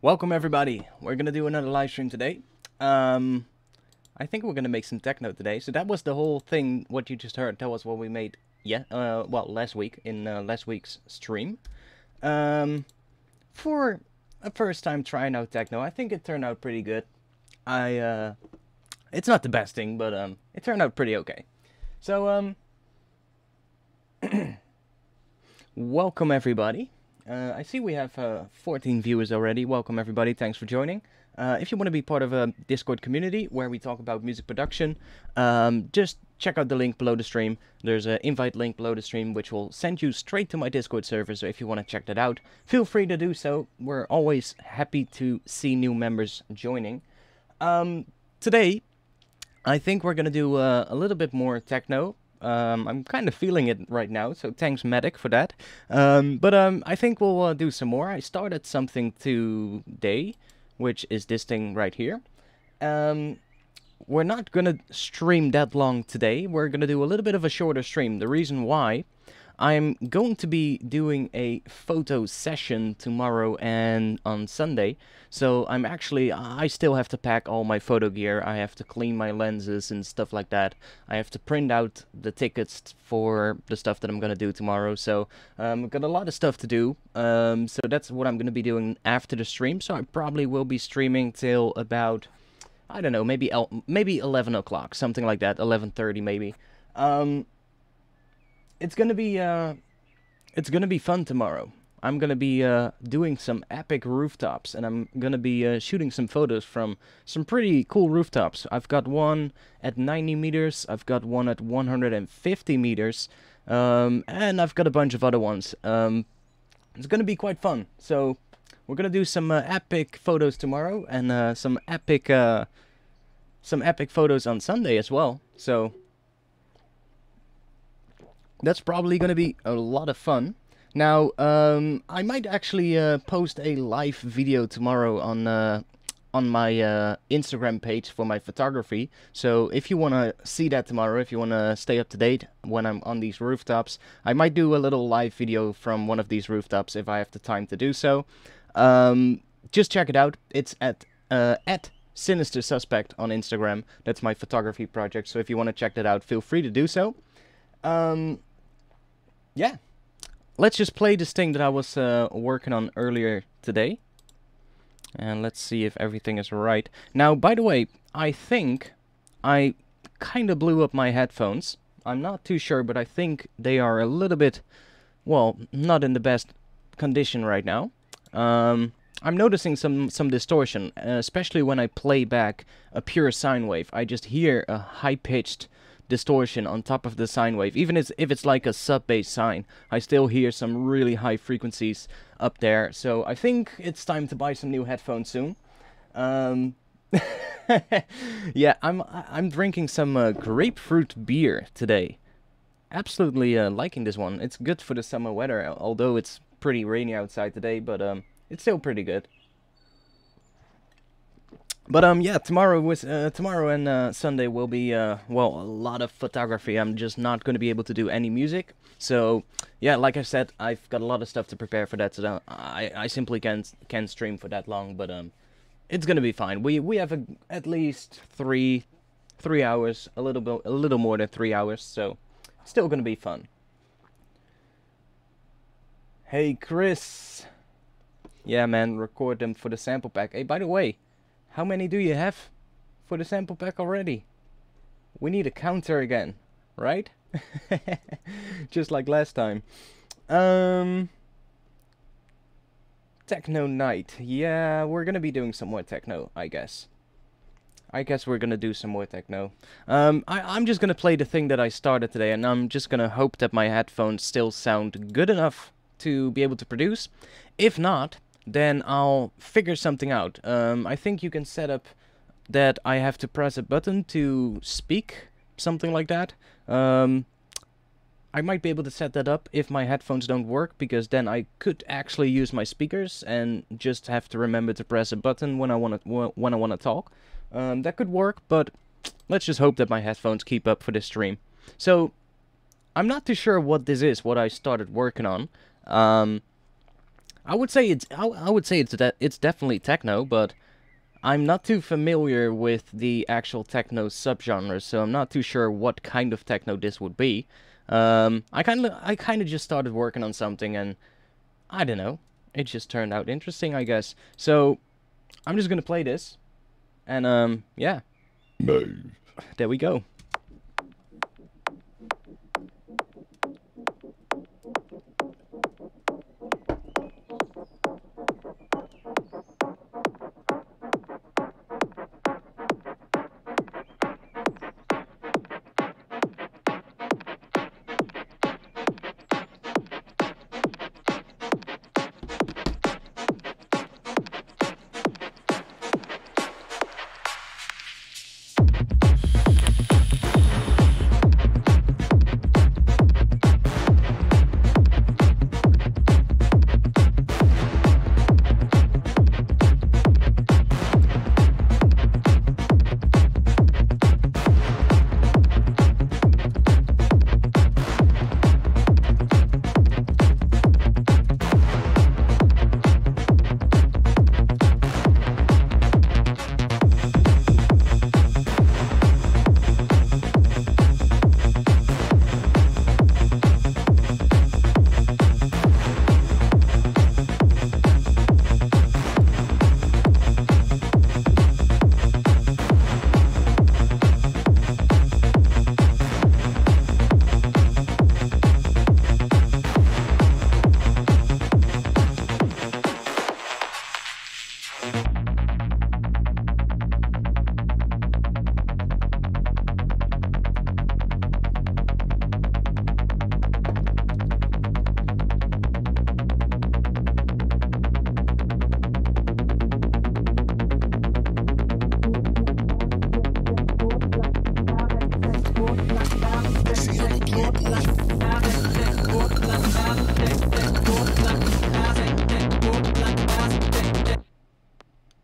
Welcome everybody. We're gonna do another live stream today. I think we're gonna make some techno today. So that was the whole thing. What you just heard. That was what we made. Yeah. Well, last week in last week's stream. For a first time trying out techno, I think it turned out pretty good. It's not the best thing, but it turned out pretty okay. So welcome everybody. I see we have 14 viewers already. Welcome everybody, thanks for joining. If you want to be part of a Discord community where we talk about music production, just check out the link below the stream. There's an invite link below the stream which will send you straight to my Discord server, so if you want to check that out, feel free to do so. We're always happy to see new members joining. Today, I think we're going to do a little bit more techno. I'm kind of feeling it right now, so thanks Medic for that. I think we'll do some more. I started something today, which is this thing right here. We're not gonna stream that long today. We're gonna do a little bit of a shorter stream. The reason why, I'm going to be doing a photo session tomorrow and on Sunday. So I still have to pack all my photo gear. I have to clean my lenses and stuff like that. I have to print out the tickets for the stuff that I'm going to do tomorrow. So I've got a lot of stuff to do. So that's what I'm going to be doing after the stream. So I probably will be streaming till about, I don't know, maybe 11 o'clock, something like that, 11:30 maybe. It's gonna be fun tomorrow. I'm gonna be doing some epic rooftops, and I'm gonna be shooting some photos from some pretty cool rooftops. I've got one at 90 meters, I've got one at 150 meters, and I've got a bunch of other ones. It's gonna be quite fun. So we're gonna do some epic photos tomorrow, and some epic photos on Sunday as well. So that's probably going to be a lot of fun. Now, I might actually post a live video tomorrow on my Instagram page for my photography. So if you want to see that tomorrow, if you want to stay up to date when I'm on these rooftops, I might do a little live video from one of these rooftops if I have the time to do so. Just check it out. It's at at Sinister Suspect on Instagram. That's my photography project, so if you want to check that out, feel free to do so. Yeah, let's just play this thing that I was working on earlier today. And let's see if everything is right. Now, by the way, I think I kind of blew up my headphones. I'm not too sure, but I think they are a little bit, well, not in the best condition right now. I'm noticing some distortion, especially when I play back a pure sine wave. I just hear a high-pitched distortion on top of the sine wave. Even if it's like a sub-bass sine, I still hear some really high frequencies up there. So I think it's time to buy some new headphones soon. Yeah, I'm drinking some grapefruit beer today. Absolutely liking this one. It's good for the summer weather, although it's pretty rainy outside today, but it's still pretty good. But yeah, tomorrow and Sunday will be well, a lot of photography. I'm just not going to be able to do any music. So yeah, like I said, I've got a lot of stuff to prepare for that. So I simply can't stream for that long. But it's gonna be fine. We have at least three hours, a little more than 3 hours. So still gonna be fun. Hey Chris. Yeah, man, record them for the sample pack. Hey, by the way, how many do you have for the sample pack already? We need a counter again, right? Just like last time. Techno night. Yeah, we're gonna be doing some more techno, I guess. I guess we're gonna do some more techno. I'm just gonna play the thing that I started today, and I'm just gonna hope that my headphones still sound good enough to be able to produce. If not, then I'll figure something out. I think you can set up that I have to press a button to speak, something like that. I might be able to set that up if my headphones don't work, because then I could actually use my speakers and just have to remember to press a button when I want to talk. That could work, but let's just hope that my headphones keep up for this stream. So I'm not too sure what this is, what I started working on. I would say it's definitely techno, but I'm not too familiar with the actual techno subgenre, so I'm not too sure what kind of techno this would be. I kind of just started working on something, and I don't know, it just turned out interesting, I guess. So I'm just gonna play this, and yeah, there we go.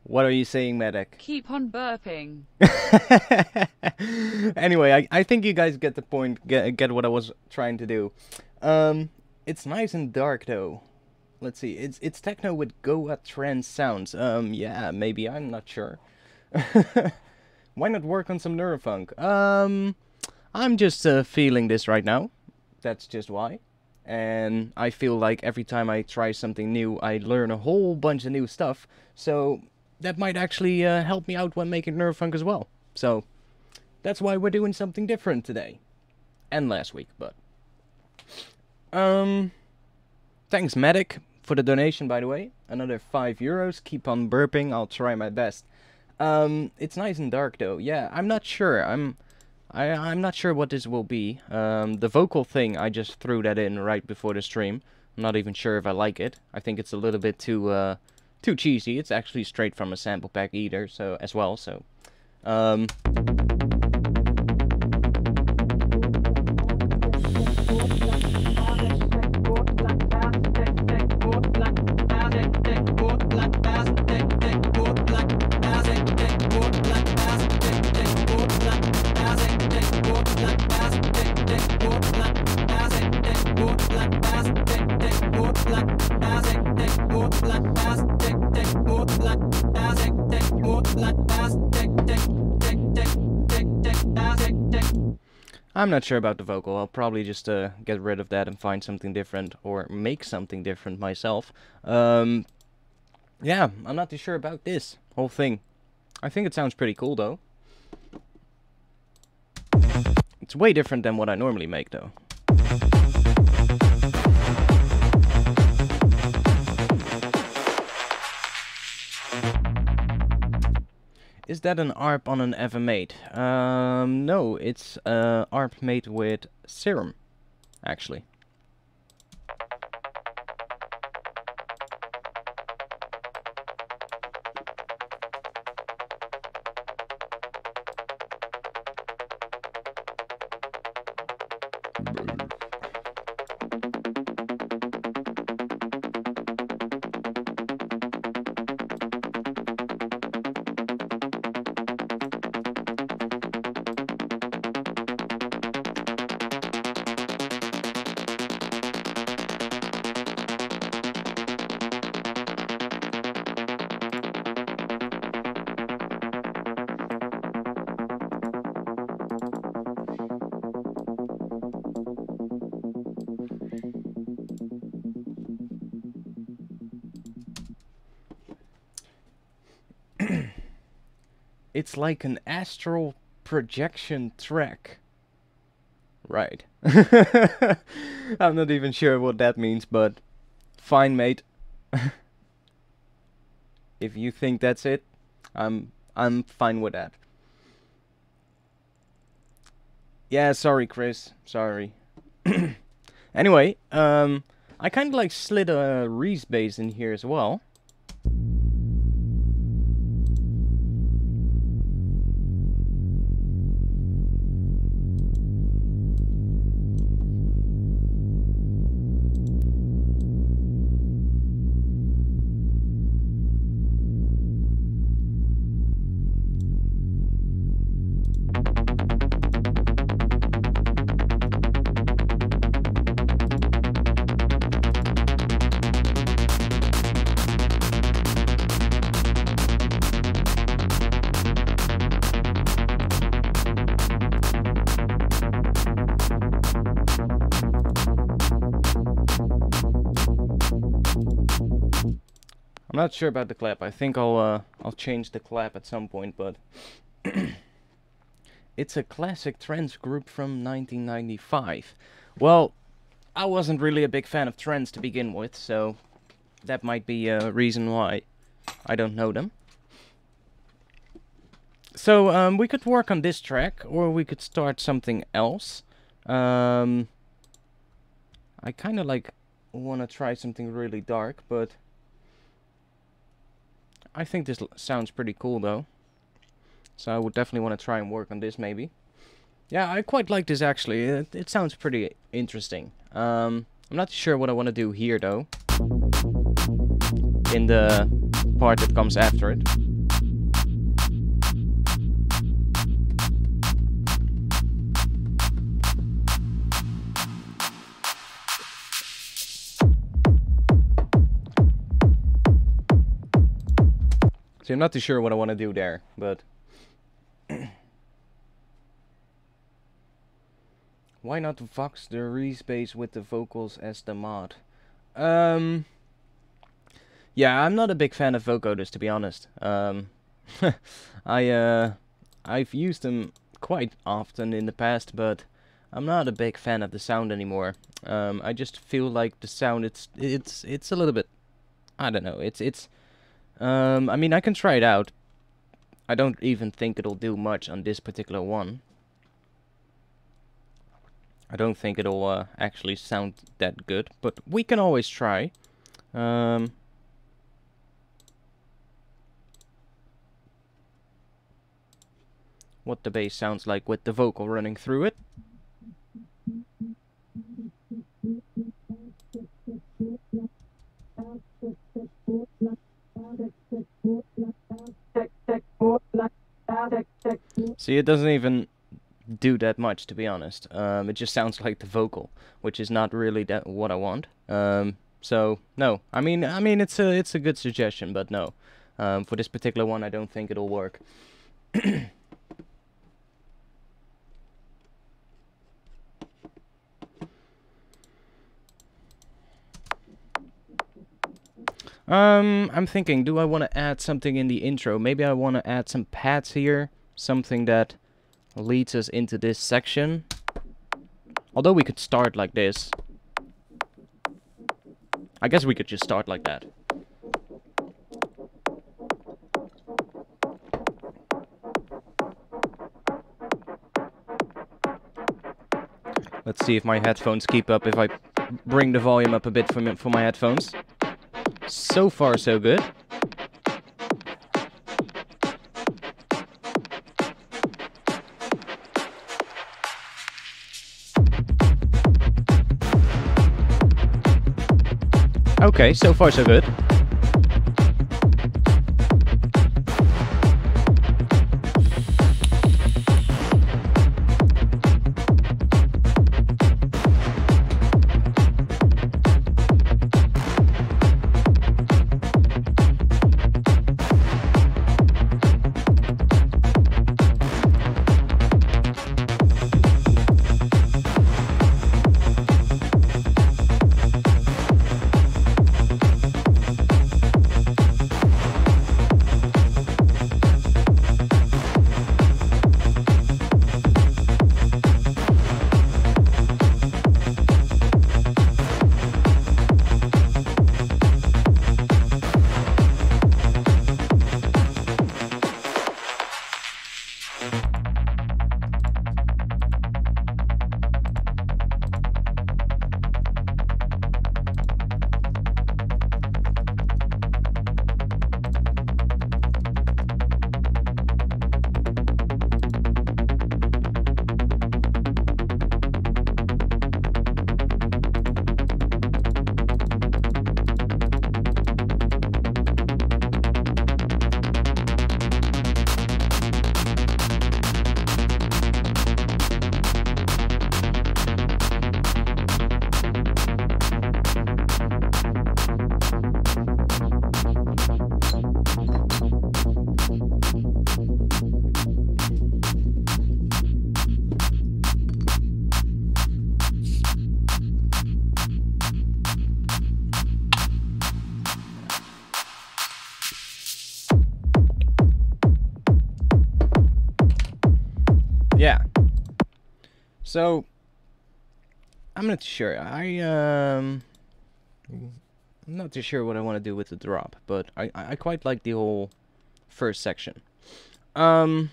What are you saying, Medic? Keep on burping. Anyway, I think you guys get the point, get what I was trying to do. It's nice and dark though. let's see. It's techno with Goa trance sounds. Yeah, maybe, I'm not sure. Why not work on some neurofunk? I'm just feeling this right now. That's just why. And I feel like every time I try something new, I learn a whole bunch of new stuff. So that might actually help me out when making neurofunk as well. So that's why we're doing something different today. And last week, but... Thanks, Medic, for the donation, by the way. Another €5. Keep on burping, I'll try my best. It's nice and dark, though. Yeah, I'm not sure. I'm not sure what this will be. The vocal thing, I just threw that in right before the stream. I'm not even sure if I like it. I think it's a little bit too cheesy. It's actually straight from a sample pack either, so as well, so... I'm not sure about the vocal. I'll probably just get rid of that and find something different, or make something different myself. Yeah, I'm not too sure about this whole thing. I think it sounds pretty cool, though. It's way different than what I normally make, though. Is that an ARP on an FM8? No, it's ARP made with Serum, actually. It's like an astral projection track. Right. I'm not even sure what that means, but fine, mate. If you think that's it, I'm fine with that. Yeah, sorry, Chris. Sorry. Anyway, I kind of like slid a Reese bass in here as well. I'm not sure about the clap. I think I'll change the clap at some point, but it's a classic trance group from 1995. Well, I wasn't really a big fan of trance to begin with, so that might be a reason why I don't know them. So we could work on this track, or we could start something else. I kind of like want to try something really dark, but I think this sounds pretty cool, though. So I would definitely want to try and work on this, maybe. Yeah, I quite like this, actually. It sounds pretty interesting. I'm not sure what I want to do here, though. In the part that comes after it. So I'm not too sure what I want to do there, but why not vox the respace with the vocals as the mod? Yeah, I'm not a big fan of vocoders, to be honest. I've used them quite often in the past, but I'm not a big fan of the sound anymore. I just feel like the sound it's a little bit, I don't know. I mean, I can try it out. I don't even think it'll do much on this particular one. I don't think it'll actually sound that good, but we can always try. What the bass sounds like with the vocal running through it. See, it doesn't even do that much, to be honest. It just sounds like the vocal, which is not really that what I want. So no, I mean it's a good suggestion, but no. For this particular one, I don't think it'll work. I'm thinking, do I want to add something in the intro? Maybe I want to add some pads here, something that leads us into this section. Although we could start like this. I guess we could just start like that. Let's see if my headphones keep up, if I bring the volume up a bit for my headphones. So far, so good. Okay, so far, so good. Yeah. So I'm not sure. I'm not too sure what I want to do with the drop, but I quite like the whole first section. I'm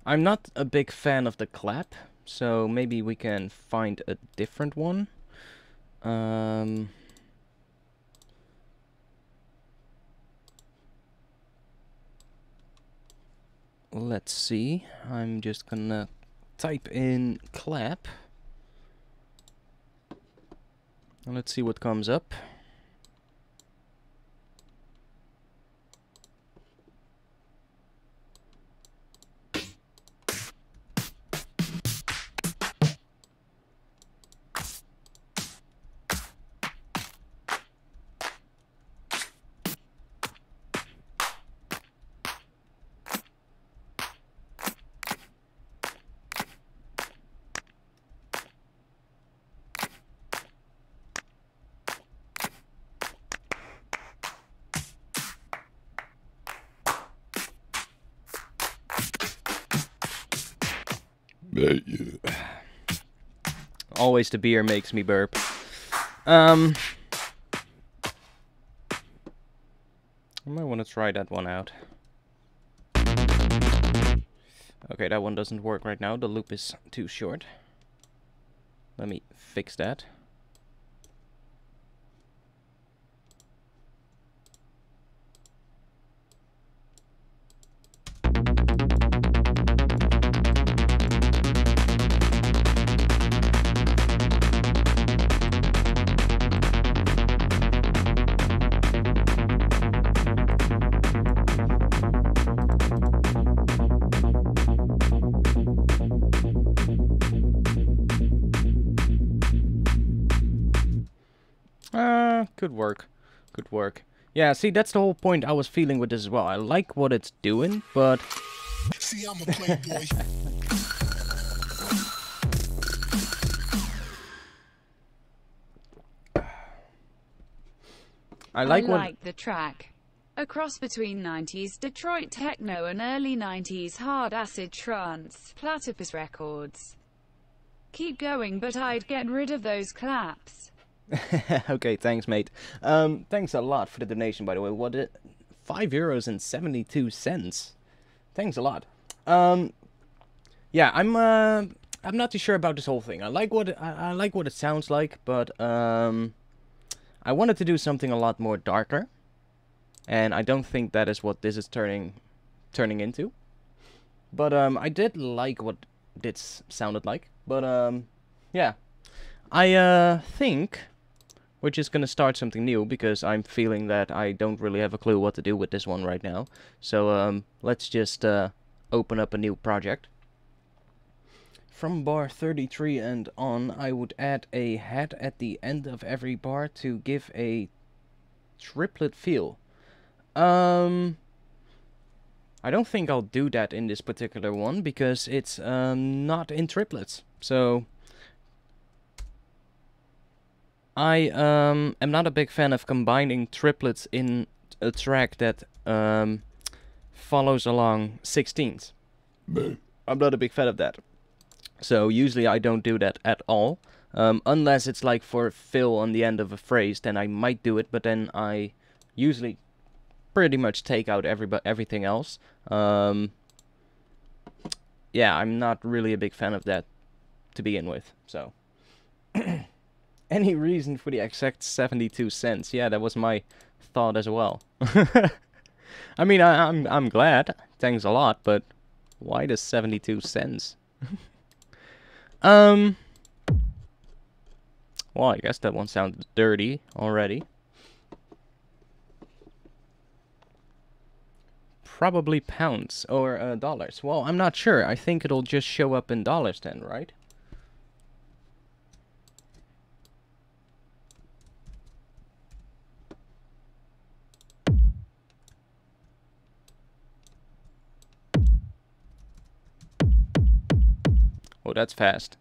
not a big fan of the clap, so maybe we can find a different one. Let's see. I'm just gonna type in clap. And let's see what comes up. Always the beer makes me burp. I might want to try that one out. Okay, that one doesn't work right now. The loop is too short. Let me fix that. Good work. Good work. Yeah, see, that's the whole point I was feeling with this as well. I like what it's doing, but... See, I'm a playboy. I like the track. A cross between 90s Detroit techno and early 90s hard acid trance, Platypus Records. Keep going, but I'd get rid of those claps. Okay, thanks, mate. Thanks a lot for the donation, by the way. What it? €5.72. Thanks a lot. Yeah, I'm not too sure about this whole thing. I like what it sounds like, but I wanted to do something a lot more darker, and I don't think that is what this is turning into. But I did like what this sounded like. But yeah, I think we're just gonna start something new because I'm feeling that I don't really have a clue what to do with this one right now. So let's just open up a new project. From bar 33 and on, I would add a hat at the end of every bar to give a triplet feel. I don't think I'll do that in this particular one because it's not in triplets. So I am not a big fan of combining triplets in a track that follows along 16ths. I'm not a big fan of that. So usually I don't do that at all. Unless it's like for fill on the end of a phrase, then I might do it, but then I usually pretty much take out everything else. Yeah, I'm not really a big fan of that to begin with, so... Any reason for the exact 72 cents? Yeah, that was my thought as well. I mean, I'm glad. Thanks a lot, but why the 72 cents? Well, I guess that one sounds dirty already. Probably pounds or dollars. Well, I'm not sure. I think it'll just show up in dollars then, right? Oh, that's fast.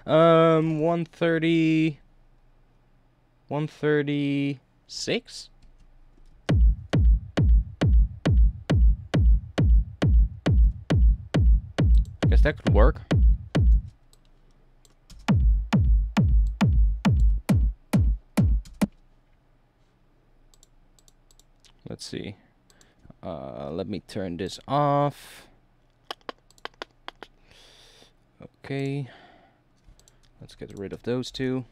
130... 136? Guess that could work. Let's see. Let me turn this off. Okay, let's get rid of those two.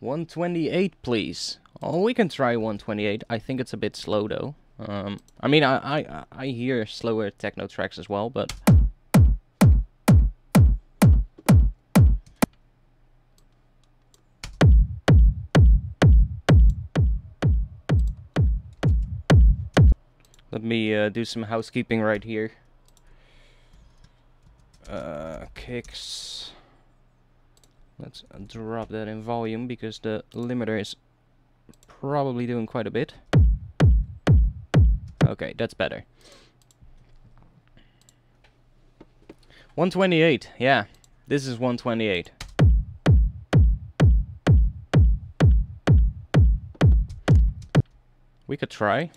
128, please. Oh, we can try 128. I think it's a bit slow though. I mean, I hear slower techno tracks as well, but let me do some housekeeping right here. Kicks. Let's drop that in volume because the limiter is probably doing quite a bit. Okay, that's better. 128, yeah. This is 128. We could try.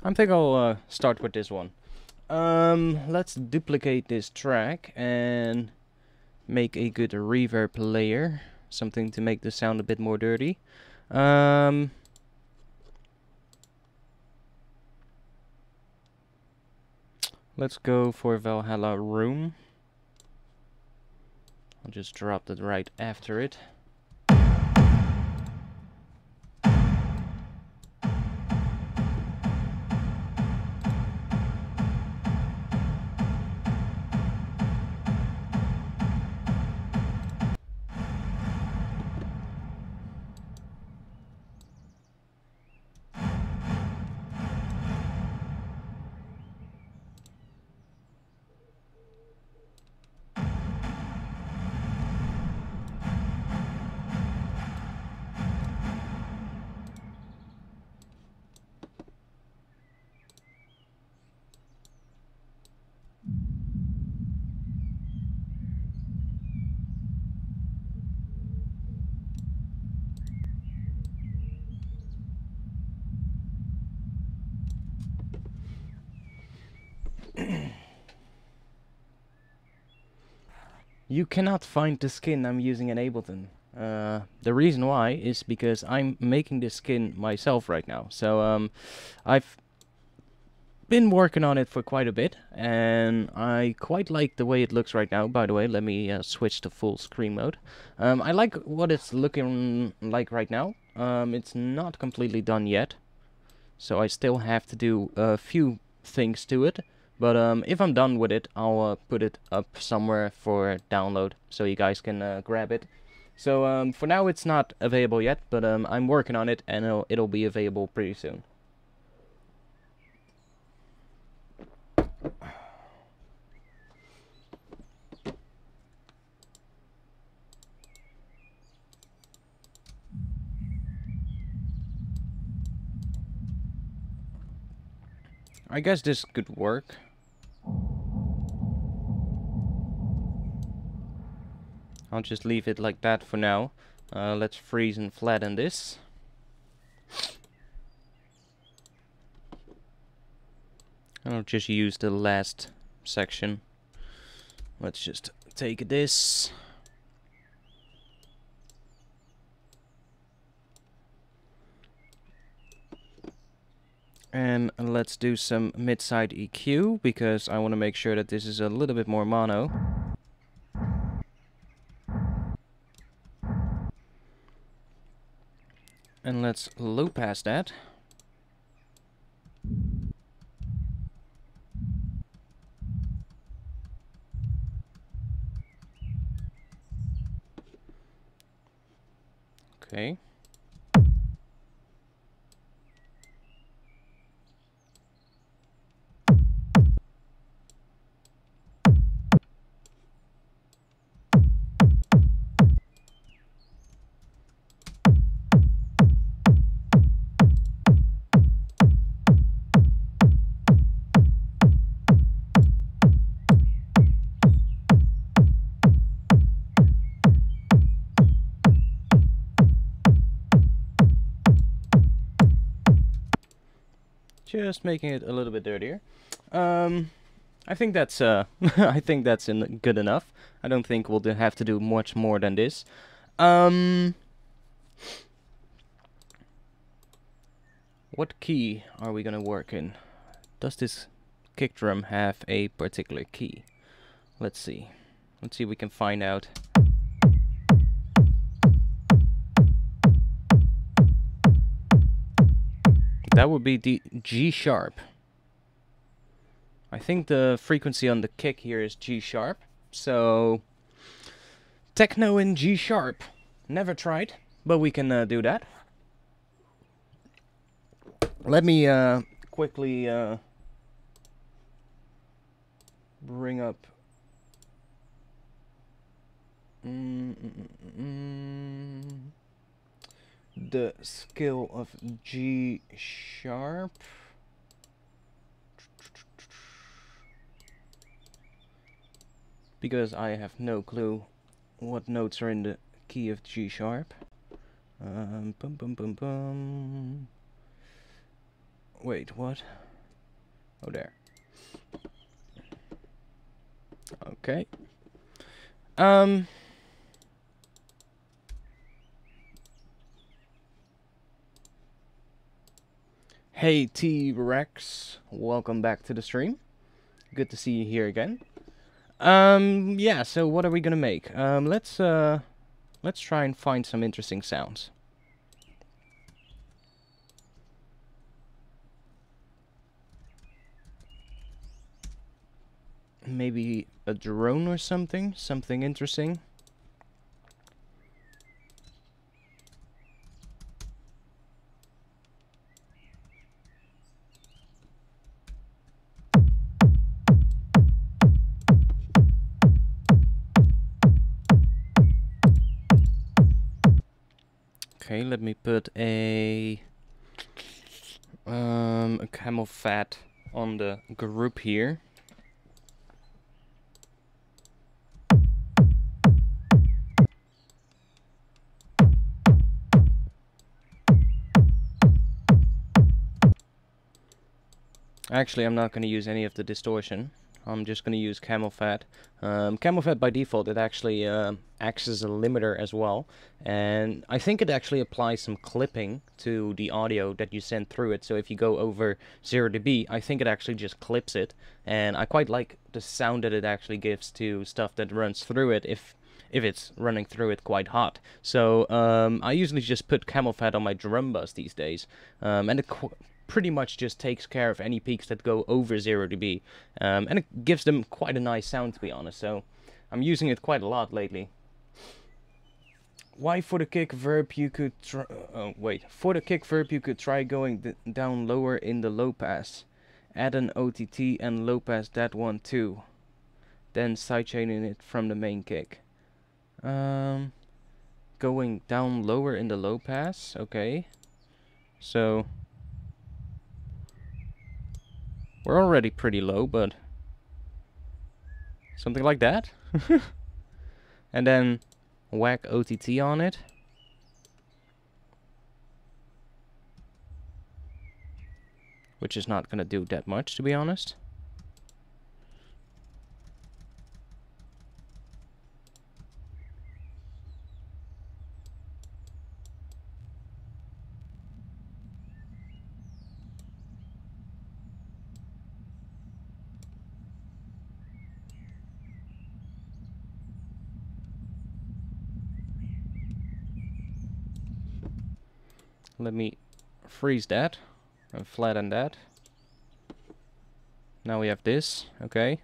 I think I'll start with this one. Let's duplicate this track and make a good reverb layer. Something to make the sound a bit more dirty. Let's go for Valhalla Room. I'll just drop that right after it. You cannot find the skin I'm using in Ableton. The reason why is because I'm making this skin myself right now. So I've been working on it for quite a bit, and I quite like the way it looks right now. By the way, let me switch to full screen mode. I like what it's looking like right now. It's not completely done yet, so I still have to do a few things to it. But if I'm done with it, I'll put it up somewhere for download, so you guys can grab it. So for now it's not available yet, but I'm working on it, and it'll be available pretty soon. I guess this could work. I'll just leave it like that for now. Let's freeze and flatten this. I'll just use the last section. Let's just take this. And let's do some mid-side EQ, because I want to make sure that this is a little bit more mono. And let's loop past that. Okay. Just making it a little bit dirtier. I think that's I think that's good enough. I don't think we'll have to do much more than this. What key are we gonna work in? Does this kick drum have a particular key? Let's see. Let's see if we can find out. That would be the G sharp. I think the frequency on the kick here is G sharp. So Techno in G sharp. Never tried, but we can do that. Let me quickly bring up the scale of G sharp. Because I have no clue what notes are in the key of G sharp. Bum bum bum bum. Wait, what? Oh, there. Okay. Hey T-Rex, welcome back to the stream. Good to see you here again. Yeah, so what are we gonna make? Let's try and find some interesting sounds. Maybe a drone or something? Something interesting. Okay, let me put a camel fat on the group here. Actually, I'm not going to use any of the distortion. I'm just going to use camel fat. Camel fat by default, it actually acts as a limiter as well. And I think it actually applies some clipping to the audio that you send through it. So if you go over 0 dB, I think it actually just clips it. And I quite like the sound that it actually gives to stuff that runs through it if it's running through it quite hot. So I usually just put camel fat on my drum bus these days. And it pretty much just takes care of any peaks that go over 0 dB. And it gives them quite a nice sound, to be honest. So I'm using it quite a lot lately. Why for the kick verb you could try... wait. For the kick verb you could try going down lower in the low pass. Add an OTT and low pass that one too. Then sidechaining it from the main kick. Going down lower in the low pass. Okay. So... we're already pretty low, but... something like that? And then whack OTT on it. Which is not gonna do that much, to be honest. Let me freeze that and flatten that. Now we have this, okay.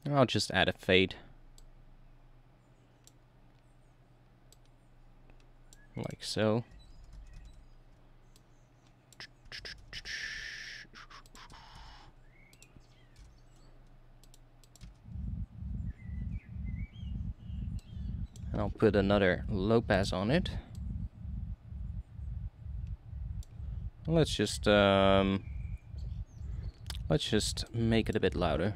I'll just add a fade. Like so. And I'll put another low pass on it. Let's just make it a bit louder.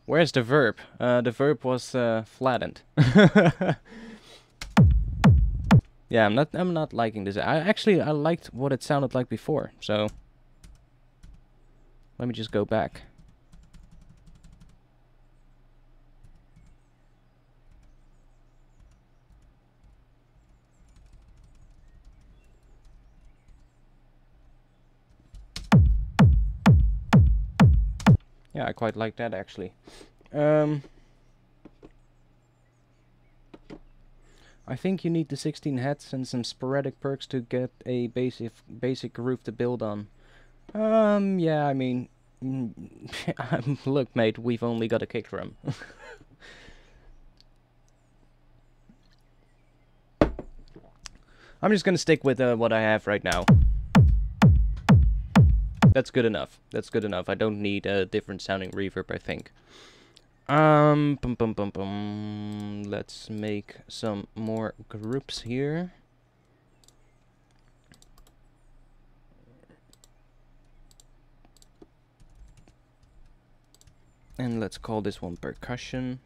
Where's the verb? The verb was flattened. Yeah, I'm not liking this. I liked what it sounded like before, so let me just go back. Yeah, I quite like that actually. I think you need the 16 heads and some sporadic perks to get a basic groove to build on. Yeah, I mean, look, mate, we've only got a kick drum. I'm just gonna stick with what I have right now. That's good enough. That's good enough. I don't need a different sounding reverb, I think. Let's make some more groups here. And let's call this one percussion.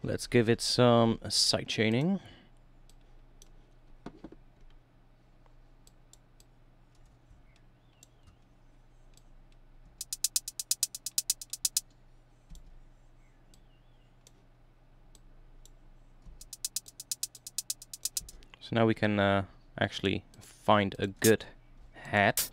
Let's give it some sidechaining. So now we can actually find a good hat.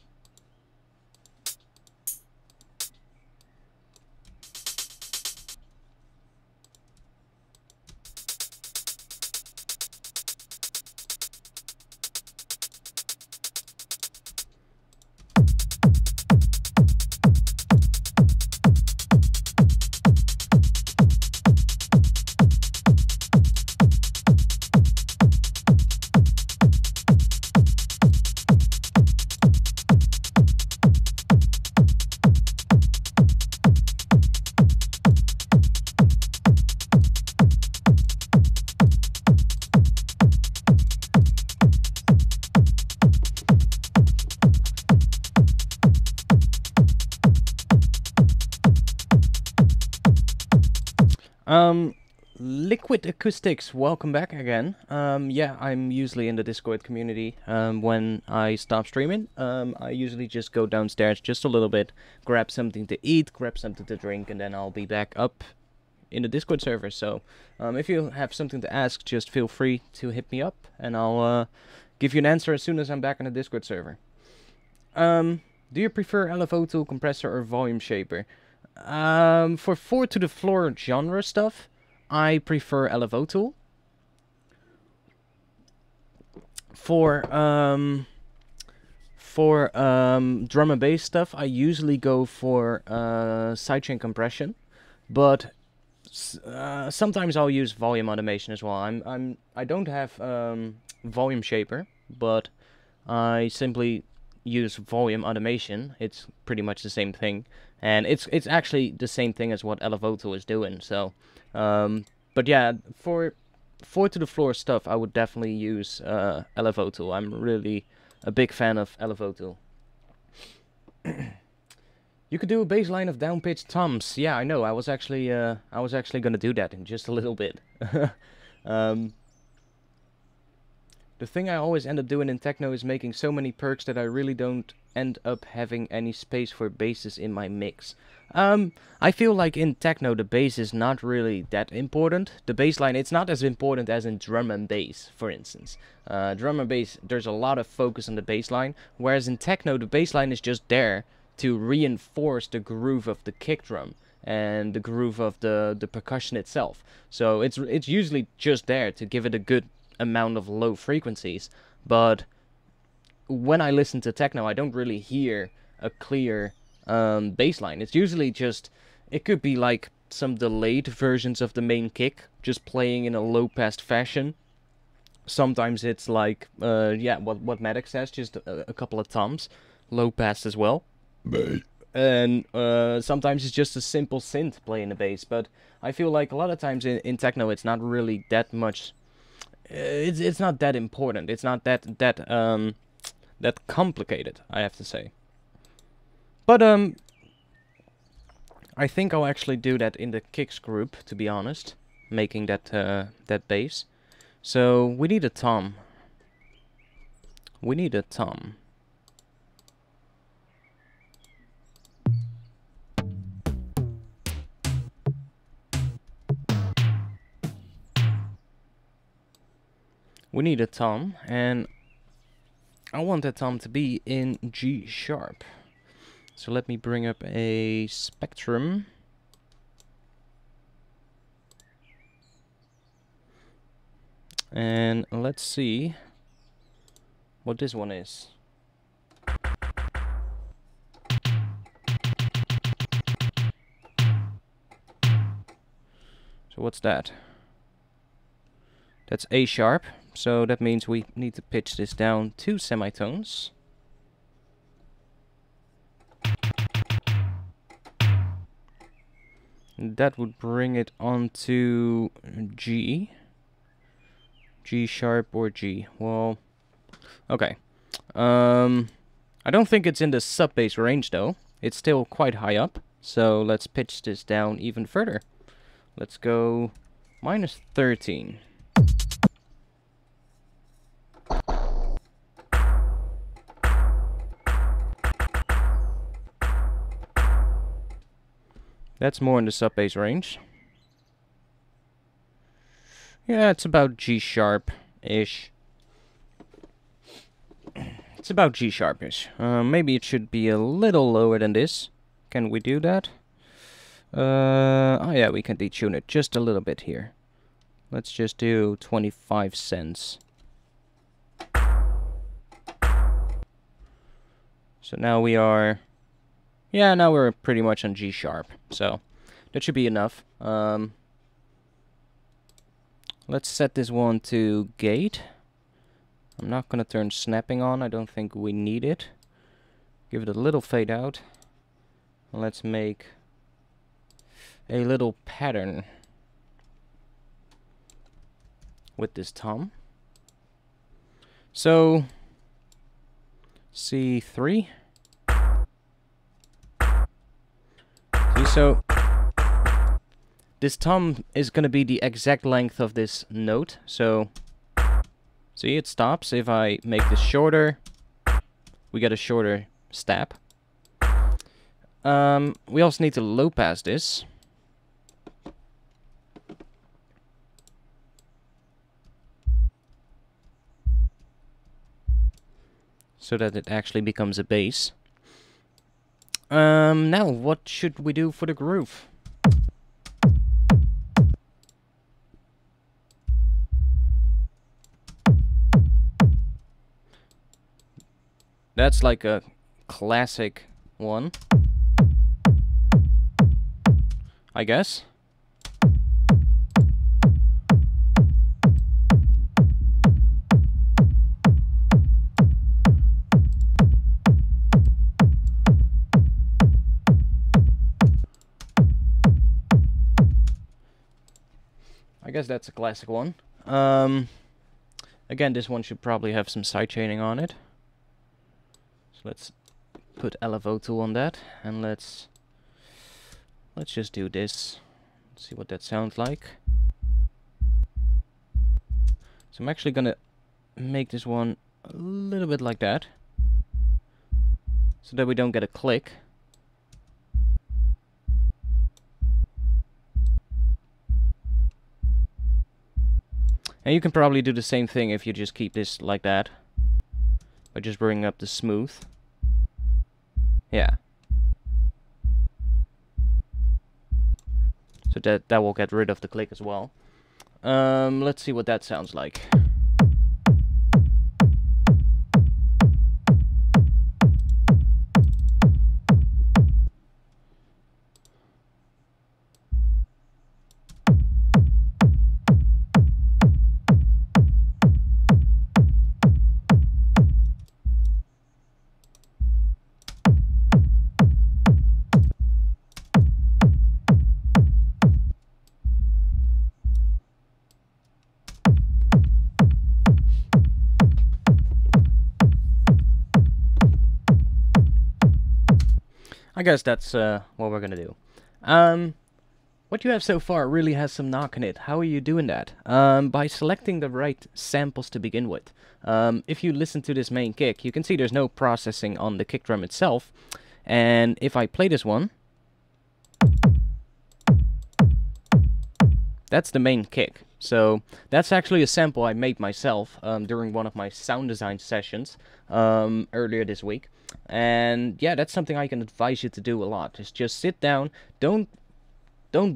Liquid Acoustics, welcome back again. Yeah, I'm usually in the Discord community when I stop streaming. I usually just go downstairs just a little bit, grab something to eat, grab something to drink, and then I'll be back up in the Discord server. So if you have something to ask, just feel free to hit me up, and I'll give you an answer as soon as I'm back on the Discord server. Do you prefer LFO tool, compressor, or volume shaper? For 4 to the floor genre stuff, I prefer LFO tool. For drum and bass stuff, I usually go for sidechain compression, but sometimes I'll use volume automation as well. I don't have volume shaper, but I simply use volume automation. It's pretty much the same thing, and it's actually the same thing as what LFO tool is doing. So, but yeah, for 4 to the floor stuff, I would definitely use LFO tool. I'm really a big fan of LFO tool. You could do a bass line of down-pitched toms. Yeah, I know. I was actually gonna do that in just a little bit. The thing I always end up doing in techno is making so many perks that I really don't end up having any space for basses in my mix. I feel like in techno the bass is not really that important. The bass line, it's not as important as in drum and bass, for instance. Drum and bass, there's a lot of focus on the bass line, whereas in techno the bass line is just there to reinforce the groove of the kick drum and the groove of the percussion itself. So it's usually just there to give it a good amount of low frequencies, but when I listen to techno, I don't really hear a clear bass line. It's usually just, it could be like some delayed versions of the main kick, just playing in a low-pass fashion. Sometimes it's like, yeah, what Maddox says, just a couple of toms, low-pass as well. And sometimes it's just a simple synth playing the bass, but I feel like a lot of times in techno it's not really that much. It's not that important. It's not that complicated, I have to say. But I think I'll actually do that in the kicks group, to be honest, making that bass. So we need a tom. We need a tom. We need a tom, and I want that tom to be in G sharp. So let me bring up a spectrum. And let's see what this one is. So what's that? That's A sharp. So that means we need to pitch this down 2 semitones. And that would bring it onto G. G sharp or G. Well, okay. I don't think it's in the sub bass range though. It's still quite high up. So let's pitch this down even further. Let's go -13. That's more in the sub bass range. Yeah, it's about G sharp-ish. It's about G sharp-ish. Maybe it should be a little lower than this. Can we do that? Oh yeah, we can detune it just a little bit here. Let's just do 25 cents. So now we are... Yeah, now we're pretty much on G sharp. So that should be enough. Let's set this one to gate. I'm not going to turn snapping on. I don't think we need it. Give it a little fade out. Let's make a little pattern with this tom. So C3. See, so this tom is going to be the exact length of this note. So see, it stops. If I make this shorter, we get a shorter stab. We also need to low pass this. So that it actually becomes a bass. Now, what should we do for the groove? That's like a classic one, I guess. I guess that's a classic one. Again, this one should probably have some sidechaining on it. So let's put LFO tool on that, and let's just do this. See what that sounds like. So I'm actually gonna make this one a little bit like that, so that we don't get a click. And you can probably do the same thing if you just keep this like that, by just bringing up the smooth. Yeah. So that will get rid of the click as well. Let's see what that sounds like. I guess that's what we're gonna do. What you have so far really has some knock in it. How are you doing that? By selecting the right samples to begin with. If you listen to this main kick, you can see there's no processing on the kick drum itself. And if I play this one, that's the main kick. So that's actually a sample I made myself during one of my sound design sessions earlier this week. And yeah, that's something I can advise you to do a lot. Is just sit down, don't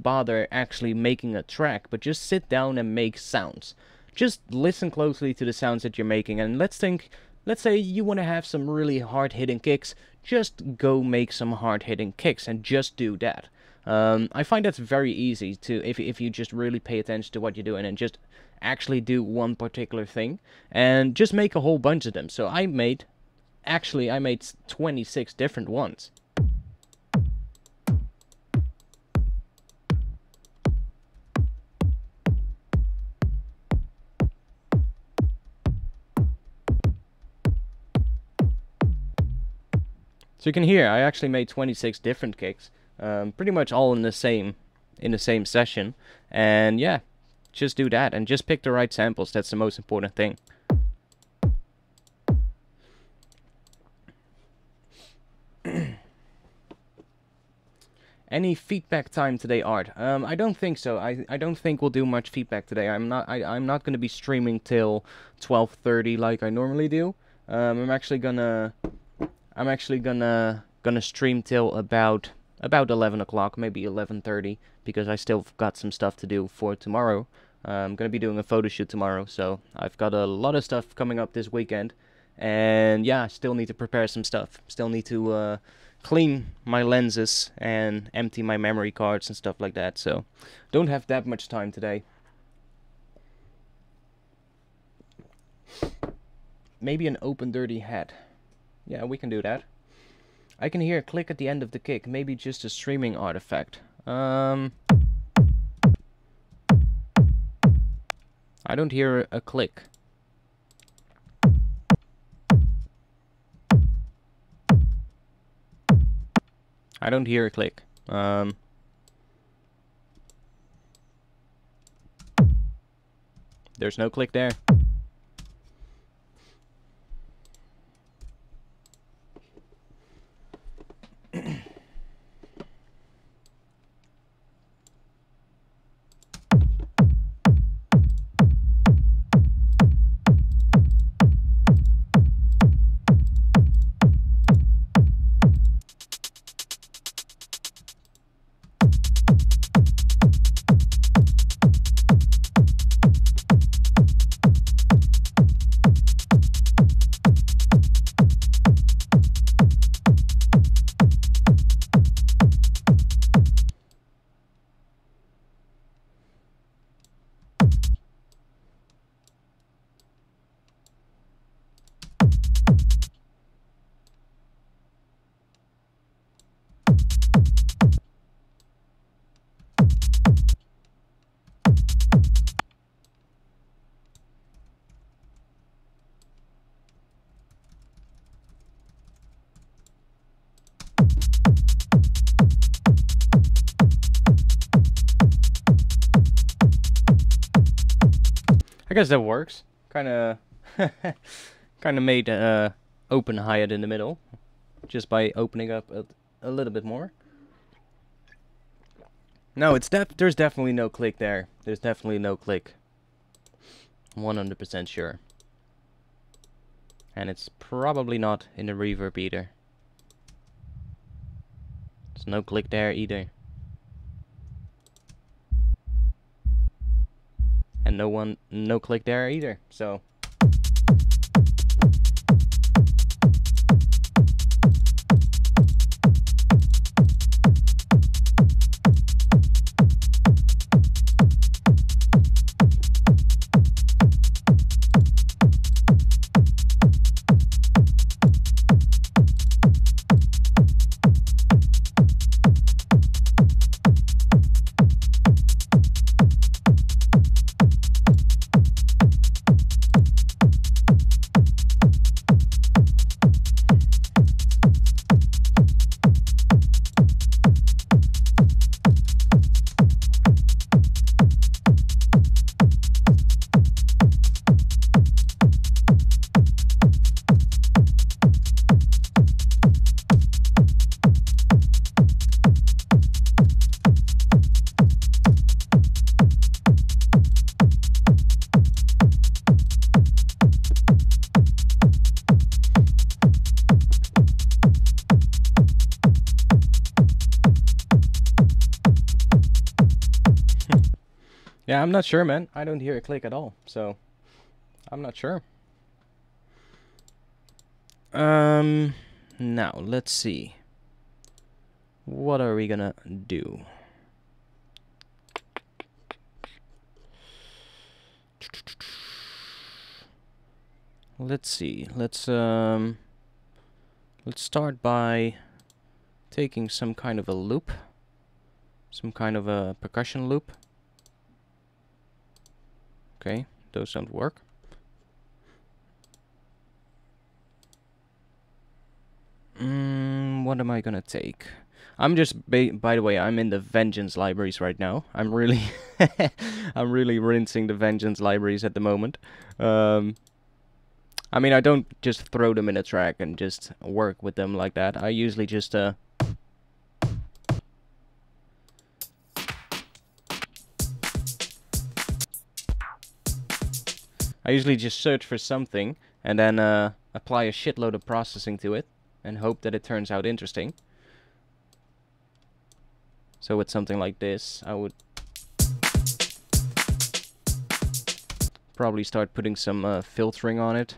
bother actually making a track, but just sit down and make sounds. Just listen closely to the sounds that you're making, and let's say you want to have some really hard-hitting kicks, just go make some hard-hitting kicks and just do that. I find that's very easy to, if you just really pay attention to what you're doing and just actually do one particular thing, and just make a whole bunch of them. So I made 26 different ones. So you can hear, I actually made 26 different kicks, pretty much all in the same session, and yeah, just do that, and just pick the right samples. That's the most important thing. Any feedback time today, Art? I don't think so. I don't think we'll do much feedback today. I'm not going to be streaming till 12:30 like I normally do. I'm actually gonna stream till about 11 o'clock, maybe 11:30, because I still got some stuff to do for tomorrow. I'm gonna be doing a photo shoot tomorrow, so I've got a lot of stuff coming up this weekend, and yeah, I still need to prepare some stuff. Still need to clean my lenses and empty my memory cards and stuff like that. So don't have that much time today. Maybe an open dirty hat. Yeah, we can do that. I can hear a click at the end of the kick. Maybe just a streaming artifact. I don't hear a click. I don't hear a click. There's no click there. I guess that works. Kinda made open hi-hat in the middle, just by opening up a little bit more. No, there's definitely no click there. There's definitely no click. 100% sure. And it's probably not in the reverb either. There's no click there either. And no click there either, so. Yeah, I'm not sure, man. I don't hear a click at all, so I'm not sure. Now let's see. What are we gonna do? Let's see. Let's start by taking some kind of a loop. Some kind of a percussion loop. Okay, those don't work. What am I gonna take? I'm just, by the way, I'm in the Vengeance libraries right now. I'm really, I'm really rinsing the Vengeance libraries at the moment. I mean, I don't just throw them in a track and just work with them like that. I usually just, I usually just search for something and then apply a shitload of processing to it and hope that it turns out interesting. So with something like this, I would probably start putting some filtering on it.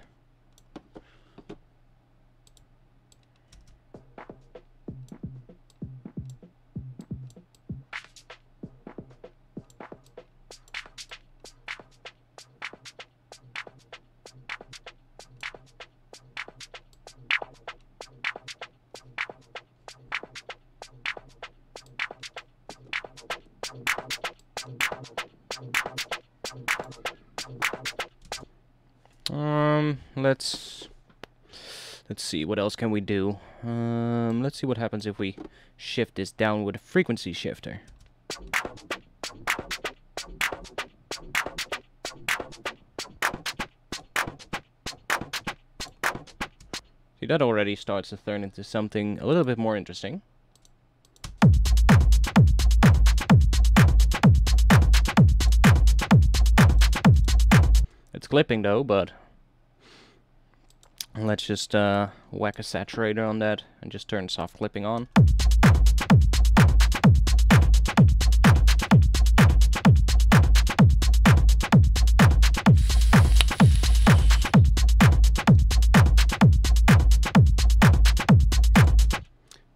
Let's see, what else can we do? Let's see what happens if we shift this down with a frequency shifter. See, that already starts to turn into something a little bit more interesting. It's clipping though, but let's just whack a saturator on that and just turn soft clipping on.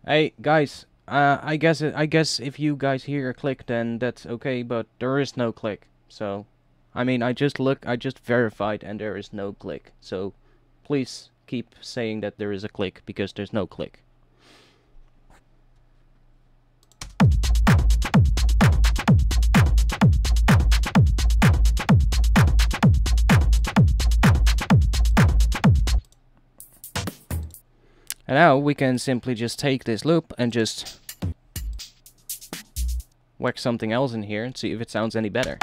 Hey guys, I guess if you guys hear a click, then that's okay, but there is no click. So, I mean, I just verified and there is no click. So, please keep saying that there is a click, because there's no click. And now we can simply just take this loop and just whack something else in here and see if it sounds any better.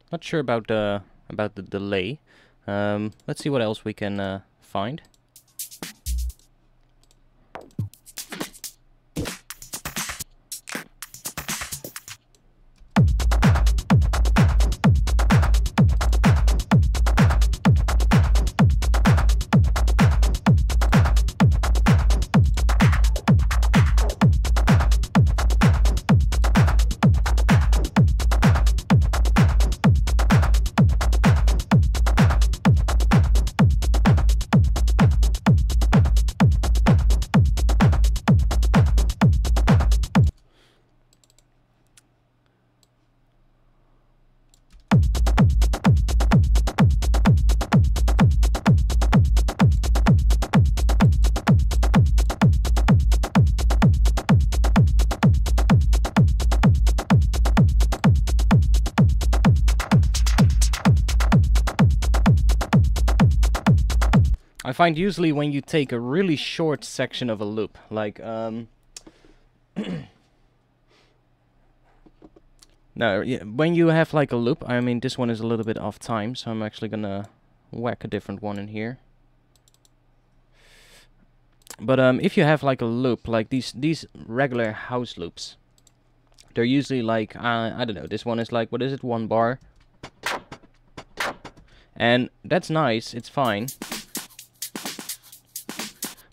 Not sure about the delay. Let's see what else we can find. find usually when you take a really short section of a loop, like no, yeah, when you have like a loop, I mean this one is a little bit off time, so I'm actually gonna whack a different one in here. But if you have like a loop, like these regular house loops, they're usually like I don't know. This one is like, what is it, 1 bar, and that's nice. It's fine.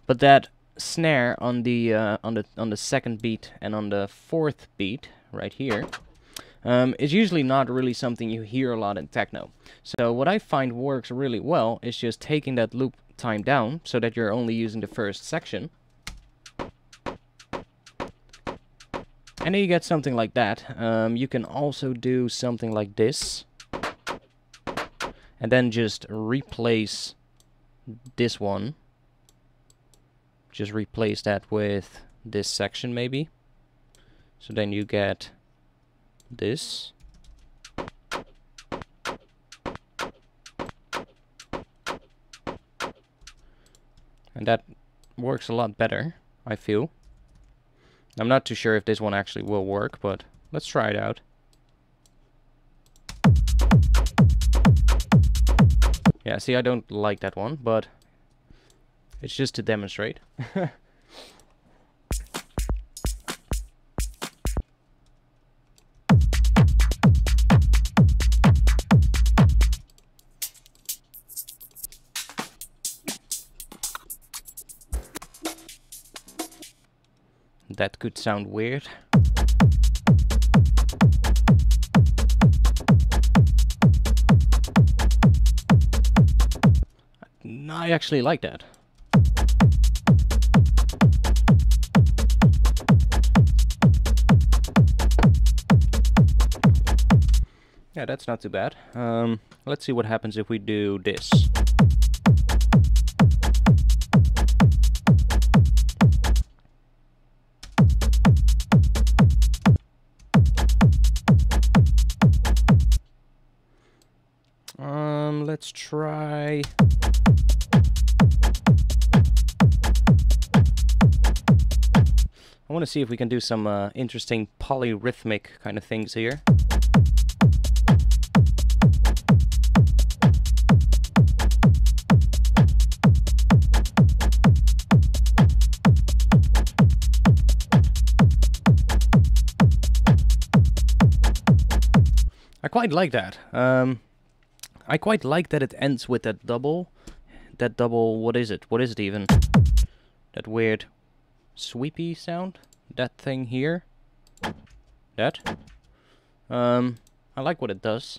But that snare on the second beat and on the 4th beat right here is usually not really something you hear a lot in techno. So what I find works really well is just taking that loop time down so that you're only using the first section. And then you get something like that. You can also do something like this. And then just replace this one. Just replace that with this section maybe. So then you get this. And that works a lot better, I feel. I'm not too sure if this one actually will work, but let's try it out. Yeah, see, I don't like that one, but it's just to demonstrate. That could sound weird. I actually like that. Yeah, that's not too bad. Let's see what happens if we do this. Let's try... I want to see if we can do some interesting polyrhythmic kind of things here. I quite like that. I quite like that it ends with that double, what is it? What is it even? That weird sweepy sound? That thing here? That? I like what it does.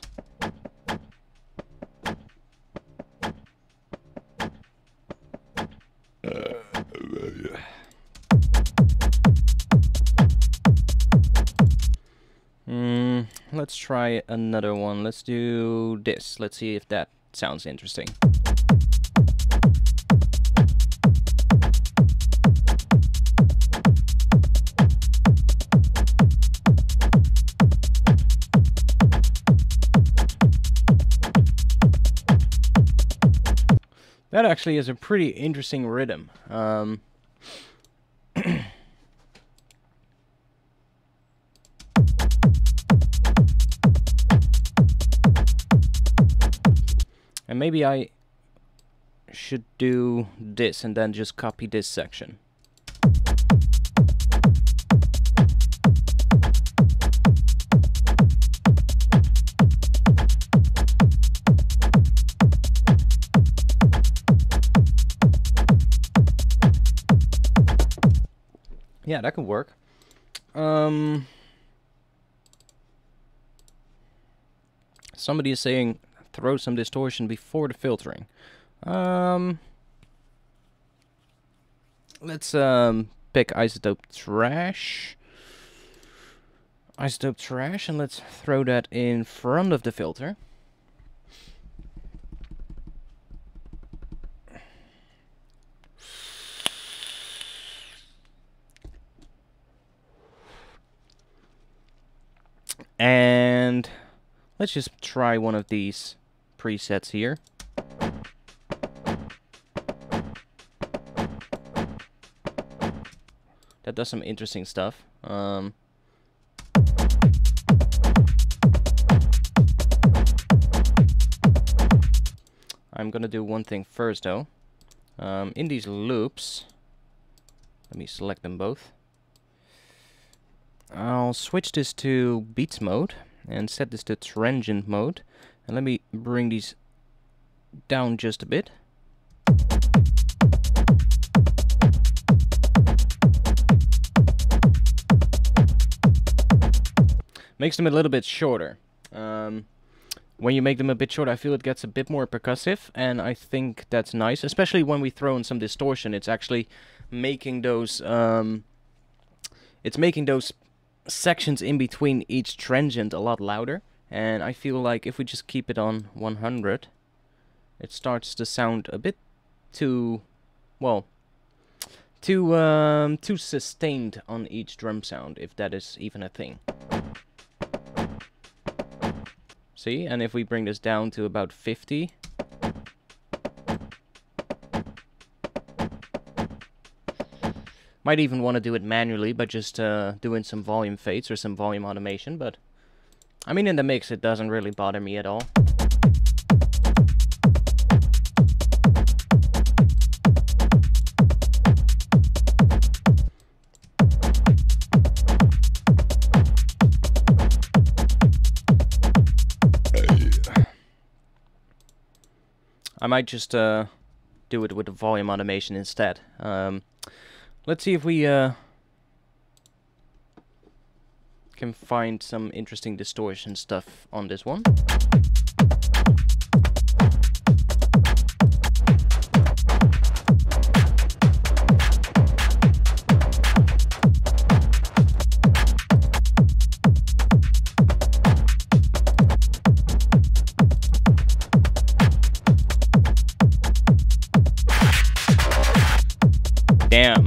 Let's try another one. Let's do this. Let's see if that sounds interesting. That actually is a pretty interesting rhythm. And maybe I should do this and then just copy this section. Yeah, that could work. Somebody is saying throw some distortion before the filtering. Let's pick Isotope Trash. Isotope Trash, and let's throw that in front of the filter. And let's just try one of these presets here. does some interesting stuff. I'm gonna do one thing first though. In these loops, let me select them both. I'll switch this to beats mode and set this to transient mode. And let me bring these down just a bit. Makes them a little bit shorter. When you make them a bit shorter, I feel it gets a bit more percussive, and I think that's nice, especially when we throw in some distortion. It's actually making those sections in between each transient a lot louder, and I feel like if we just keep it on 100, it starts to sound a bit too, well, too sustained on each drum sound, if that is even a thing. See, and if we bring this down to about 50, might even want to do it manually by just doing some volume fades or some volume automation, but I mean in the mix it doesn't really bother me at all. I might just do it with the volume automation instead. Let's see if we can find some interesting distortion stuff on this one. Damn.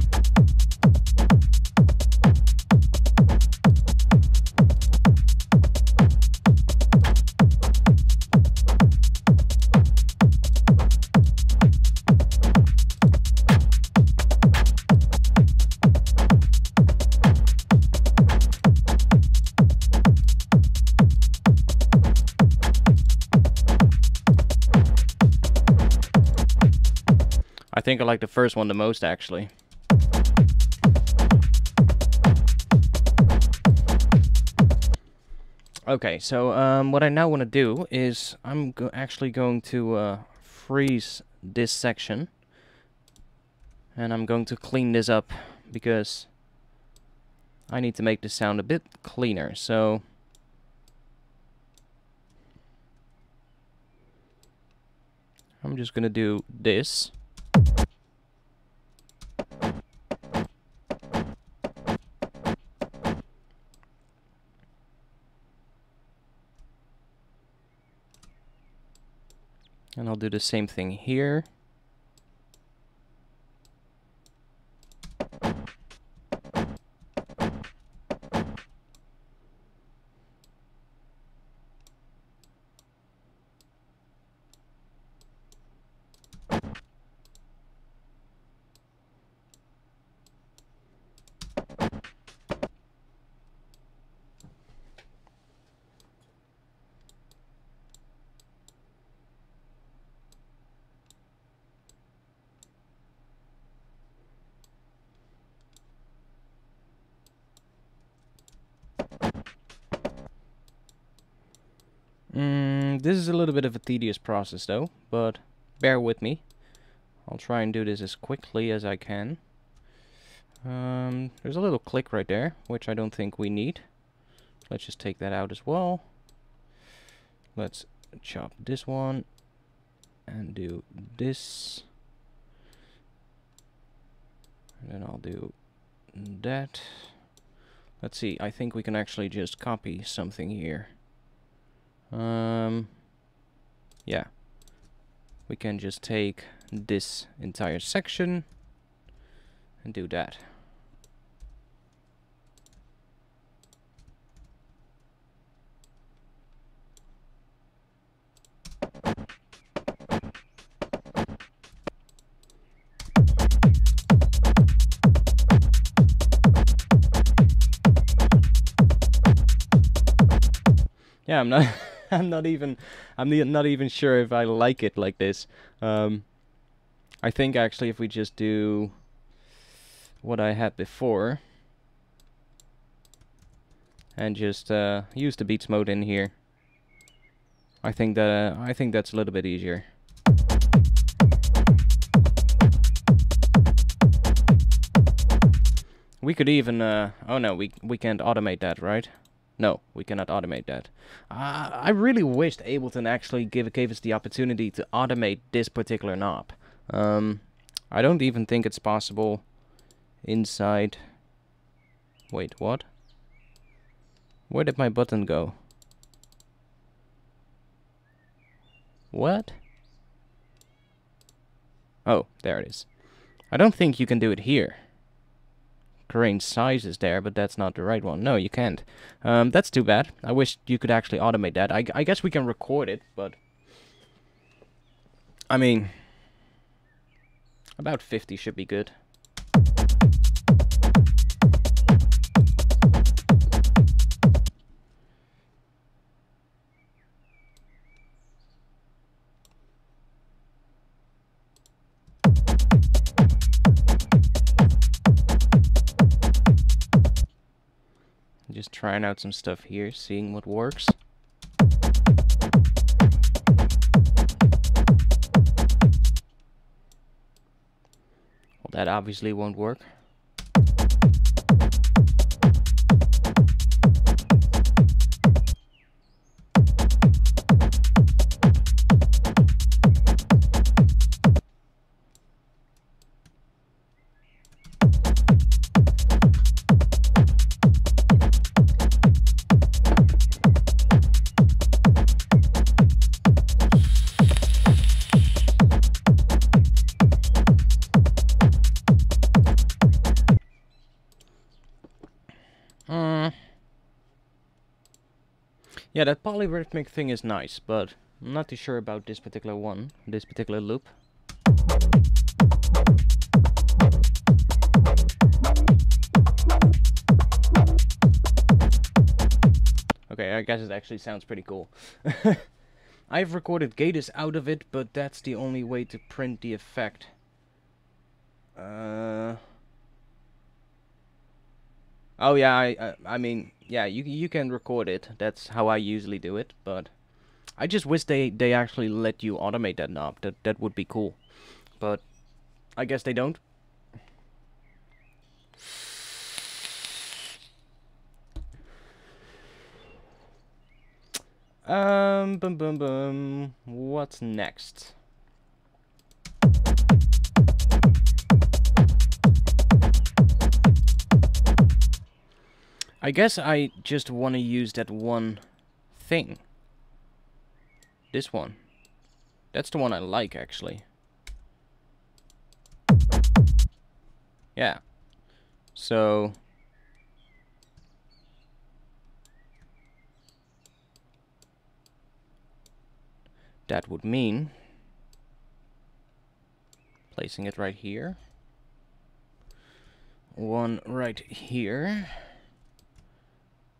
I think I like the first one the most, actually. Okay, so what I now want to do is I'm actually going to freeze this section, and I'm going to clean this up because I need to make this sound a bit cleaner. So I'm just going to do this. And I'll do the same thing here. This is a little bit of a tedious process though, but bear with me. I'll try and do this as quickly as I can. There's a little click right there, which I don't think we need. Let's just take that out as well. Let's chop this one and do this. And then I'll do that. Let's see, I think we can actually just copy something here. Yeah, we can just take this entire section and do that. Yeah, I'm not. I'm not even sure if I like it like this. I think actually if we just do what I had before and just use the beats mode in here, I think that's a little bit easier. We could even oh no, we can't automate that, right? No, we cannot automate that. I really wished Ableton actually gave us the opportunity to automate this particular knob. I don't even think it's possible inside. Wait, what? Where did my button go? What? Oh, there it is. I don't think you can do it here. Range size is there, but that's not the right one. No, you can't. That's too bad. I wish you could actually automate that. I guess we can record it, but I mean, about 50 should be good. Just trying out some stuff here, seeing what works. Well, that obviously won't work. Yeah, that polyrhythmic thing is nice, but I'm not too sure about this particular one, this particular loop. Okay, I guess it actually sounds pretty cool. I've recorded gaiters out of it, but that's the only way to print the effect. Oh yeah, I mean, yeah, you can record it. That's how I usually do it, but I just wish they actually let you automate that knob. That would be cool. But I guess they don't. Boom boom boom. What's next? I guess I just want to use that one thing. This one. That's the one I like, actually. Yeah. So that would mean placing it right here. One right here.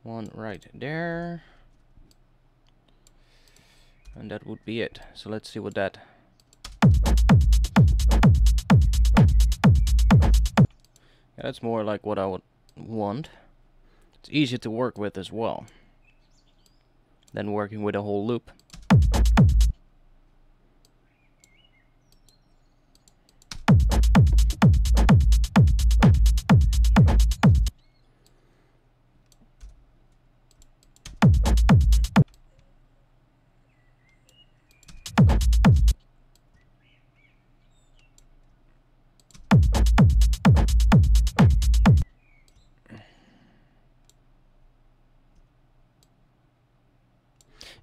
One right there. And that would be it. So let's see what that... Yeah, that's more like what I would want. It's easier to work with as well than working with a whole loop.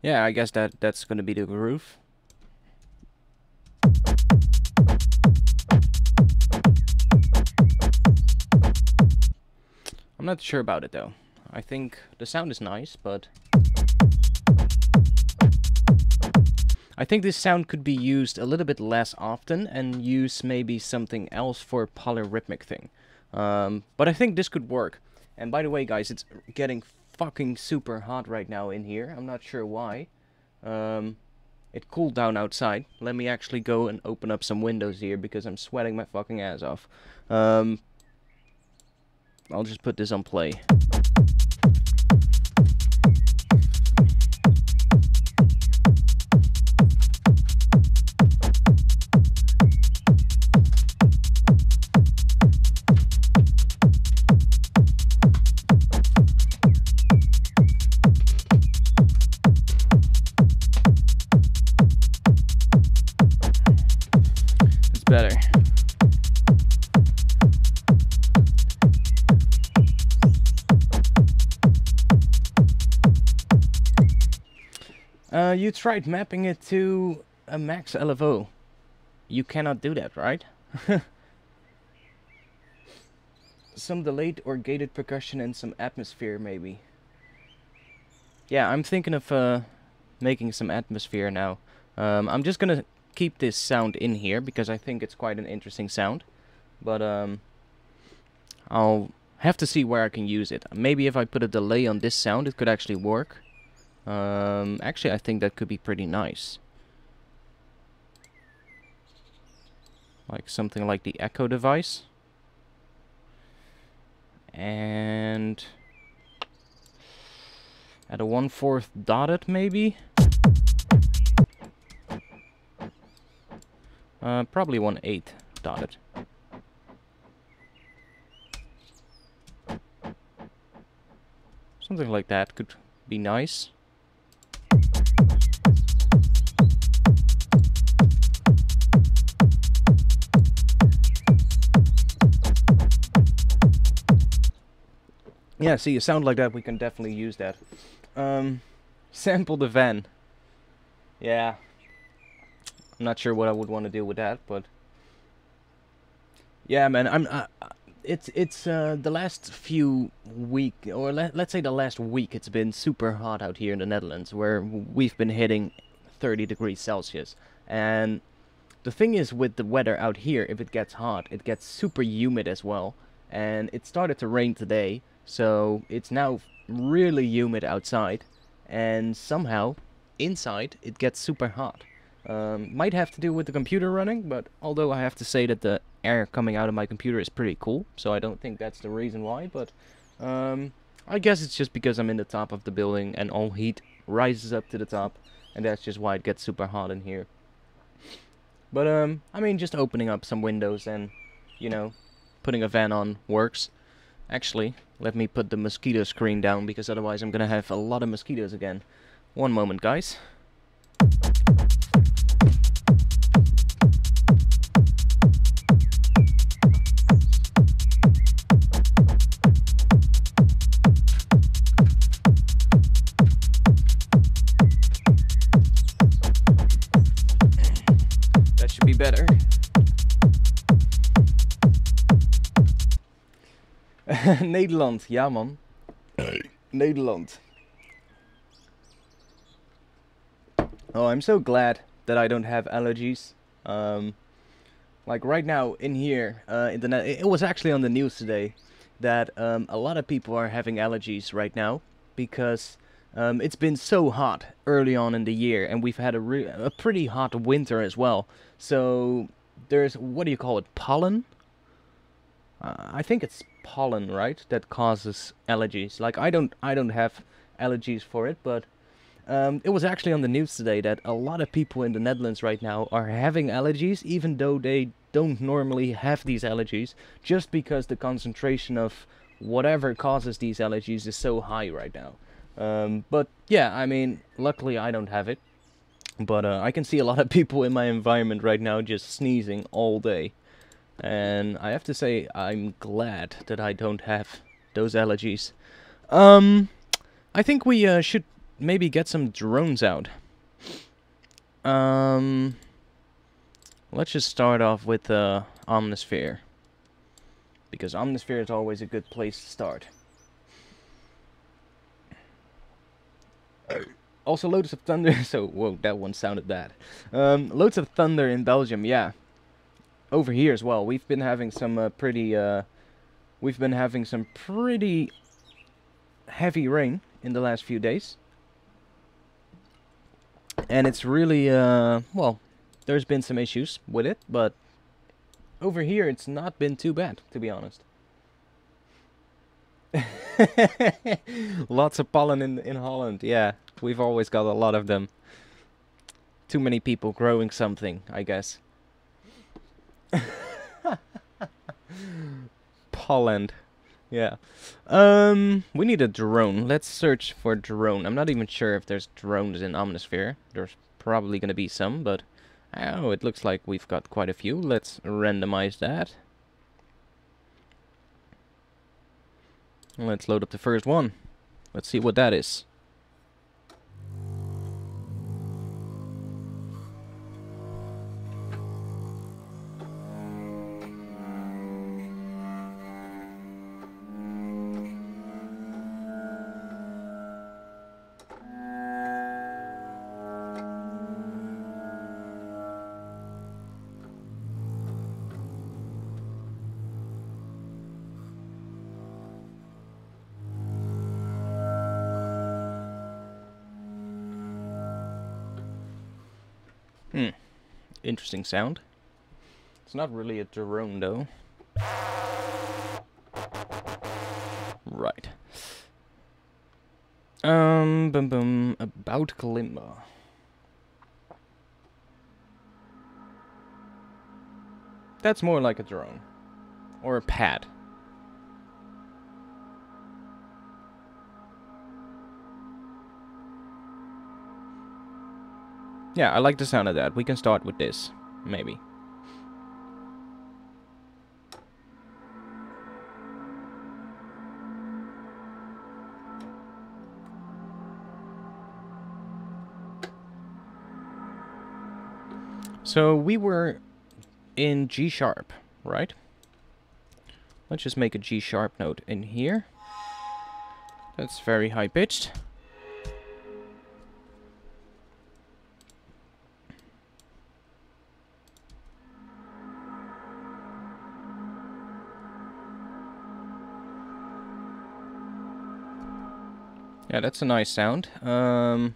Yeah, I guess that's gonna be the groove. I'm not sure about it though. I think the sound is nice, but I think this sound could be used a little bit less often and use maybe something else for a polyrhythmic thing. But I think this could work. And by the way, guys, it's getting fucking super hot right now in here. I'm not sure why. It cooled down outside. Let me actually go and open up some windows here because I'm sweating my fucking ass off. I'll just put this on play. Better. You tried mapping it to a max LFO. You cannot do that, right? Some delayed or gated percussion and some atmosphere, maybe. Yeah, I'm thinking of making some atmosphere now. I'm just gonna keep this sound in here because I think it's quite an interesting sound, but I'll have to see where I can use it. Maybe if I put a delay on this sound it could actually work. Actually I think that could be pretty nice, like something like the echo device, and at a 1/4 dotted maybe. Probably 1/8 dotted. Something like that could be nice. Yeah, see, a sound like that, we can definitely use that. Sample the van. Yeah. I'm not sure what I would want to do with that, but yeah, man, it's the last few let's say the last week, it's been super hot out here in the Netherlands, where we've been hitting 30 degrees Celsius. And the thing is with the weather out here, if it gets hot, it gets super humid as well. And it started to rain today, so it's now really humid outside, and somehow inside it gets super hot. Might have to do with the computer running, but although I have to say that the air coming out of my computer is pretty cool, so I don't think that's the reason why, but I guess it's just because I'm in the top of the building and all heat rises up to the top, and that's just why it gets super hot in here. But I mean, just opening up some windows and, you know, putting a fan on works. Actually, let me put the mosquito screen down, because otherwise I'm gonna have a lot of mosquitoes again. One moment, guys. That should be better. Nederland, ja man. Nederland. Oh, I'm so glad that I don't have allergies. Like right now in here, it was actually on the news today that a lot of people are having allergies right now because it's been so hot early on in the year, and we've had a pretty hot winter as well. So there's, what do you call it, pollen? I think it's pollen, right, that causes allergies. Like I don't have allergies for it, but it was actually on the news today that a lot of people in the Netherlands right now are having allergies, even though they don't normally have these allergies, just because the concentration of whatever causes these allergies is so high right now. But yeah, I mean, luckily I don't have it, but I can see a lot of people in my environment right now just sneezing all day. And I have to say, I'm glad that I don't have those allergies. I think we should maybe get some drones out. Let's just start off with Omnisphere, because Omnisphere is always a good place to start. Also, Loads of Thunder. So, whoa, that one sounded bad. Loads of Thunder in Belgium, yeah. Over here as well, we've been having some pretty heavy rain in the last few days. And it's really, well, there's been some issues with it, but over here it's not been too bad, to be honest. Lots of pollen in Holland, yeah. We've always got a lot of them. Too many people growing something, I guess. Pollen. Yeah. We need a drone. Let's search for drone. I'm not even sure if there's drones in Omnisphere. There's probably gonna be some, but oh, it looks like we've got quite a few. Let's randomize that. Let's load up the first one. Let's see what that is. Interesting sound. It's not really a drone though. Right. About Kalimba. That's more like a drone. Or a pad. Yeah, I like the sound of that. We can start with this, maybe. So we were in G sharp, right? Let's just make a G sharp note in here. That's very high pitched. Yeah, that's a nice sound. I'm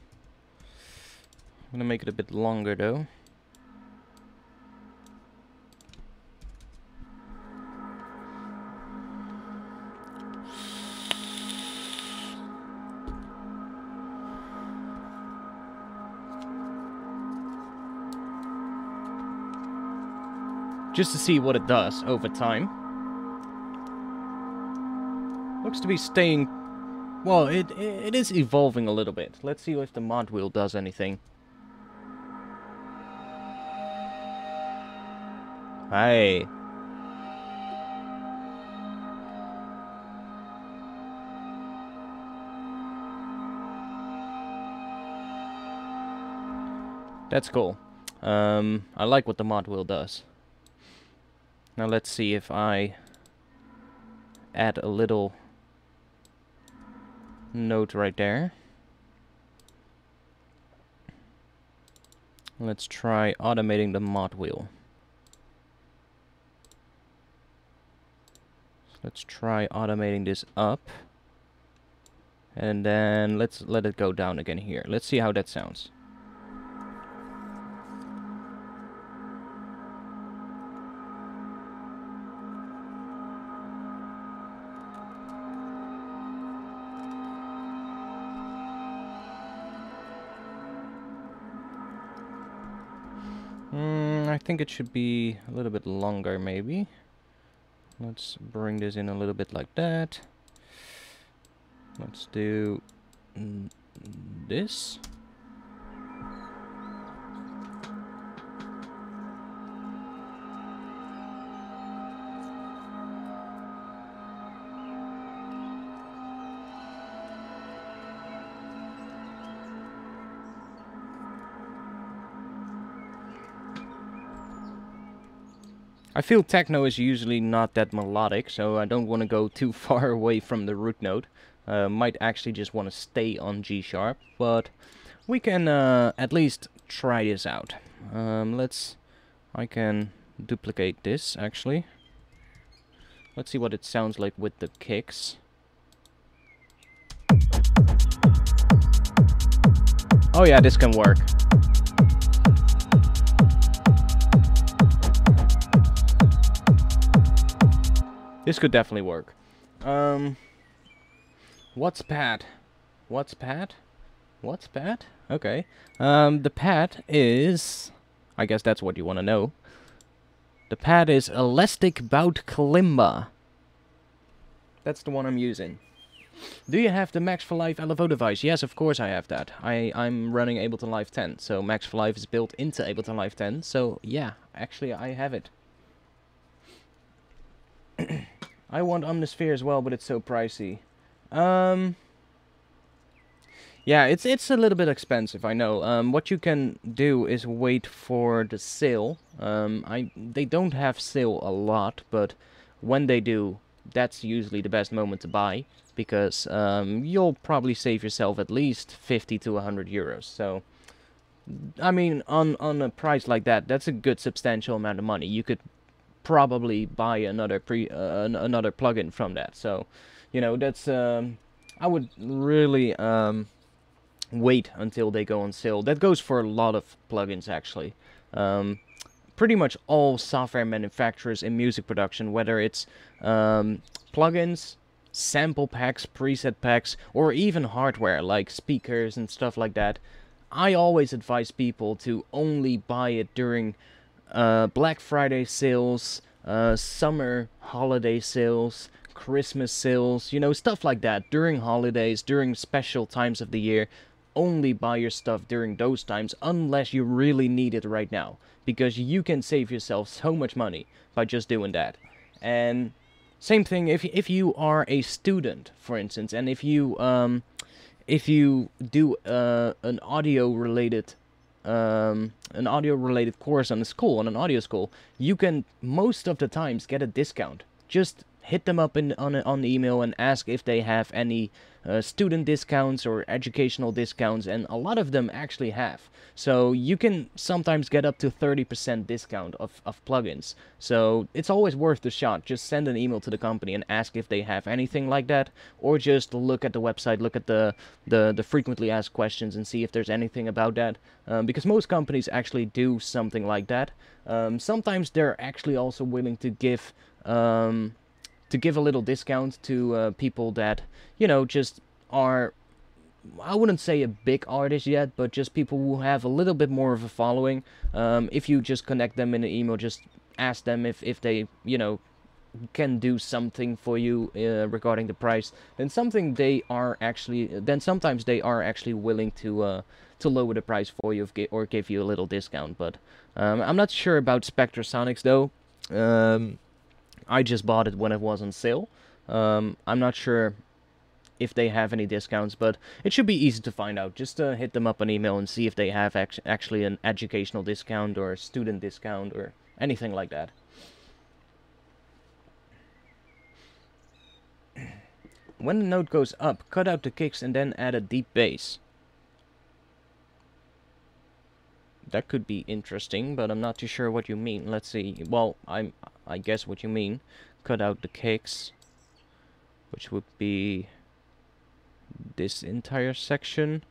gonna make it a bit longer though. Just to see what it does over time. Looks to be staying... Well, it is evolving a little bit. Let's see if the mod wheel does anything. Hey. That's cool. I like what the mod wheel does. Now let's see if I add a little note right there. Let's try automating the mod wheel. Let's try automating this up. And then let's let it go down again here. Let's see how that sounds. I think it should be a little bit longer, maybe. Let's bring this in a little bit like that. Let's do this. I feel techno is usually not that melodic, so I don't want to go too far away from the root note. Might actually just want to stay on G sharp, but we can at least try this out. I can duplicate this actually. Let's see what it sounds like with the kicks. Oh yeah, this can work. This could definitely work. What's pad? What's pad? What's pad? Okay. The pad is... I guess that's what you want to know. The pad is Elastic Bout Kalimba. That's the one I'm using. Do you have the Max for Life LFO device? Yes, of course I have that. I'm running Ableton Live 10, so Max for Life is built into Ableton Live 10, so yeah, actually I have it. I want Omnisphere as well, but it's so pricey. Yeah, it's a little bit expensive, I know. What you can do is wait for the sale. They don't have sale a lot, but when they do, that's usually the best moment to buy, because you'll probably save yourself at least 50 to 100 euros. So, I mean, on a price like that, that's a good substantial amount of money. You could probably buy another another plugin from that. So, you know, that's I would really wait until they go on sale. That goes for a lot of plugins, actually. Pretty much all software manufacturers in music production, whether it's plugins, sample packs, preset packs, or even hardware like speakers and stuff like that. I always advise people to only buy it during Black Friday sales, summer holiday sales, Christmas sales, you know, stuff like that. During holidays, during special times of the year, only buy your stuff during those times unless you really need it right now, because you can save yourself so much money by just doing that. And same thing if you are a student, for instance, and if you do an audio related course on an audio school, you can most of the times get a discount. Just hit them up on email and ask if they have any student discounts or educational discounts, and a lot of them actually have. So you can sometimes get up to 30% discount of plugins. So it's always worth the shot. Just send an email to the company and ask if they have anything like that, or just look at the website, look at the frequently asked questions and see if there's anything about that. Because most companies actually do something like that. Sometimes they're actually also willing to give a little discount to people that, you know, just are, I wouldn't say a big artist yet, but just people who have a little bit more of a following. If you just connect them in an email, just ask them if they, you know, can do something for you regarding the price, then sometimes they are actually willing to lower the price for you or give you a little discount. But I'm not sure about Spectrasonics though. I just bought it when it was on sale. I'm not sure if they have any discounts, but it should be easy to find out. Just hit them up an email and see if they have actually an educational discount or a student discount or anything like that. When the note goes up, cut out the kicks and then add a deep bass. That could be interesting, but I'm not too sure what you mean. Let's see. Well, I guess what you mean. Cut out the kicks, which would be this entire section.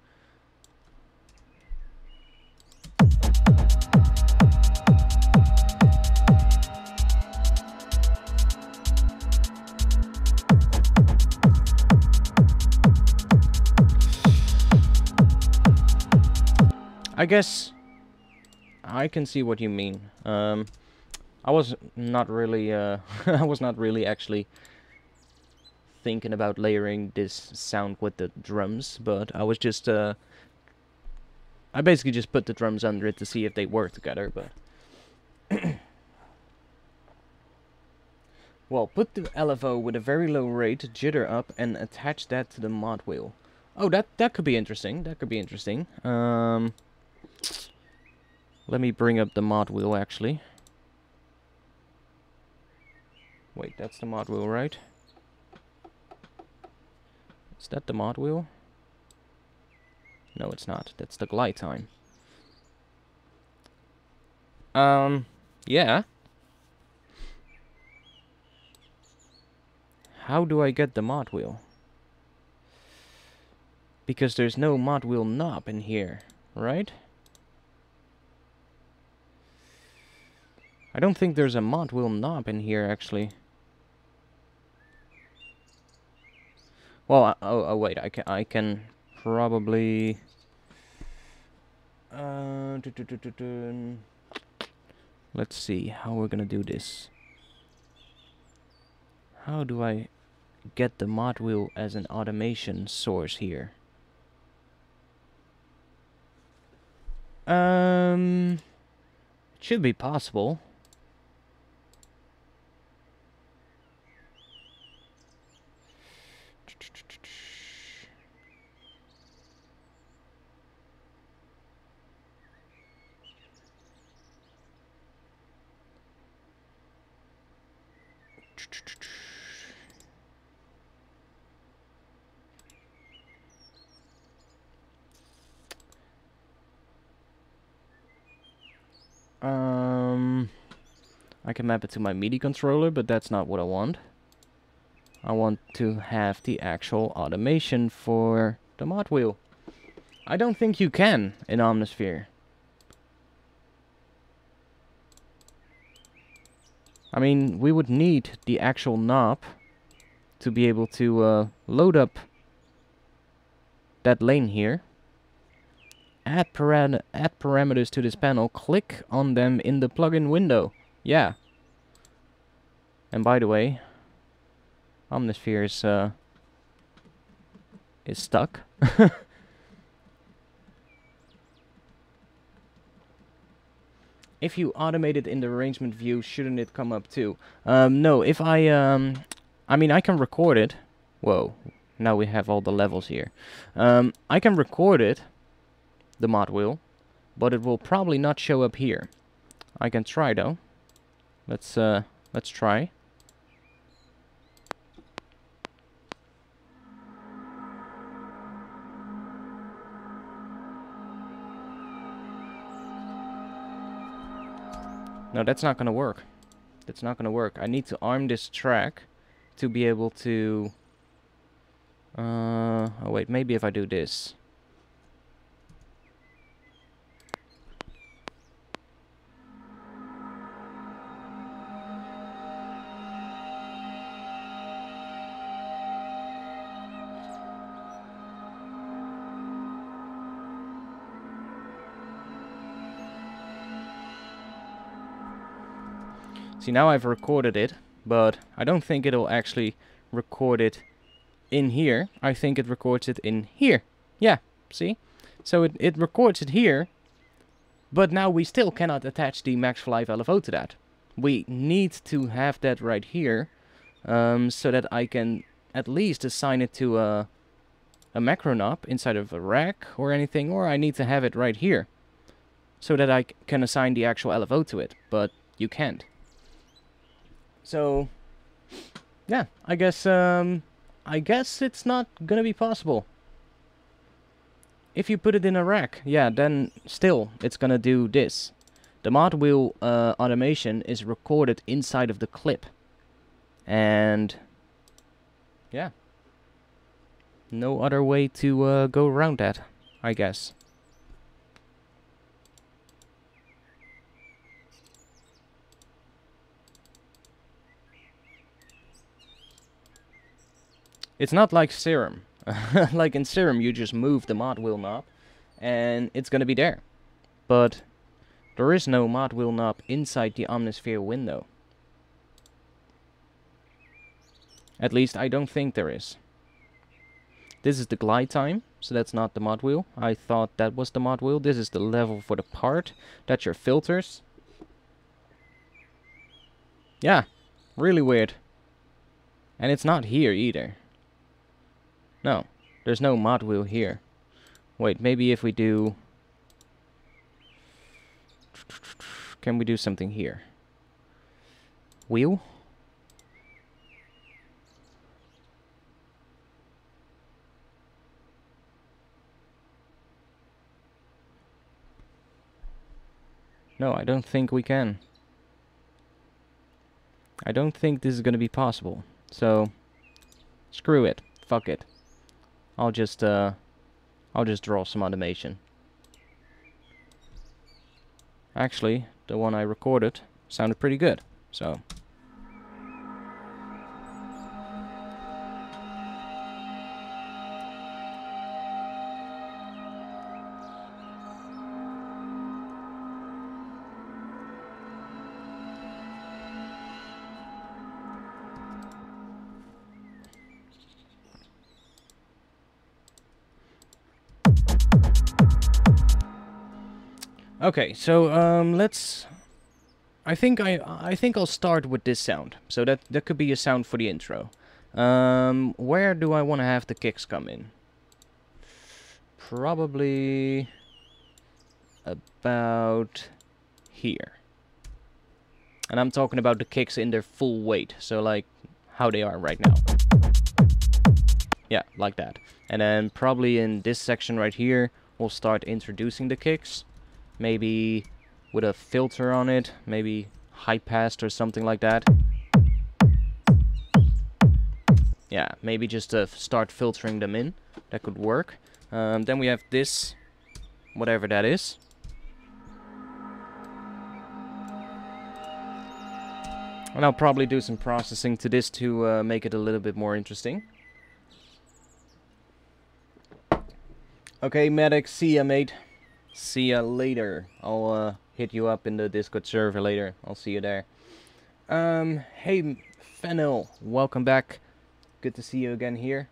I guess I can see what you mean. I was not really I was not really actually thinking about layering this sound with the drums, but I was just I basically just put the drums under it to see if they work together, but well, put the LFO with a very low rate, jitter up, and attach that to the mod wheel. Oh, that could be interesting. That could be interesting. Let me bring up the mod wheel, actually. Wait, that's the mod wheel, right? Is that the mod wheel? No, it's not. That's the glide time. Yeah. How do I get the mod wheel? Because there's no mod wheel knob in here. right? I don't think there's a mod wheel knob in here, actually. Well, oh wait, I can probably... Let's see how we're gonna do this. How do I get the mod wheel as an automation source here? It should be possible. I can map it to my MIDI controller, but that's not what I want. I want to have the actual automation for the mod wheel. I don't think you can in Omnisphere. I mean, we would need the actual knob to be able to load up that lane here. Add parameters to this panel. Click on them in the plugin window. Yeah. And by the way, Omnisphere is stuck. If you automate it in the arrangement view, shouldn't it come up too? No, if I mean, I can record it. Whoa, now we have all the levels here. I can record it, the mod wheel, but it will probably not show up here. I can try though. Let's try. No, that's not gonna work. That's not gonna work. I need to arm this track to be able to... oh wait, maybe if I do this. See, now I've recorded it, but I don't think it'll actually record it in here. I think it records it in here. Yeah, see? So it records it here, but now we still cannot attach the Max for Live LFO to that. We need to have that right here, so that I can at least assign it to a macro knob inside of a rack or anything, or I need to have it right here, so that I can assign the actual LFO to it, but you can't. So, yeah, I guess it's not gonna be possible. If you put it in a rack, yeah, then still it's gonna do this. The mod wheel automation is recorded inside of the clip. And, yeah. No other way to go around that, I guess. It's not like Serum. Like in Serum, you just move the mod wheel knob, and it's gonna be there. But there is no mod wheel knob inside the Omnisphere window. At least I don't think there is. This is the glide time, so that's not the mod wheel. I thought that was the mod wheel. This is the level for the part. That's your filters. Yeah, really weird. And it's not here either. No, there's no mod wheel here. Wait, maybe if we do... Can we do something here? Wheel? No, I don't think we can. I don't think this is gonna be possible. So, screw it. Fuck it. I'll just draw some automation. Actually, the one I recorded sounded pretty good. So. Okay, so let's. I think I'll start with this sound. So that could be a sound for the intro. Where do I want to have the kicks come in? Probably about here. And I'm talking about the kicks in their full weight, so like how they are right now. Yeah, like that. And then probably in this section right here, we'll start introducing the kicks. Maybe with a filter on it, maybe high passed or something like that. Yeah, maybe just start filtering them in. That could work. Then we have this, whatever that is. And I'll probably do some processing to this to make it a little bit more interesting. Okay, Medic, see ya, mate. See ya later. I'll hit you up in the Discord server later. I'll see you there. Hey, Fennel, welcome back. Good to see you again here.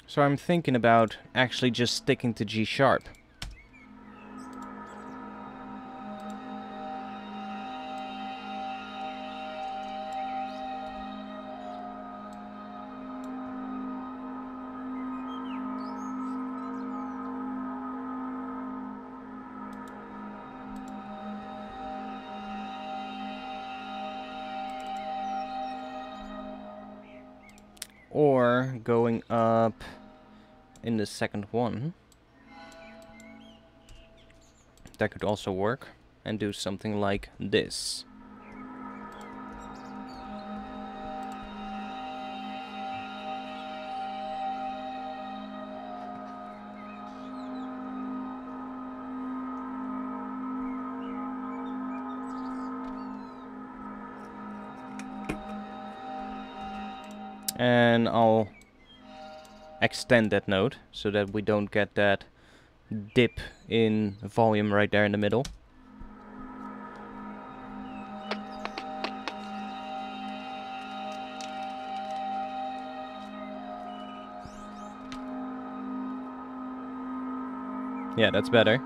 So I'm thinking about actually just sticking to G sharp. Or going up in the second one. That could also work. And do something like this. And I'll extend that note so that we don't get that dip in volume right there in the middle. Yeah, that's better.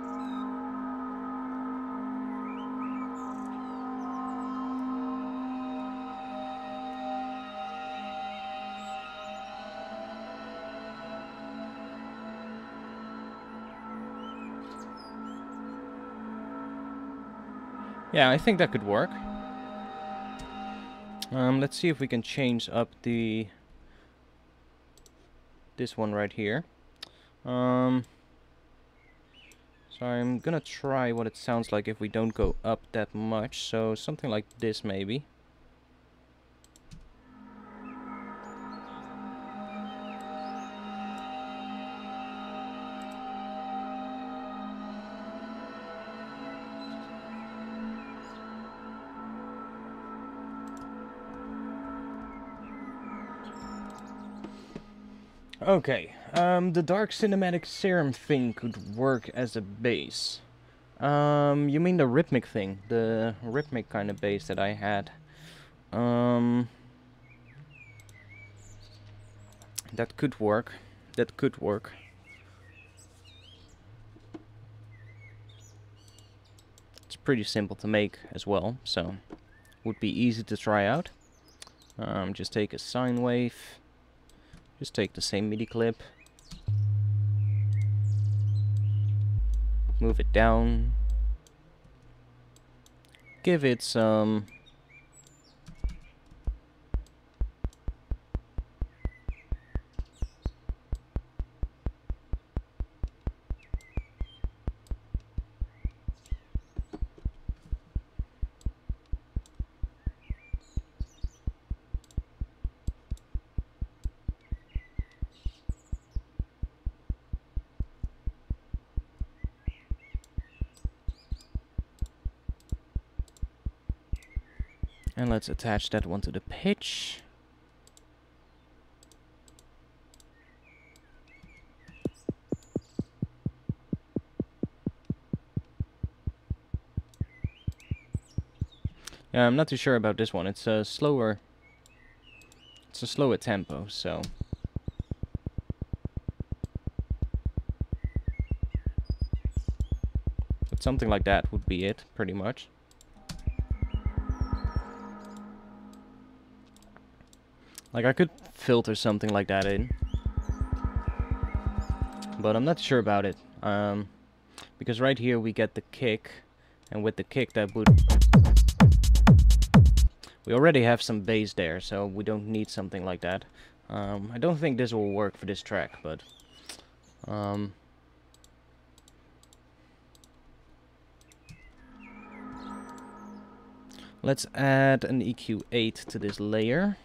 Yeah, I think that could work. Let's see if we can change up this one right here. So I'm gonna try what it sounds like if we don't go up that much. So something like this maybe. Okay, the Dark Cinematic Serum thing could work as a bass. You mean the rhythmic thing? The rhythmic kind of bass that I had. That could work. That could work. It's pretty simple to make as well, so would be easy to try out. Just take a sine wave. Just take the same MIDI clip, move it down, give it some And let's attach that one to the pitch. Yeah, I'm not too sure about this one. It's a slower tempo, so but something like that would be it, pretty much. Like, I could filter something like that in, but I'm not sure about it. Because right here we get the kick, and with the kick that would... We already have some bass there, so we don't need something like that. I don't think this will work for this track, but... let's add an EQ8 to this layer.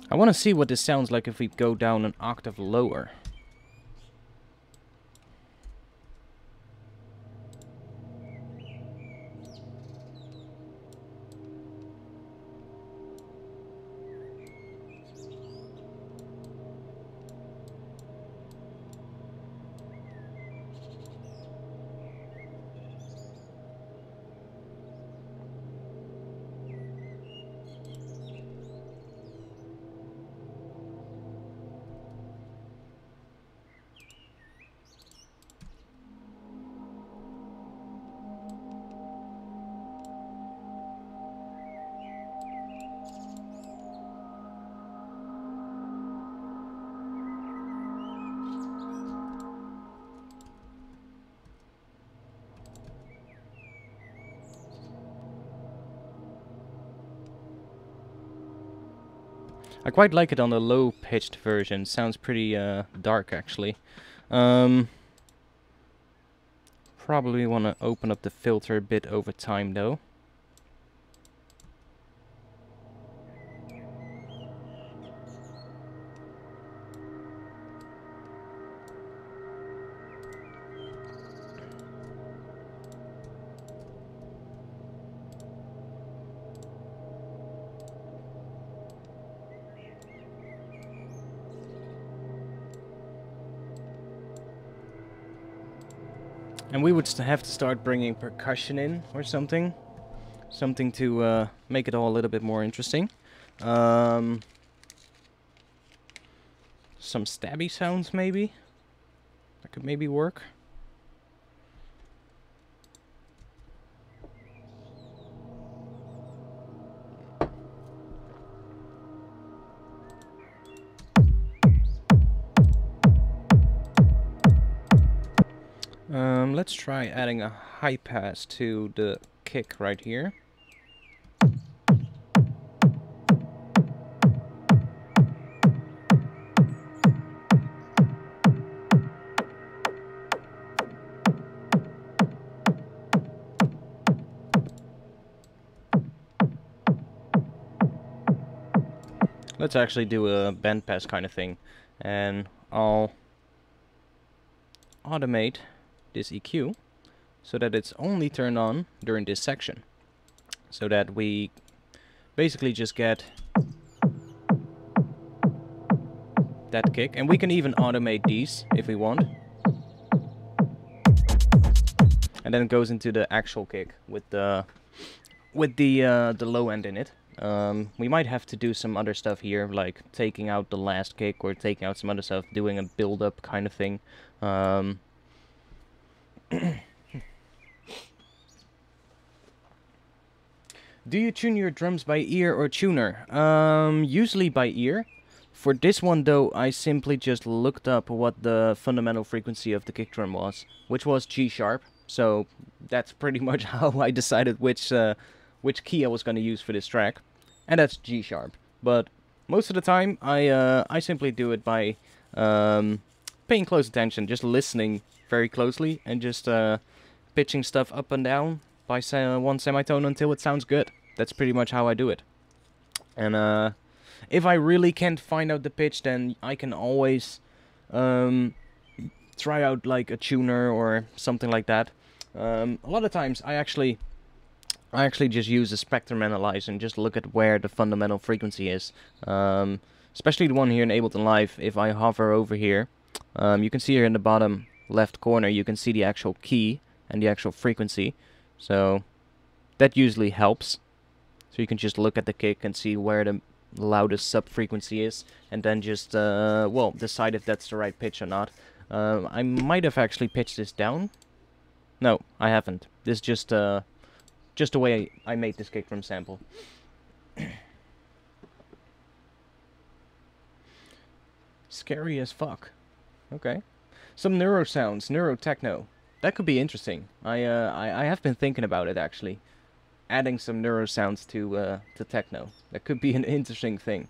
I want to see what this sounds like if we go down an octave lower. I quite like it on the low-pitched version. Sounds pretty dark, actually. Probably want to open up the filter a bit over time, though. And we would have to start bringing percussion in or something. Something to make it all a little bit more interesting. Some stabby sounds maybe. That could maybe work. Let's try adding a high pass to the kick right here. Let's actually do a bandpass kind of thing, and I'll automate this EQ so that it's only turned on during this section, so that we basically just get that kick, and we can even automate these if we want, and then it goes into the actual kick with the low end in it. We might have to do some other stuff here, like taking out the last kick or taking out some other stuff, doing a build-up kind of thing. Do you tune your drums by ear or tuner? Usually by ear. For this one though, I simply just looked up what the fundamental frequency of the kick drum was, which was G sharp. So that's pretty much how I decided which key I was going to use for this track, and that's G sharp. But most of the time, I simply do it by paying close attention, just listening very closely, and just pitching stuff up and down by one semitone until it sounds good. That's pretty much how I do it. And if I really can't find out the pitch, then I can always try out like a tuner or something like that. A lot of times I actually just use a spectrum analyzer and just look at where the fundamental frequency is. Especially the one here in Ableton Live. If I hover over here, you can see here in the bottom left corner, you can see the actual key and the actual frequency. So that usually helps. So you can just look at the kick and see where the loudest sub-frequency is, and then just, well, decide if that's the right pitch or not. I might have actually pitched this down. No, I haven't. This is just the way I made this kick from sample. Scary as fuck. Okay. Some neuro sounds, neuro techno. That could be interesting. I have been thinking about it actually. Adding some neuro sounds to techno. That could be an interesting thing.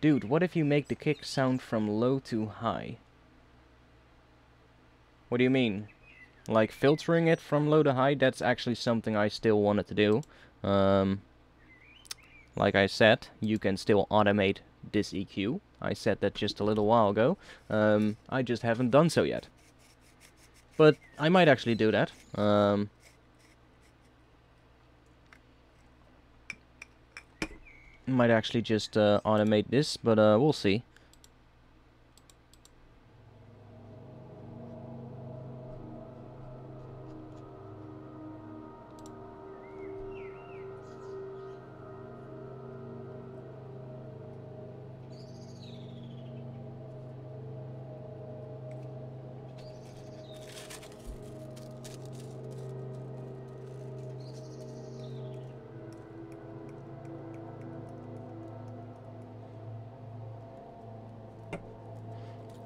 Dude, what if you make the kick sound from low to high? What do you mean? Like filtering it from low to high? That's actually something I still wanted to do. Like I said, you can still automate this EQ. I said that just a little while ago. I just haven't done so yet. But I might actually do that. Might actually just automate this, but we'll see.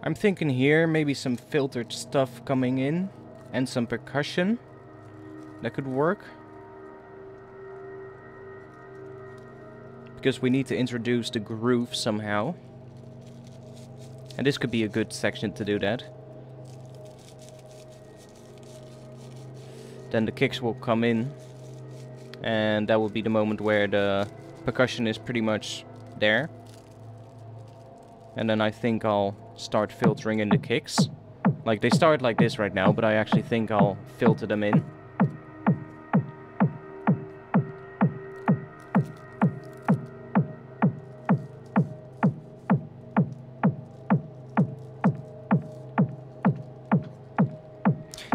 I'm thinking here maybe some filtered stuff coming in and some percussion. That could work. Because we need to introduce the groove somehow. And this could be a good section to do that. Then the kicks will come in. And that will be the moment where the percussion is pretty much there. And then I think I'll start filtering in the kicks. Like, they start like this right now, but I actually think I'll filter them in.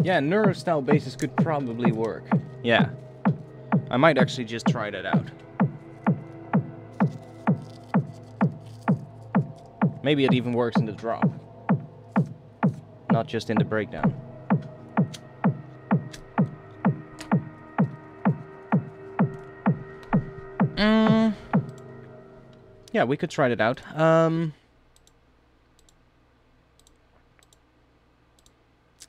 Yeah, neuro-style basses could probably work. Yeah. I might actually just try that out. Maybe it even works in the drop. Not just in the breakdown. Yeah, we could try that out.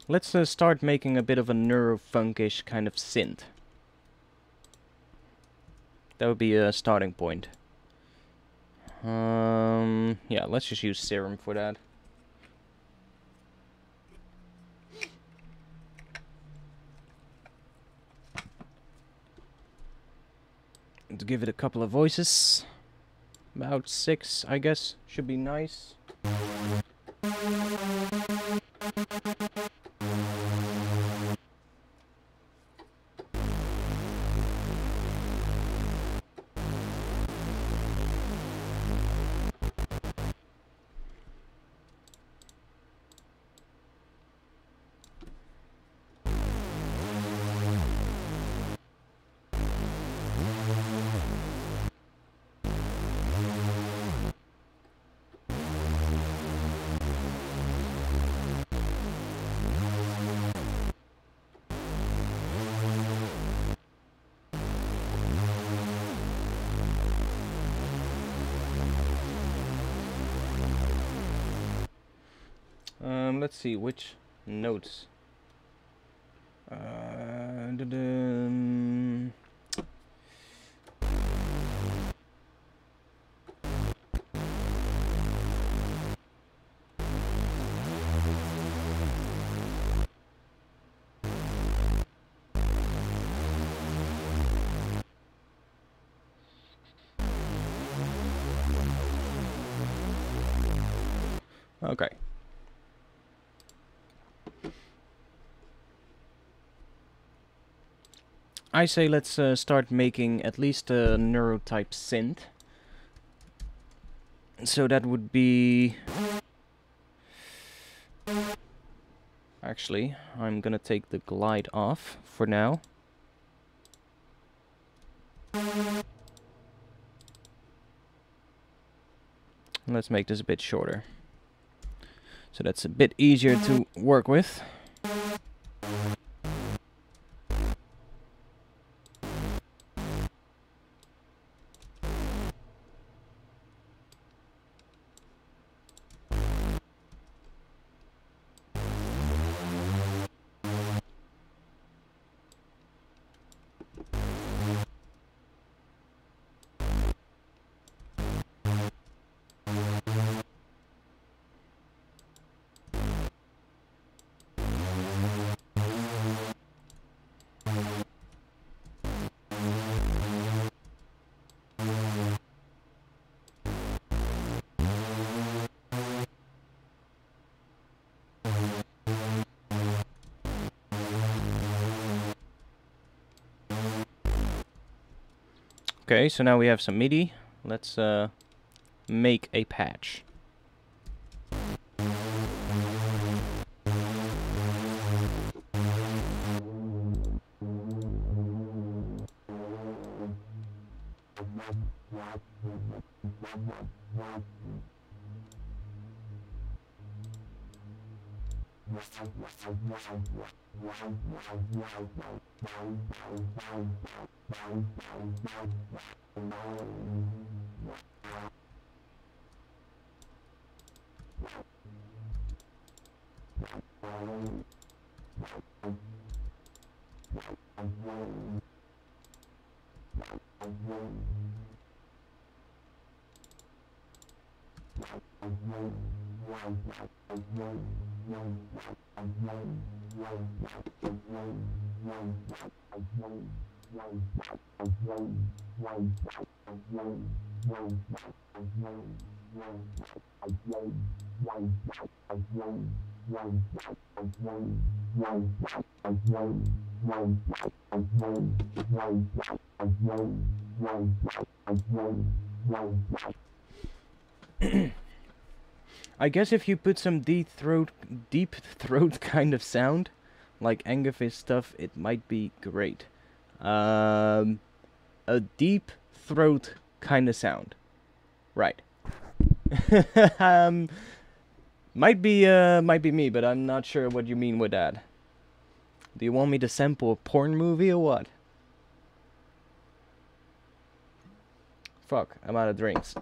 Let's start making a bit of a neurofunkish kind of synth. That would be a starting point. Yeah, let's just use Serum for that. To give it a couple of voices. About 6, I guess, should be nice. Let's see which notes. Okay. I say let's start making at least a neurotype synth. So that would be... Actually, I'm gonna take the glide off for now. Let's make this a bit shorter. So that's a bit easier to work with. Okay, so now we have some MIDI. Let's make a patch. I guess if you put some deep throat kind of sound, like Angerfish stuff, it might be great. A deep throat kind of sound, right? Might be me, but I'm not sure what you mean with that. Do you want me to sample a porn movie or what? Fuck, I'm out of drinks.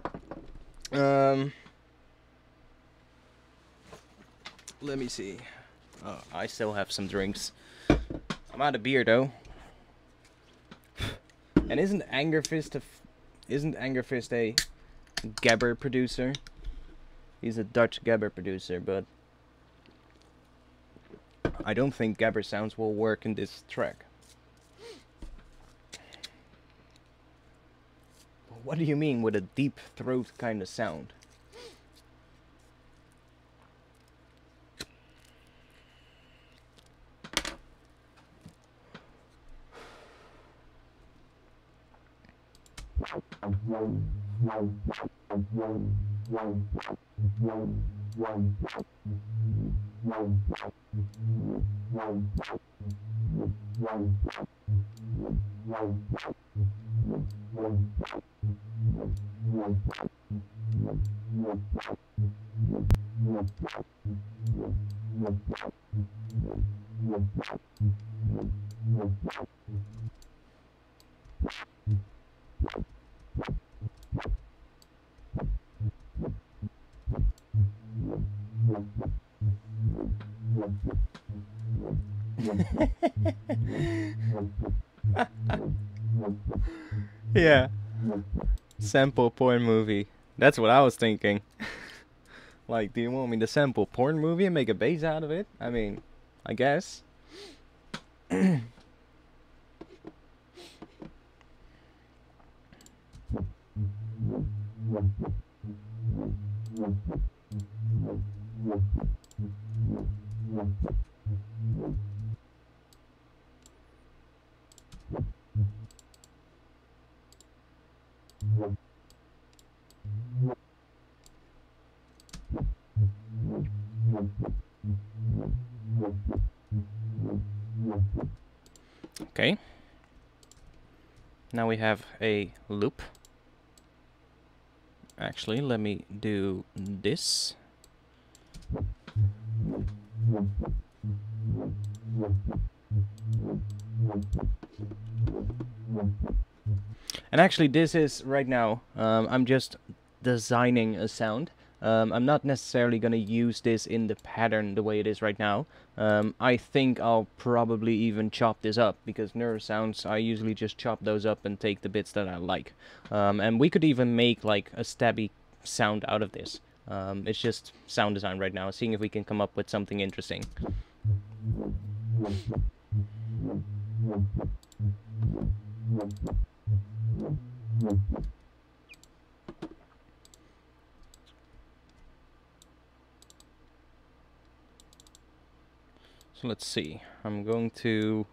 Let me see. Oh, I still have some drinks. I'm out of beer though. And isn't Angerfist a Gabber producer? He's a Dutch Gabber producer, but I don't think Gabber sounds will work in this track. What do you mean with a deep throat kind of sound? Yeah. Sample porn movie. That's what I was thinking. Like, do you want me to sample porn movie and make a bass out of it? I mean, I guess. Okay. Now we have a loop. Actually, let me do this. And actually, this is right now, I'm just designing a sound. I'm not necessarily going to use this in the pattern the way it is right now. I think I'll probably even chop this up, because neurosounds, I usually just chop those up and take the bits that I like. And we could even make like a stabby sound out of this. It's just sound design right now, seeing if we can come up with something interesting. So let's see. I'm going to...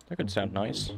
That could sound nice.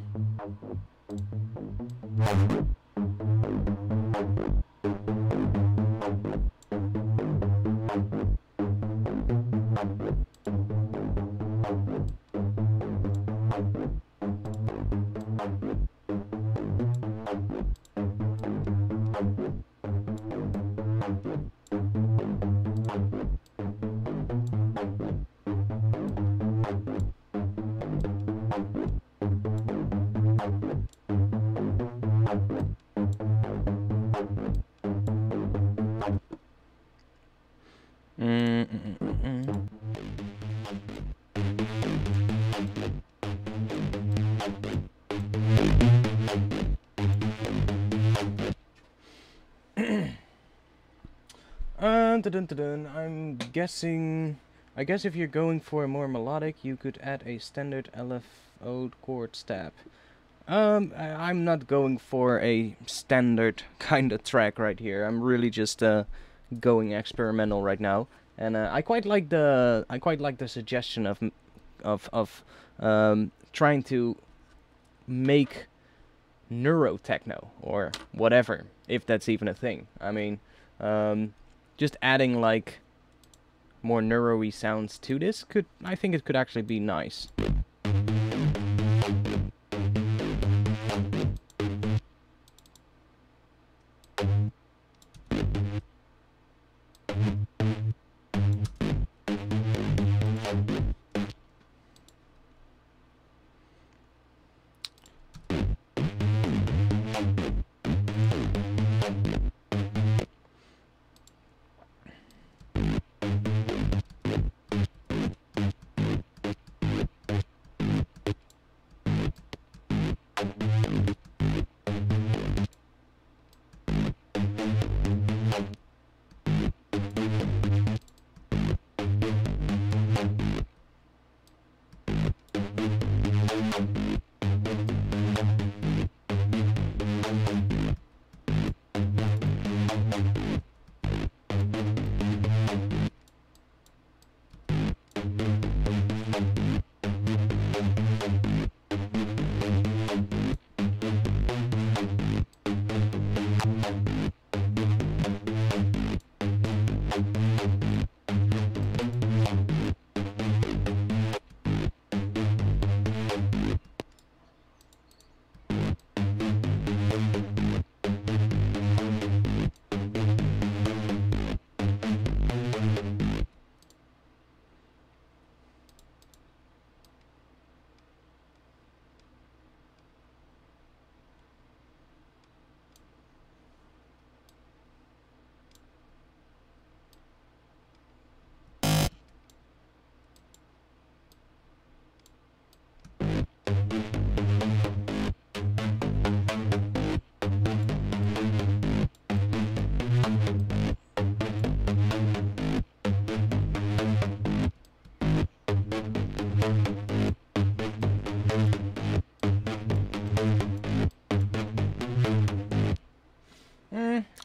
I'm guessing... I guess if you're going for a more melodic, you could add a standard LFO chord stab. I'm not going for a standard kind of track right here. I'm really just going experimental right now, and I quite like the suggestion of trying to make neuro techno or whatever, if that's even a thing. I mean, just adding like more neuro-y sounds to this I think it could actually be nice.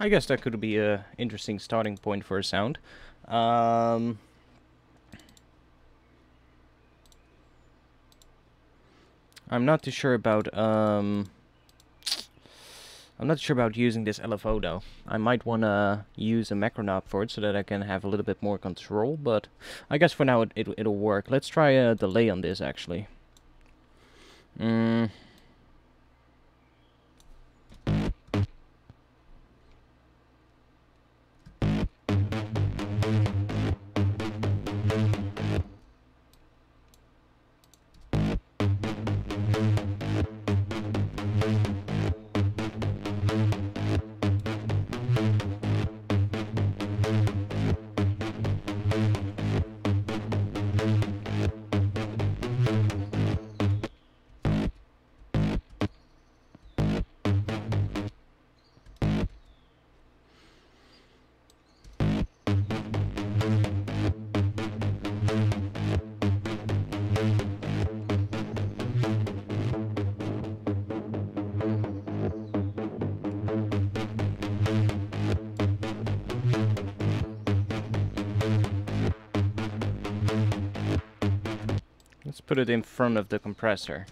I guess that could be a interesting starting point for a sound. I'm not too sure about using this LFO though. I might wanna use a macro knob for it so that I can have a little bit more control, but I guess for now it'll work. Let's try a delay on this actually. Let's put it in front of the compressor.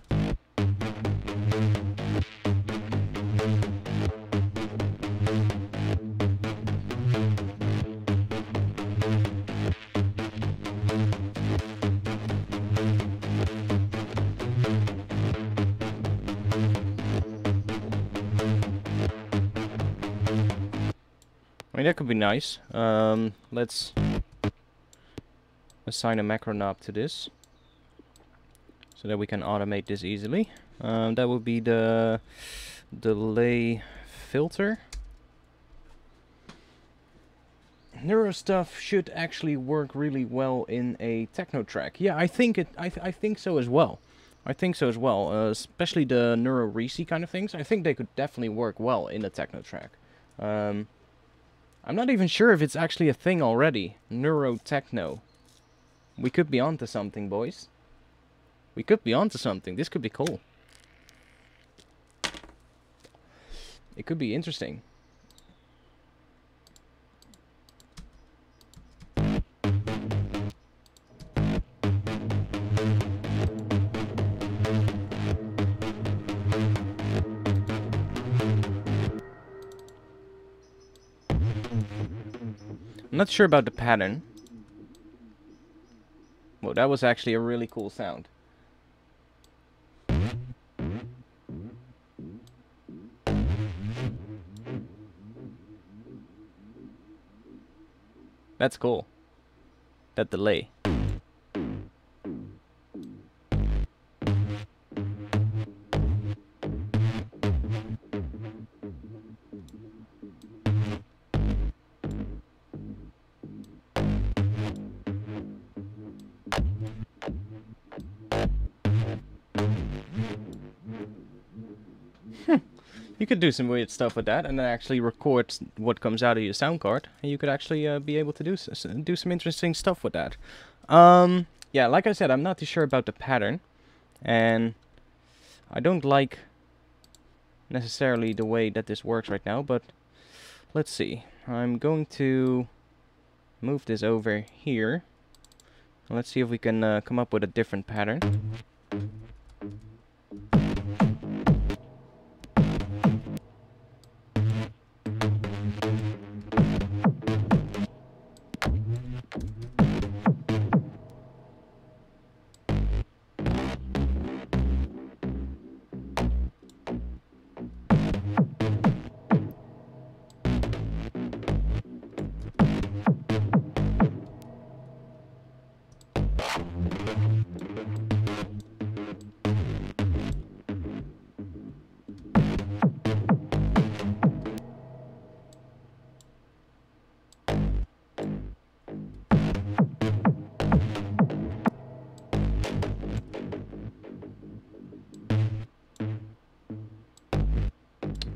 I mean, that could be nice. Let's assign a macro knob to this, so that we can automate this easily. That would be the delay filter. Neuro stuff should actually work really well in a techno track. Yeah, I think so as well. I think so as well. Especially the neuro rec kind of things. I think they could definitely work well in a techno track. I'm not even sure if it's actually a thing already. Neuro techno. We could be onto something, boys. We could be onto something. This could be cool. It could be interesting. I'm not sure about the pattern. Well, that was actually a really cool sound. That's cool. That delay. You could do some weird stuff with that and then actually record what comes out of your sound card, and you could actually be able to do some interesting stuff with that. Yeah, like I said, I'm not too sure about the pattern, and I don't like necessarily the way that this works right now, but let's see. I'm going to move this over here. Let's see if we can come up with a different pattern.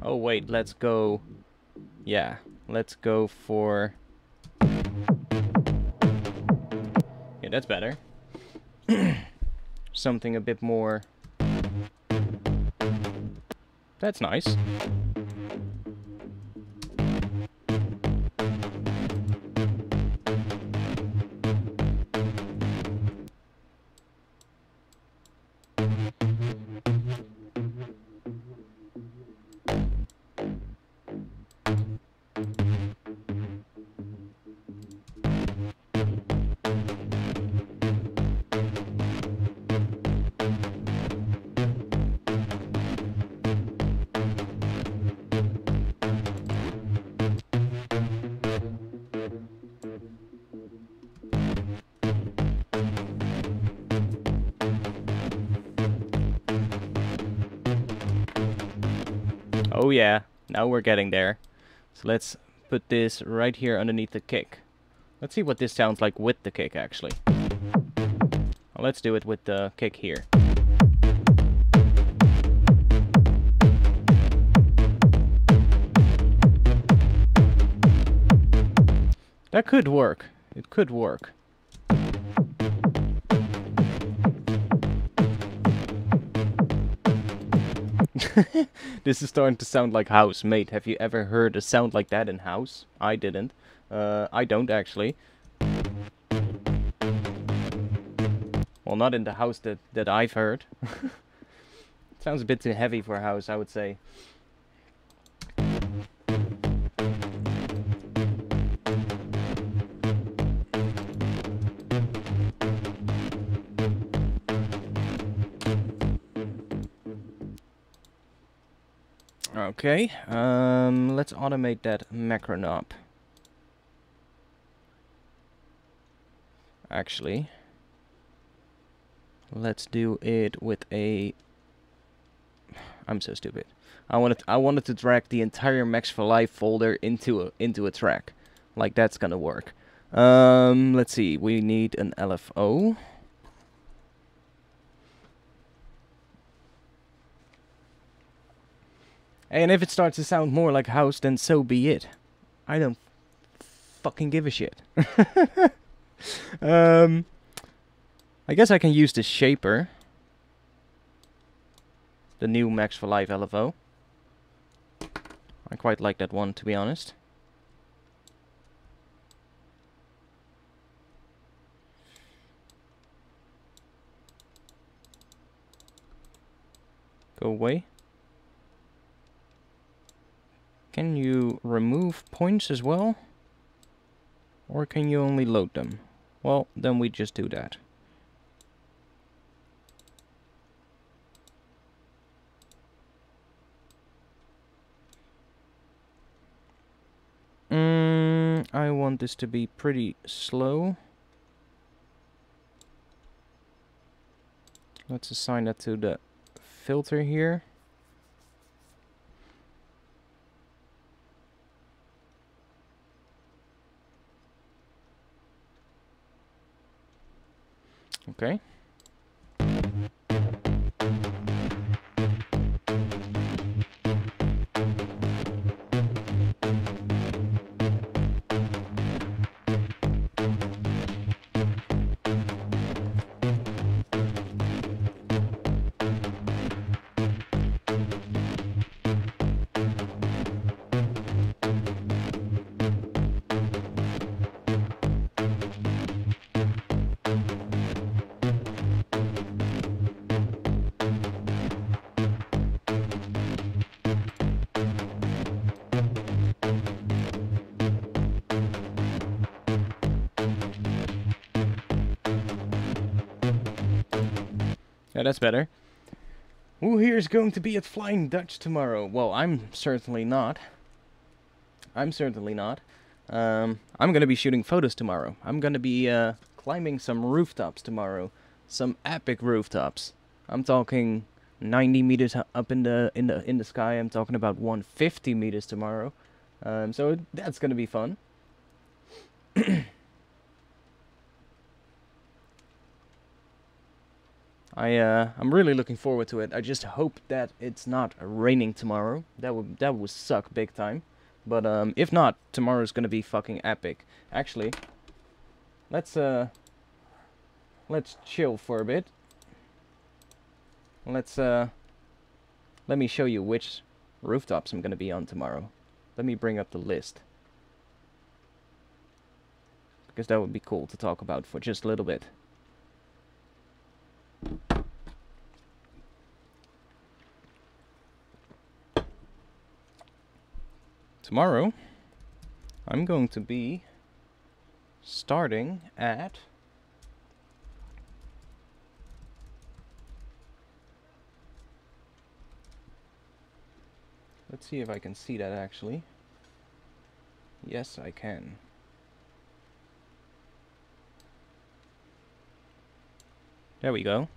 Oh wait, let's go. Yeah, let's go for. Yeah, that's better. Something a bit more. That's nice. Oh yeah, now we're getting there. So let's put this right here underneath the kick. Let's see what this sounds like with the kick, actually. Well, let's do it with the kick here. That could work. It could work. This is starting to sound like house. Mate, have you ever heard a sound like that in house? I didn't. I don't actually. Well, not in the house that I've heard. Sounds a bit too heavy for a house, I would say. Okay, let's automate that macro knob. Actually, let's do it with a... I'm so stupid. I wanted to drag the entire Max for Life folder into a track. Like that's gonna work. Let's see. We need an LFO. And if it starts to sound more like house, then so be it. I don't fucking give a shit. I guess I can use the shaper. The new Max for Life LFO. I quite like that one, to be honest. Go away. Can you remove points as well? Or can you only load them? Well, then we just do that. I want this to be pretty slow. Let's assign that to the filter here. Okay. Yeah, that's better. Who here is going to be at Flying Dutch tomorrow? Well, I'm certainly not. I'm gonna be shooting photos tomorrow. I'm gonna be climbing some rooftops tomorrow. Some epic rooftops. I'm talking 90 meters up in the sky. I'm talking about 150 meters tomorrow. So that's gonna be fun. I'm really looking forward to it. I just hope that it's not raining tomorrow. That would suck big time. But if not, tomorrow's gonna be fucking epic. Actually, let's chill for a bit. Let me show you which rooftops I'm gonna be on tomorrow. Let me bring up the list, because that would be cool to talk about for just a little bit. Tomorrow, I'm going to be starting at... Let's see if I can see that actually. Yes, I can. There we go.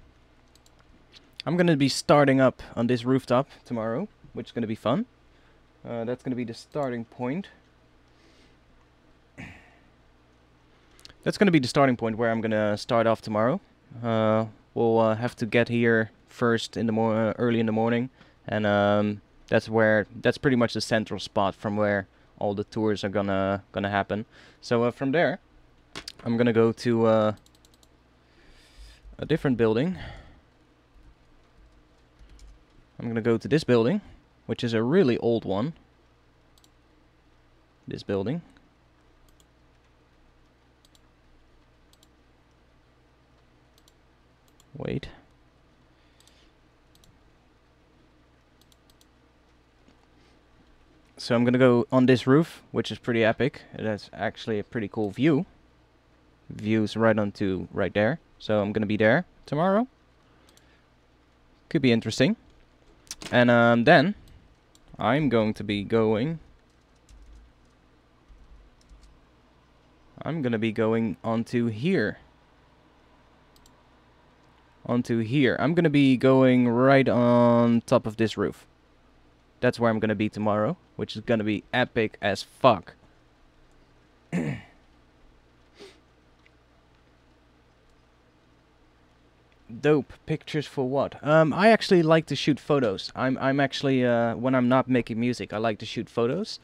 I'm gonna be starting up on this rooftop tomorrow, which is gonna be fun. That's gonna be the starting point. That's gonna be the starting point where I'm gonna start off tomorrow. We'll have to get here first in the early in the morning, and that's pretty much the central spot from where all the tours are gonna happen. So from there, I'm gonna go to a different building. I'm gonna go to this building, which is a really old one. This building. Wait. So I'm gonna go on this roof, which is pretty epic. It has actually a pretty cool view. Views right onto right there. So I'm gonna be there tomorrow. Could be interesting. And then I'm going to be going. I'm gonna be going onto here. Onto here. I'm gonna be going right on top of this roof. That's where I'm gonna be tomorrow, which is gonna be epic as fuck. Dope. Pictures for what? I actually like to shoot photos. I'm actually when I'm not making music, I like to shoot photos.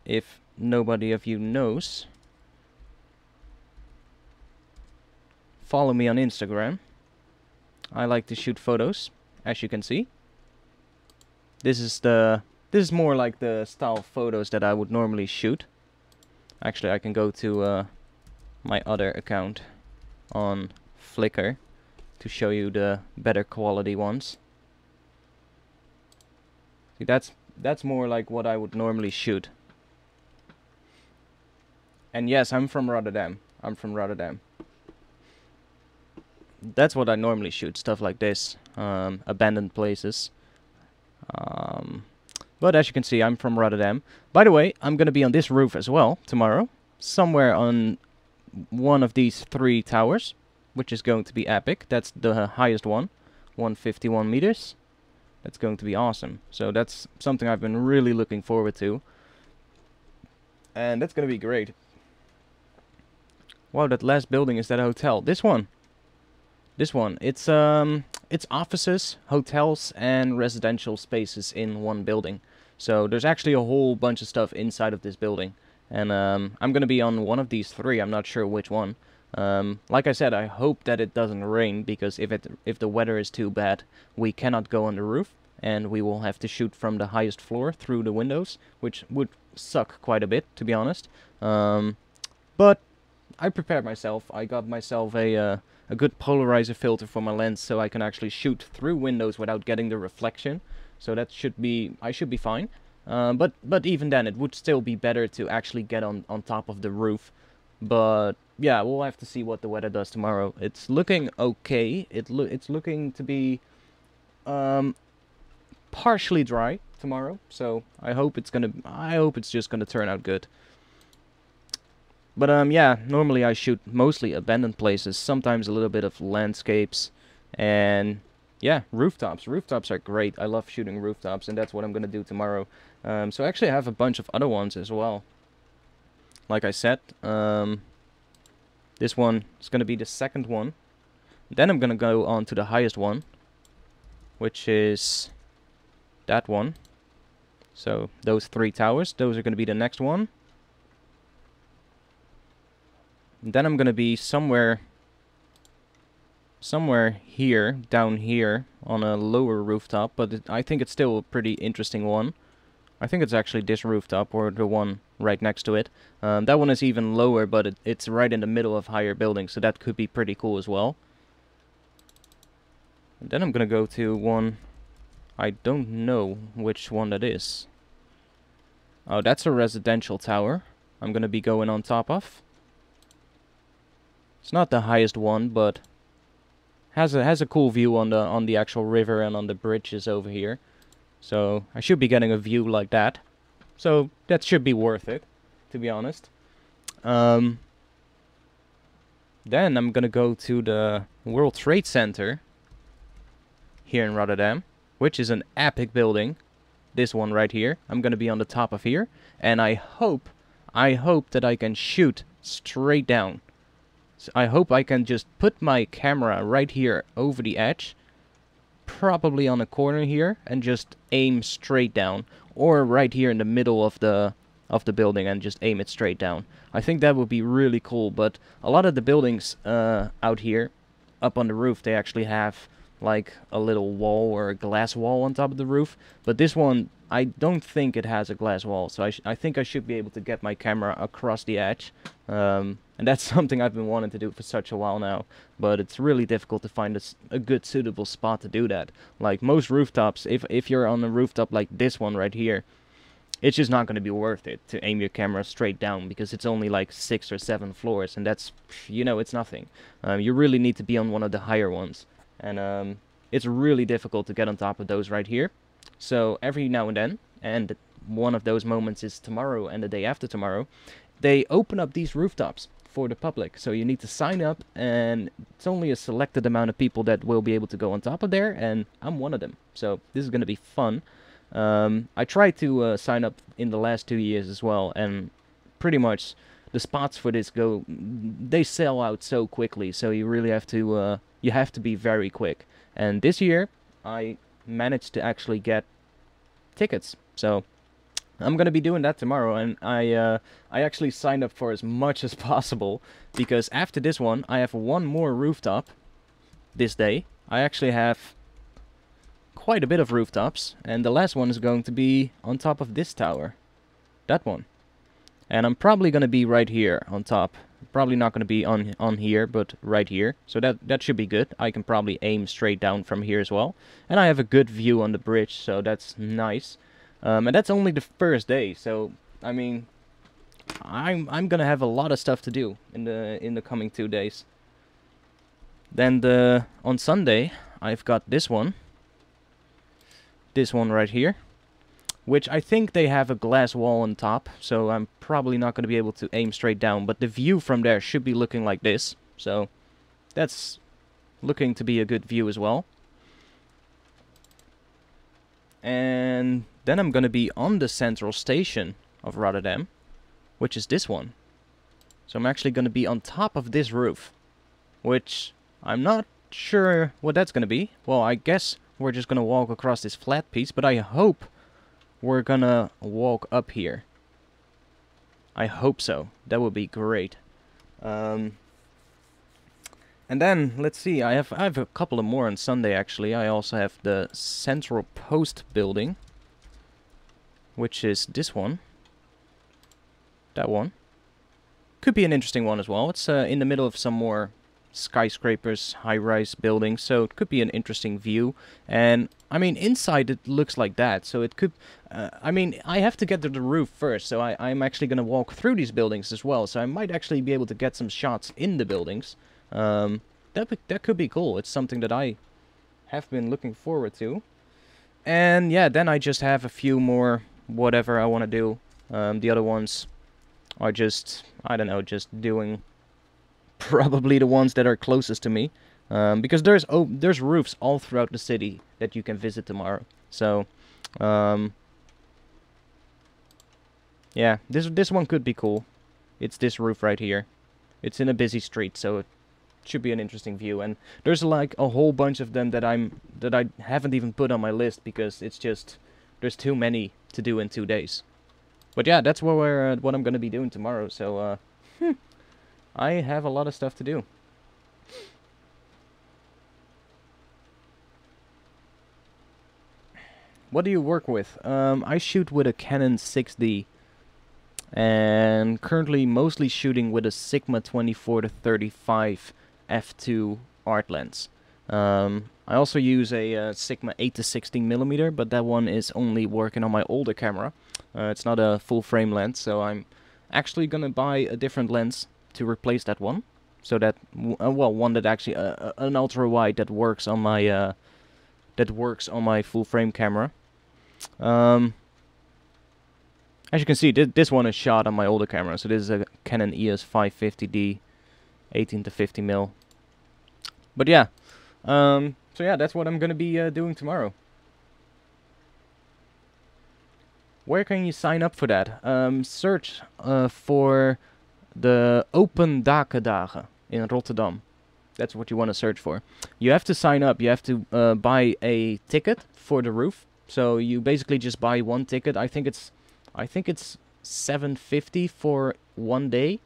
If nobody of you knows, follow me on Instagram. I like to shoot photos, as you can see. This is more like the style of photos that I would normally shoot. Actually, I can go to my other account on Flickr to show you the better quality ones. See, that's more like what I would normally shoot. And yes, I'm from Rotterdam. I'm from Rotterdam. That's what I normally shoot, stuff like this, abandoned places. But as you can see, I'm from Rotterdam. By the way, I'm gonna be on this roof as well tomorrow, somewhere on one of these 3 towers, which is going to be epic. That's the highest one, 151 meters. That's going to be awesome. So that's something I've been really looking forward to, and that's gonna be great. Wow, that last building is that hotel. This one. This one. It's offices, hotels, and residential spaces in one building. So there's actually a whole bunch of stuff inside of this building. And I'm gonna be on one of these 3. I'm not sure which one. Like I said, I hope that it doesn't rain, because if the weather is too bad, we cannot go on the roof, and we will have to shoot from the highest floor through the windows, which would suck quite a bit, to be honest. But I prepared myself. I got myself a good polarizer filter for my lens, so I can actually shoot through windows without getting the reflection. So that should be, I should be fine. But even then, it would still be better to actually get on top of the roof. But yeah, we'll have to see what the weather does tomorrow. It's looking okay. It's looking to be partially dry tomorrow. So I hope it's just gonna turn out good. But yeah, normally I shoot mostly abandoned places, sometimes a little bit of landscapes, and yeah, rooftops. Rooftops are great. I love shooting rooftops, and that's what I'm gonna do tomorrow. So actually I have a bunch of other ones as well. Like I said, this one is gonna be the second one. Then I'm gonna go on to the highest one, which is that one. So those 3 towers, those are gonna be the next one. Then I'm gonna be somewhere here, down here, on a lower rooftop, but I think it's still a pretty interesting one. I think it's actually this rooftop, or the one right next to it. That one is even lower, but it's right in the middle of higher buildings, so that could be pretty cool as well. And then I'm gonna go to one, I don't know which one that is. Oh, that's a residential tower I'm gonna be going on top of. It's not the highest one, but has a cool view on the actual river and on the bridges over here. So I should be getting a view like that. So that should be worth it, to be honest. Then I'm gonna go to the World Trade Center here in Rotterdam, which is an epic building. this one right here. I'm gonna be on the top of here, and I hope that I can shoot straight down. So I hope I can just put my camera right here over the edge, probably on a corner here, and just aim straight down, or right here in the middle of the building and just aim it straight down. I think that would be really cool, but a lot of the buildings out here, up on the roof, they actually have like a little wall or a glass wall on top of the roof, but this one, I don't think it has a glass wall, so I think I should be able to get my camera across the edge, and that's something I've been wanting to do for such a while now, but it's really difficult to find a good suitable spot to do that. Like most rooftops, if you're on a rooftop like this one right here, it's just not going to be worth it to aim your camera straight down, because it's only like 6 or 7 floors, and that's, you know, it's nothing. You really need to be on one of the higher ones, and it's really difficult to get on top of those right here. So every now and then, and one of those moments is tomorrow and the day after tomorrow, they open up these rooftops for the public. So you need to sign up, and it's only a selected amount of people that will be able to go on top of there, and I'm one of them. So this is going to be fun. I tried to sign up in the last 2 years as well, and pretty much the spots for this they sell out so quickly, so you really have to be very quick. And this year I managed to actually get tickets, so I'm gonna be doing that tomorrow, and I actually signed up for as much as possible, because after this one I have one more rooftop this day. I actually have quite a bit of rooftops, and the last one is going to be on top of this tower, that one, and I'm probably gonna be right here on top. Probably not gonna be on here, but right here, so that should be good. I can probably aim straight down from here as well, and I have a good view on the bridge, so that's nice. And that's only the first day, so I mean, I'm gonna have a lot of stuff to do in the coming 2 days. Then on Sunday I've got this one right here, which I think they have a glass wall on top, so I'm probably not going to be able to aim straight down, but the view from there should be looking like this, so that's looking to be a good view as well. And then I'm going to be on the central station of Rotterdam, which is this one. So I'm actually going to be on top of this roof, which I'm not sure what that's going to be. Well, I guess we're just going to walk across this flat piece, but I hope we're going to walk up here. I hope so. That would be great. And then, let's see, I have a couple of more on Sunday, actually. I also have the Central Post building, which is this one. That one. Could be an interesting one as well. It's in the middle of some more skyscrapers, high-rise buildings, so it could be an interesting view. And I mean, inside it looks like that, so it could I mean, I have to get to the roof first, so I'm actually gonna walk through these buildings as well, so I might actually be able to get some shots in the buildings. That could be cool. It's something that I have been looking forward to. And yeah, then I just have a few more whatever I want to do. The other ones are just, I don't know, just doing probably the ones that are closest to me, because there's roofs all throughout the city that you can visit tomorrow. So yeah, this one could be cool. It's this roof right here. It's in a busy street, so it should be an interesting view. And there's like a whole bunch of them that I haven't even put on my list, because it's just there's too many to do in 2 days. But yeah, that's what I'm gonna be doing tomorrow. So I have a lot of stuff to do. What do you work with? I shoot with a Canon 6D, and currently mostly shooting with a Sigma 24-35 f2 art lens. I also use a Sigma 8-16mm, but that one is only working on my older camera. It's not a full frame lens, so I'm actually gonna buy a different lens to replace that one, so that well, one that actually an ultra wide that works on my full frame camera. As you can see, this one is shot on my older camera, so this is a Canon EOS 550D 18-50mm. But yeah, so yeah, that's what I'm gonna be doing tomorrow. where can you sign up for that? Search for the Open Daken in Rotterdam. That's what you want to search for. You have to sign up. You have to buy a ticket for the roof. So you basically just buy one ticket. I think it's $7.50 for 1 day.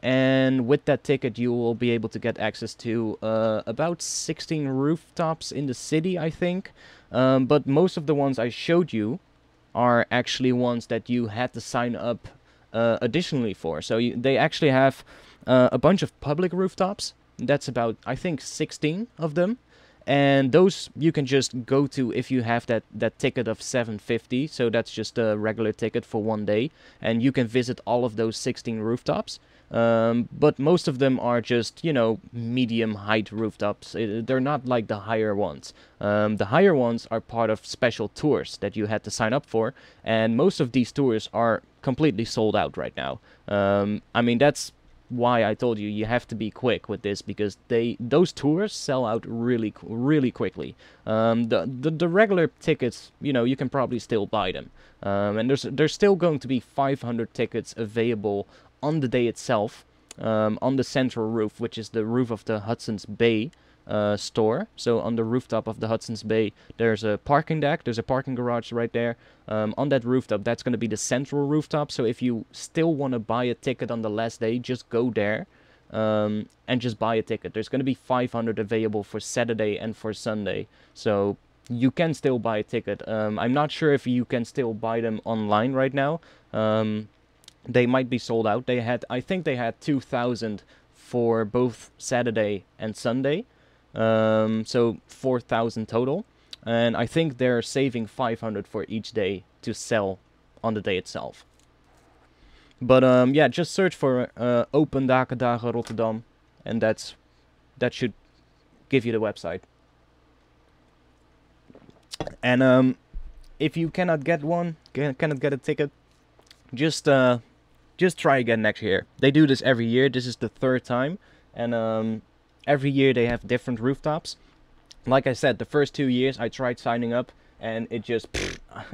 And with that ticket, you will be able to get access to about 16 rooftops in the city, I think. But most of the ones I showed you are actually ones that you had to sign up additionally for. So they actually have a bunch of public rooftops. That's about, I think, 16 of them. And those you can just go to if you have that ticket of $7.50. So that's just a regular ticket for 1 day. And you can visit all of those 16 rooftops. But most of them are just, you know, medium height rooftops. They're not like the higher ones. The higher ones are part of special tours that you had to sign up for. And most of these tours are completely sold out right now. I mean, that's why I told you you have to be quick with this, because those tours sell out really quickly. The regular tickets, you know, you can probably still buy them. And there's still going to be 500 tickets available on the day itself, on the central roof, which is the roof of the Hudson's Bay store. So on the rooftop of the Hudson's Bay, there's a parking deck, there's a parking garage right there. On that rooftop, that's going to be the central rooftop. So if you still want to buy a ticket on the last day, just go there and just buy a ticket. There's going to be 500 available for Saturday and for Sunday. So you can still buy a ticket. I'm not sure if you can still buy them online right now. They might be sold out. I think they had 2,000 for both Saturday and Sunday. So 4,000 total. And I think they're saving 500 for each day to sell on the day itself. But yeah, just search for Open Daken Rotterdam, and that should give you the website. And if you cannot get a ticket, just try again next year. They do this every year. This is the 3rd time, and every year they have different rooftops. Like I said, the first 2 years I tried signing up, and it just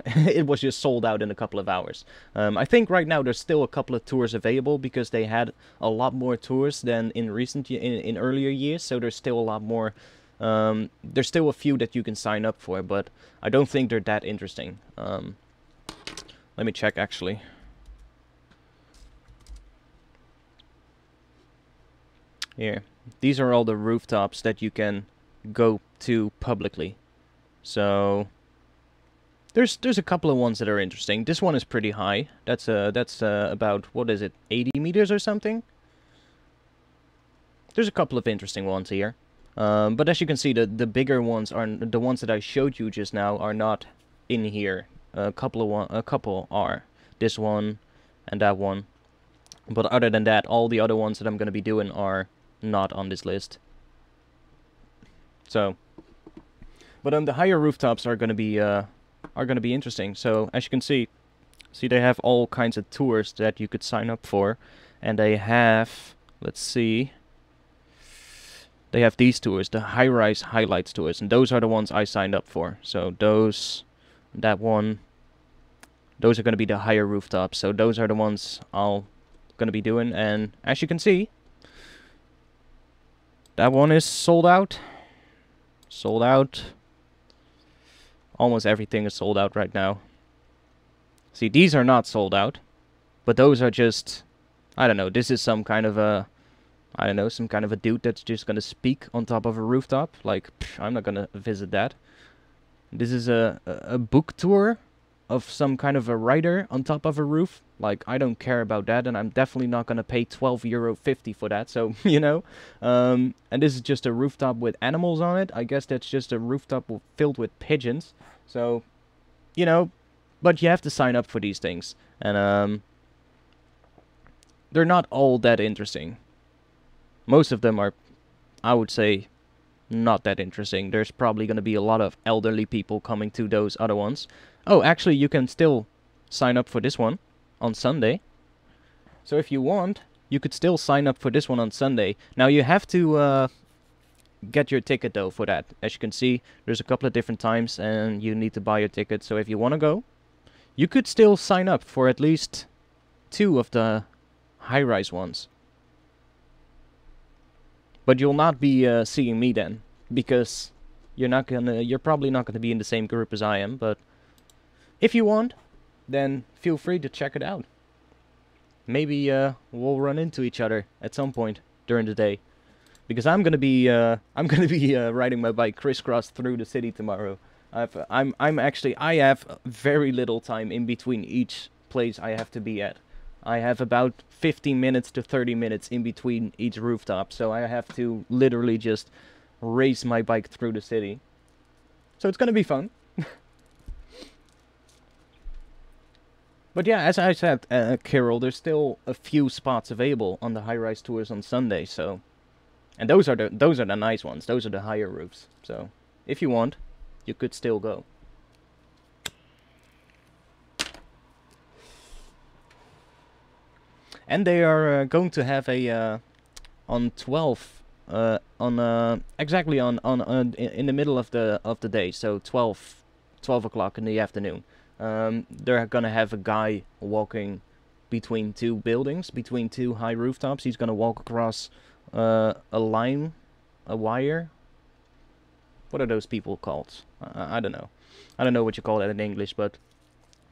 it was just sold out in a couple of hours. I think right now there's still a couple of tours available, because they had a lot more tours than in earlier years. So there's still a lot more. There's still a few that you can sign up for, but I don't think they're that interesting. Let me check actually. Here, these are all the rooftops that you can go to publicly. So there's a couple of ones that are interesting. This one is pretty high. That's about, what is it, 80 meters or something? There's a couple of interesting ones here. But as you can see, the bigger ones are the ones that I showed you just now are not in here. A couple are. This one and that one. But other than that, all the other ones that I'm going to be doing are not on this list. So, but the higher rooftops are going to be interesting. So as you can see they have all kinds of tours that you could sign up for, and they have, let's see, they have these tours, the high-rise highlights tours, and those are the ones I signed up for. So that one, those are going to be the higher rooftops. So those are the ones I'll going to be doing, and as you can see, that one is sold out. Sold out. Almost everything is sold out right now. See, these are not sold out, but those are just, I don't know, this is some kind of a, I don't know, some kind of a dude that's just gonna speak on top of a rooftop. Like, I'm not gonna visit that. This is a book tour of some kind of a writer on top of a roof. Like, I don't care about that, and I'm definitely not gonna pay €12.50 for that, so, you know. And this is just a rooftop with animals on it. I guess that's just a rooftop filled with pigeons. So, you know, but you have to sign up for these things. And, they're not all that interesting. Most of them are, I would say, not that interesting. There's probably gonna be a lot of elderly people coming to those other ones. Oh, actually, you can still sign up for this one on Sunday. So if you want, you could still sign up for this one on Sunday. Now you have to get your ticket though for that. As you can see, there's a couple of different times and you need to buy your ticket. So if you want to go, You could still sign up for at least 2 of the high-rise ones. But you'll not be seeing me then, because you're probably not gonna be in the same group as I am, but if you want, then feel free to check it out. Maybe we'll run into each other at some point during the day, because I'm gonna be riding my bike crisscross through the city tomorrow. I have very little time in between each place I have to be at. I have about 15 minutes to 30 minutes in between each rooftop, so I have to literally just race my bike through the city. So it's gonna be fun. But yeah, as I said, Carol, there's still a few spots available on the high-rise tours on Sunday, so... And those are the nice ones, those are the higher roofs, so... If you want, you could still go. And they are going to have a on 12 exactly on in the middle of the day, so 12 o'clock in the afternoon. They're gonna have a guy walking between 2 buildings, between 2 high rooftops. He's gonna walk across a wire. What are those people called? I don't know. I don't know what you call that in English, but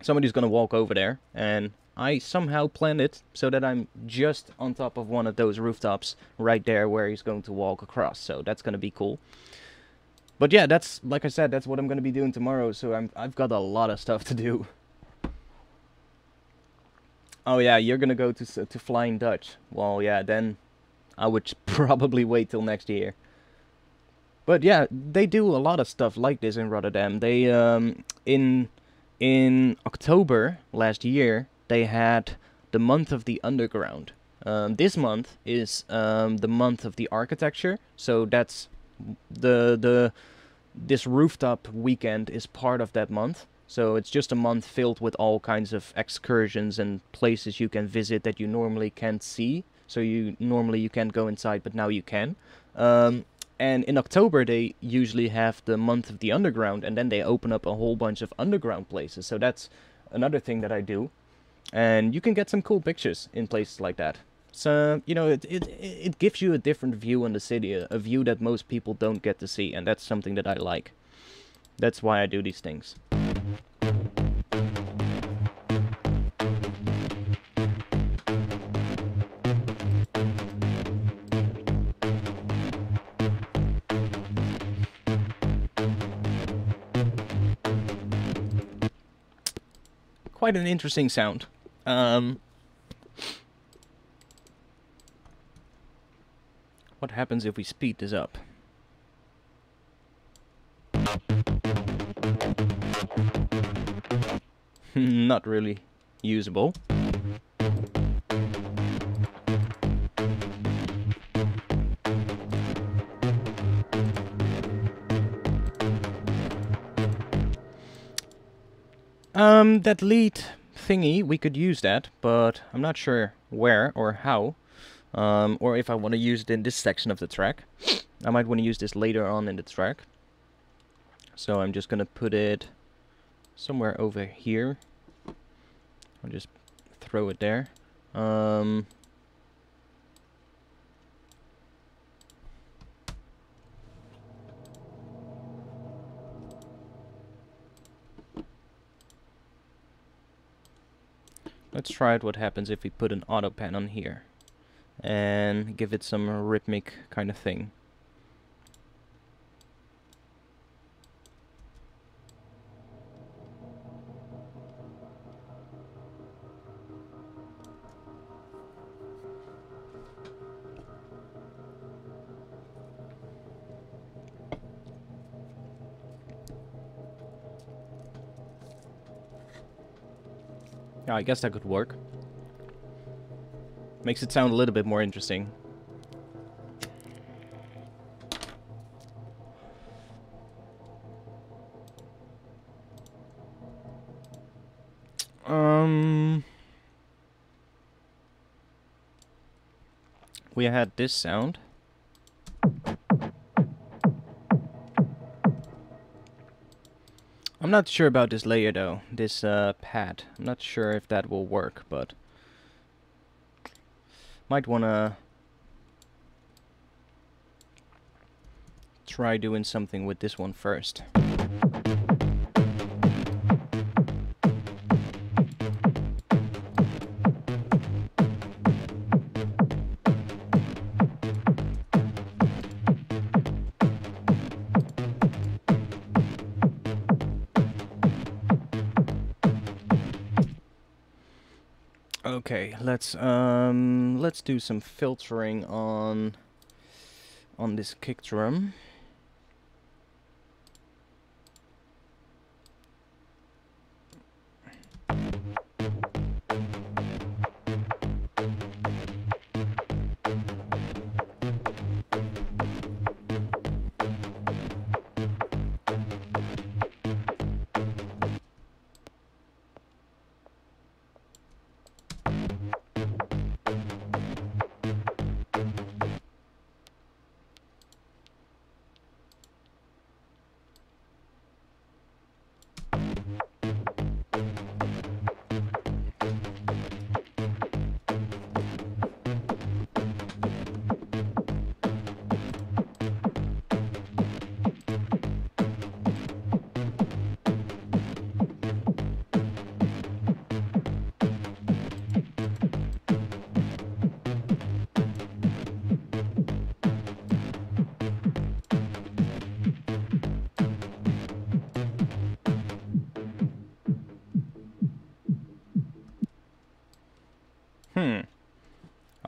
somebody's gonna walk over there, and I somehow planned it so that I'm just on top of one of those rooftops right there where he's going to walk across, so that's gonna be cool. But yeah, that's, like I said, that's what I'm gonna be doing tomorrow, so I've got a lot of stuff to do. Oh yeah, you're gonna go to Flying Dutch. Well, yeah, then I would probably wait till next year. But yeah, they do a lot of stuff like this in Rotterdam. They in October last year, they had the month of the underground. This month is the month of the architecture, so that's this rooftop weekend is part of that month. So it's just a month filled with all kinds of excursions and places you can visit that you normally can't see. So normally you can't go inside, but now you can. And in October they usually have the month of the underground, and then they open up a whole bunch of underground places. So that's another thing that I do. And you can get some cool pictures in places like that. So, you know, it gives you a different view on the city, a view that most people don't get to see, and that's something that I like. That's why I do these things. Quite an interesting sound. What happens if we speed this up? Not really usable. That lead thingy, we could use that, but I'm not sure where or how. Or if I want to use it in this section of the track. I might want to use this later on in the track. So I'm just gonna put it somewhere over here. I'll just throw it there. Let's try it what happens if we put an auto pen on here and give it some rhythmic kind of thing. Yeah, I guess that could work. Makes it sound a little bit more interesting. We had this sound. I'm not sure about this layer though, this pad. I'm not sure if that will work, but might wanna try doing something with this one first. Okay, let's do some filtering on this kick drum.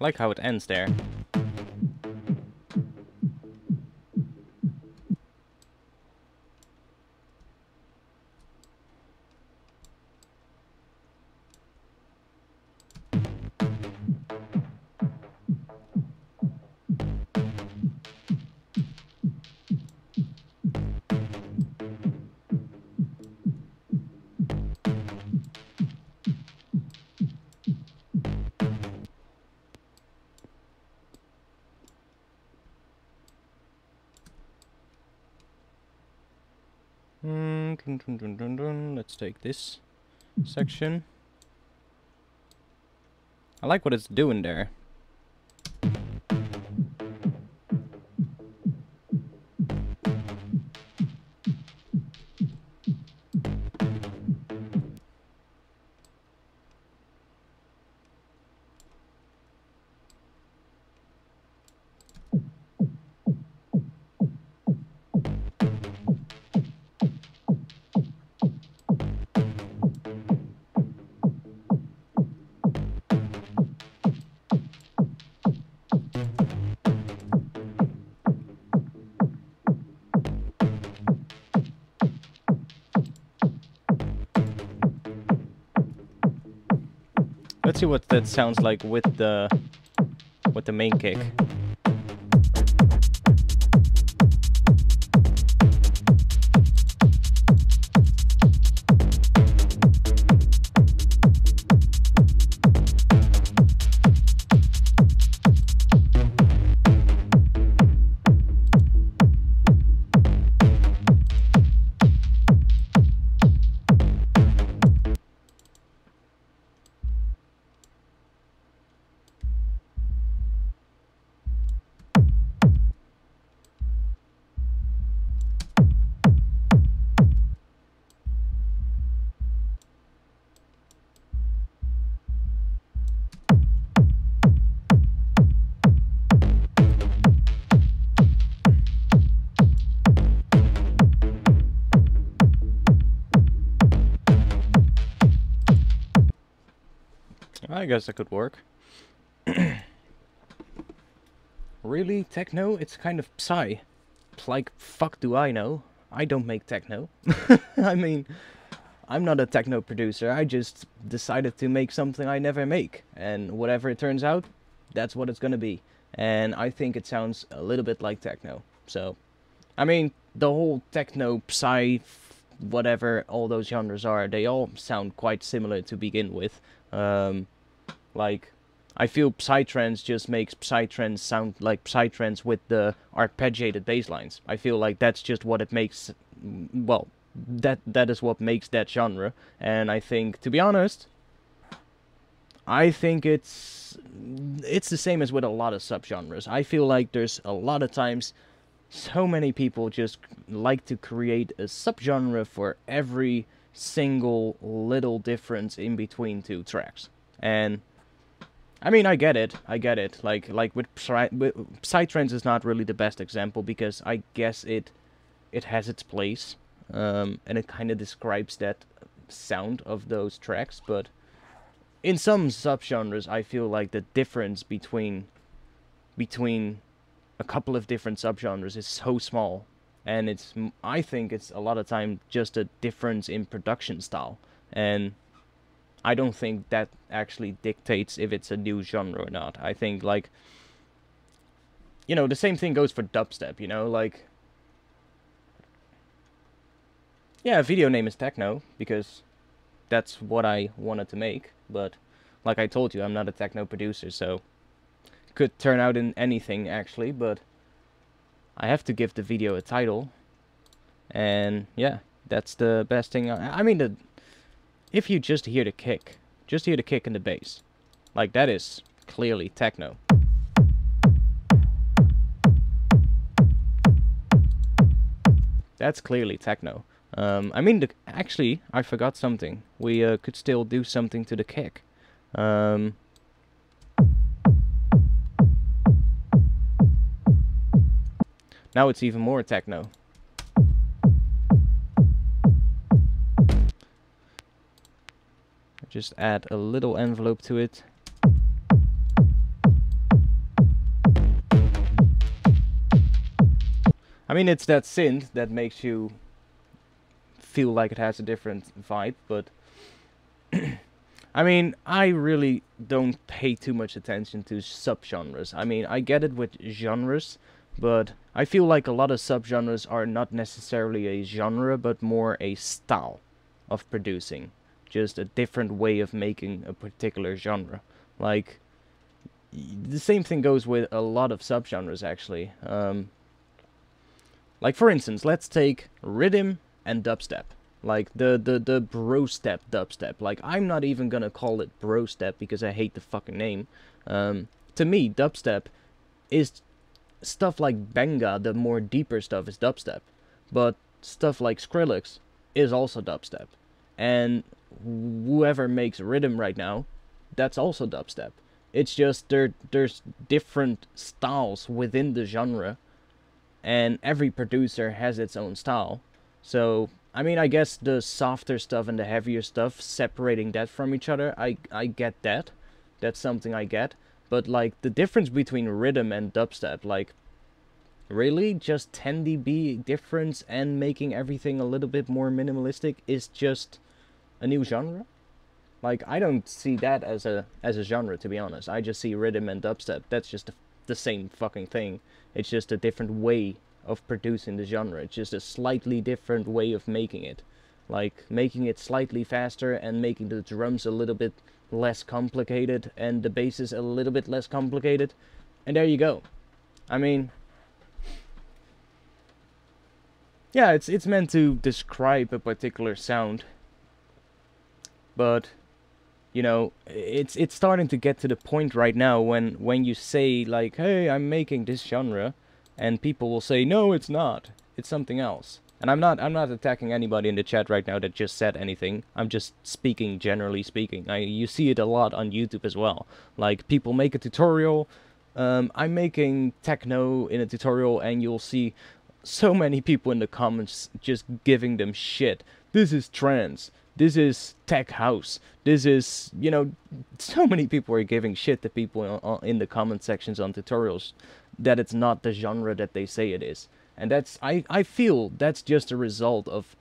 I like how it ends there. Let's take this section. I like what it's doing there. Let's see what that sounds like with the main kick. I guess that could work. Really, techno? It's kind of psy. Like, fuck do I know? I don't make techno. I mean, I'm not a techno producer. I just decided to make something I never make. And whatever it turns out, that's what it's gonna be. And I think it sounds a little bit like techno. So, I mean, the whole techno, psy, whatever all those genres are, they all sound quite similar to begin with. Like, I feel psytrance just makes psytrance sound like psytrance with the arpeggiated bass lines. I feel like that's just what it makes, well, that is what makes that genre. And I think, to be honest, I think it's the same as with a lot of subgenres. I feel like there's a lot of times so many people just like to create a subgenre for every single little difference in between two tracks. And I mean, I get it. Like with Psytrance is not really the best example, because I guess it has its place, and it kind of describes that sound of those tracks. But in some subgenres, I feel like the difference between a couple of different subgenres is so small, and I think it's a lot of time just a difference in production style, and I don't think that actually dictates if it's a new genre or not. I think, like, you know, the same thing goes for dubstep, you know, like, yeah, video name is Techno, because that's what I wanted to make, but like I told you, I'm not a techno producer, so could turn out in anything, actually, but I have to give the video a title, and yeah, that's the best thing. I mean, if you just hear the kick and the bass, like, that is clearly techno. That's clearly techno. I mean, actually, I forgot something. We could still do something to the kick. Now it's even more techno. Just add a little envelope to it. I mean, it's that synth that makes you feel like it has a different vibe, but I mean, I really don't pay too much attention to subgenres. I mean, I get it with genres, but I feel like a lot of subgenres are not necessarily a genre, but more a style of producing. Just a different way of making a particular genre. Like, the same thing goes with a lot of subgenres, actually. Like, for instance, let's take rhythm and dubstep. Like, the bro step dubstep. Like, I'm not even gonna call it bro step because I hate the fucking name. To me, dubstep is stuff like Benga, the more deeper stuff, is dubstep. But stuff like Skrillex is also dubstep. And whoever makes rhythm right now, that's also dubstep. It's just there's different styles within the genre, and every producer has its own style. So, I mean, I guess the softer stuff and the heavier stuff, separating that from each other, I get that. That's something I get. But, like, the difference between rhythm and dubstep, like, really? Just 10 dB difference and making everything a little bit more minimalistic is just a new genre? Like, I don't see that as a genre, to be honest. I just see rhythm and dubstep. That's just the same fucking thing. It's just a different way of producing the genre. It's just a slightly different way of making it. Like, making it slightly faster and making the drums a little bit less complicated and the basses a little bit less complicated. And there you go. I mean, yeah, it's meant to describe a particular sound. But, you know, it's starting to get to the point right now when you say, like, hey, I'm making this genre, and people will say, no, it's not. It's something else. And I'm not attacking anybody in the chat right now that just said anything. I'm just speaking, generally speaking. You see it a lot on YouTube as well. Like, people make a tutorial. I'm making techno in a tutorial, and you'll see so many people in the comments just giving them shit. This is trance. This is tech house. This is, you know, so many people are giving shit to people in the comment sections on tutorials that it's not the genre that they say it is. And that's, I feel that's just a result of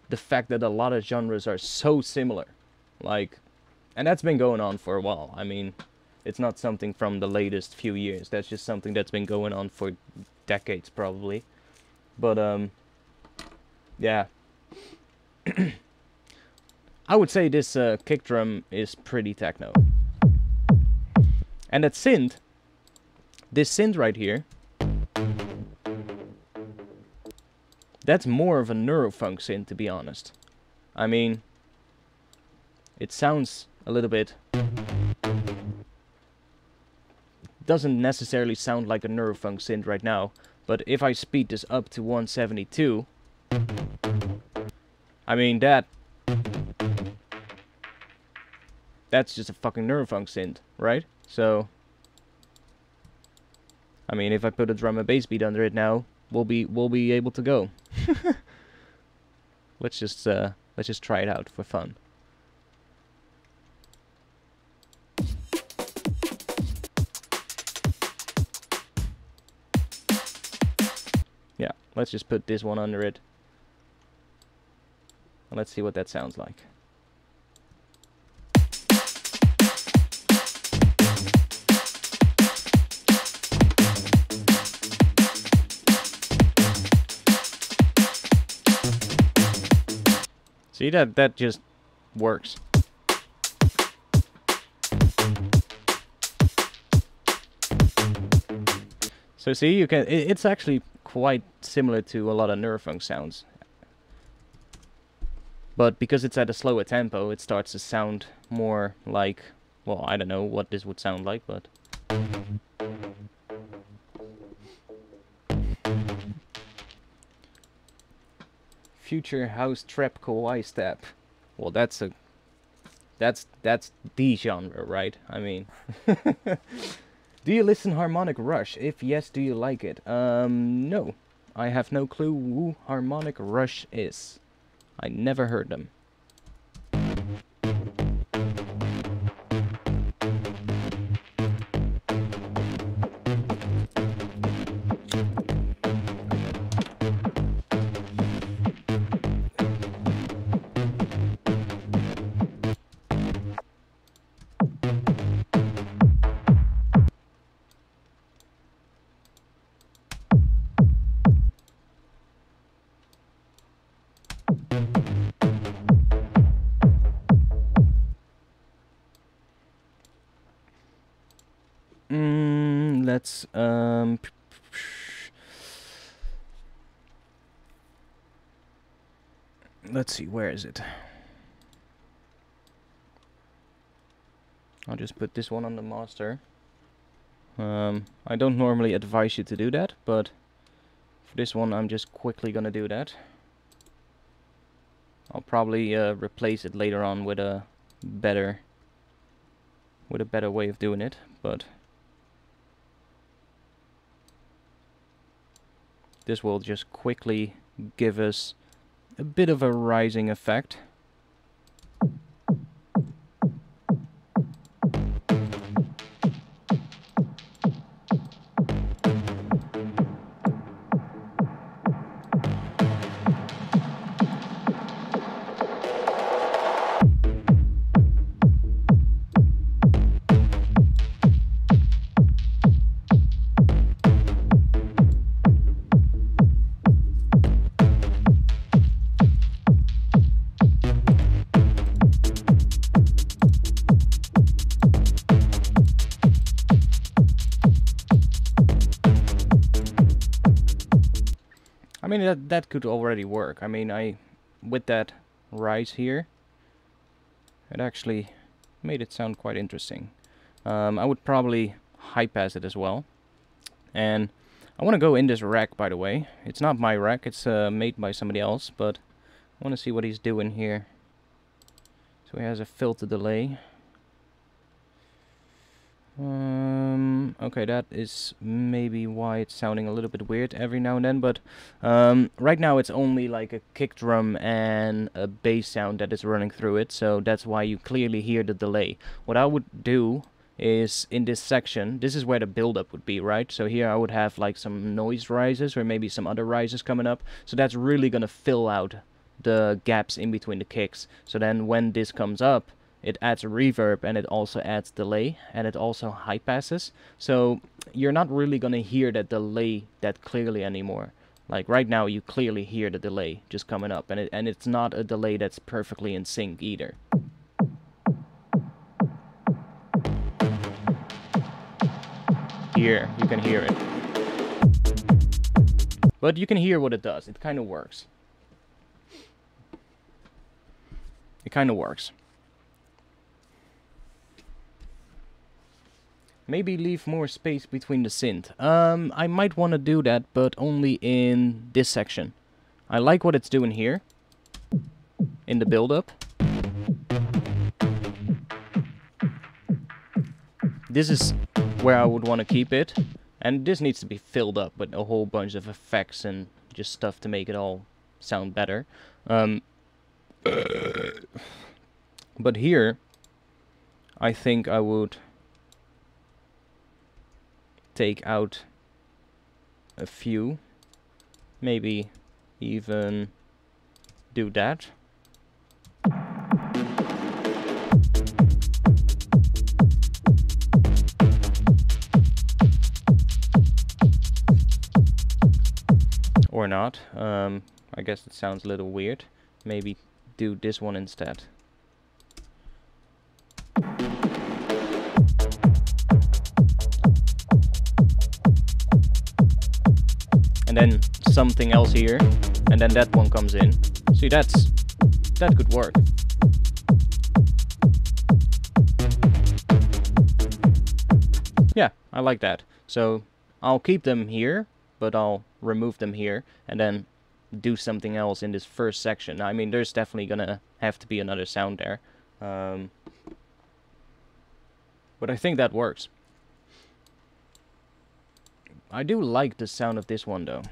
the fact that a lot of genres are so similar. Like, and that's been going on for a while. I mean, it's not something from the latest few years. That's just something that's been going on for decades, probably. But, yeah. I would say this kick drum is pretty techno. And that synth, this synth right here, That's more of a neurofunk synth, to be honest. I mean, it sounds a little bit... doesn't necessarily sound like a neurofunk synth right now, but if I speed this up to 172, I mean, that's just a fucking neurofunk synth, right? So, I mean, if I put a drum and bass beat under it now, we'll be able to go. Let's just try it out for fun. Yeah, let's just put this one under it. And let's see what that sounds like. See, that just works. So see, you can. It's actually quite similar to a lot of neurofunk sounds, but because it's at a slower tempo, it starts to sound more like, well, I don't know what this would sound like, but. Future house trap kawaii step. Well, that's the genre, right? I mean, do you listen Harmonic Rush? If yes, do you like it? No, I have no clue who Harmonic Rush is. I never heard them. Let's see, where is it? I'll just put this one on the master. I don't normally advise you to do that, but for this one I'm just quickly gonna do that. I'll probably replace it later on with a better way of doing it, but this will just quickly give us a bit of a rising effect. I mean, that could already work. I mean, with that rise here, it actually made it sound quite interesting. I would probably high pass it as well. And I want to go in this rack, by the way. It's not my rack, it's made by somebody else, but I want to see what he's doing here. So he has a filter delay. Okay, that is maybe why it's sounding a little bit weird every now and then, but right now it's only like a kick drum and a bass sound that is running through it, so that's why you clearly hear the delay. What I would do is, in this section, this is where the build-up would be, right? So here I would have like some noise rises or maybe some other rises coming up, so that's really gonna fill out the gaps in between the kicks. So then when this comes up, it adds a reverb and it also adds delay and it also high passes. So you're not really gonna hear that delay that clearly anymore. Like right now you clearly hear the delay just coming up, and it's not a delay that's perfectly in sync either. Here, you can hear it. But you can hear what it does. It kind of works. It kind of works. Maybe leave more space between the synth. I might want to do that, but only in this section. I like what it's doing here. In the build-up. This is where I would want to keep it. And this needs to be filled up with a whole bunch of effects and just stuff to make it all sound better. But here, I think I would take out a few. Maybe even do that. Or not. I guess it sounds a little weird. Maybe do this one instead. And then something else here, and then that one comes in. See, that could work. Yeah, I like that. So I'll keep them here, but I'll remove them here, and then do something else in this first section. I mean, there's definitely gonna have to be another sound there. But I think that works. I do like the sound of this one, though.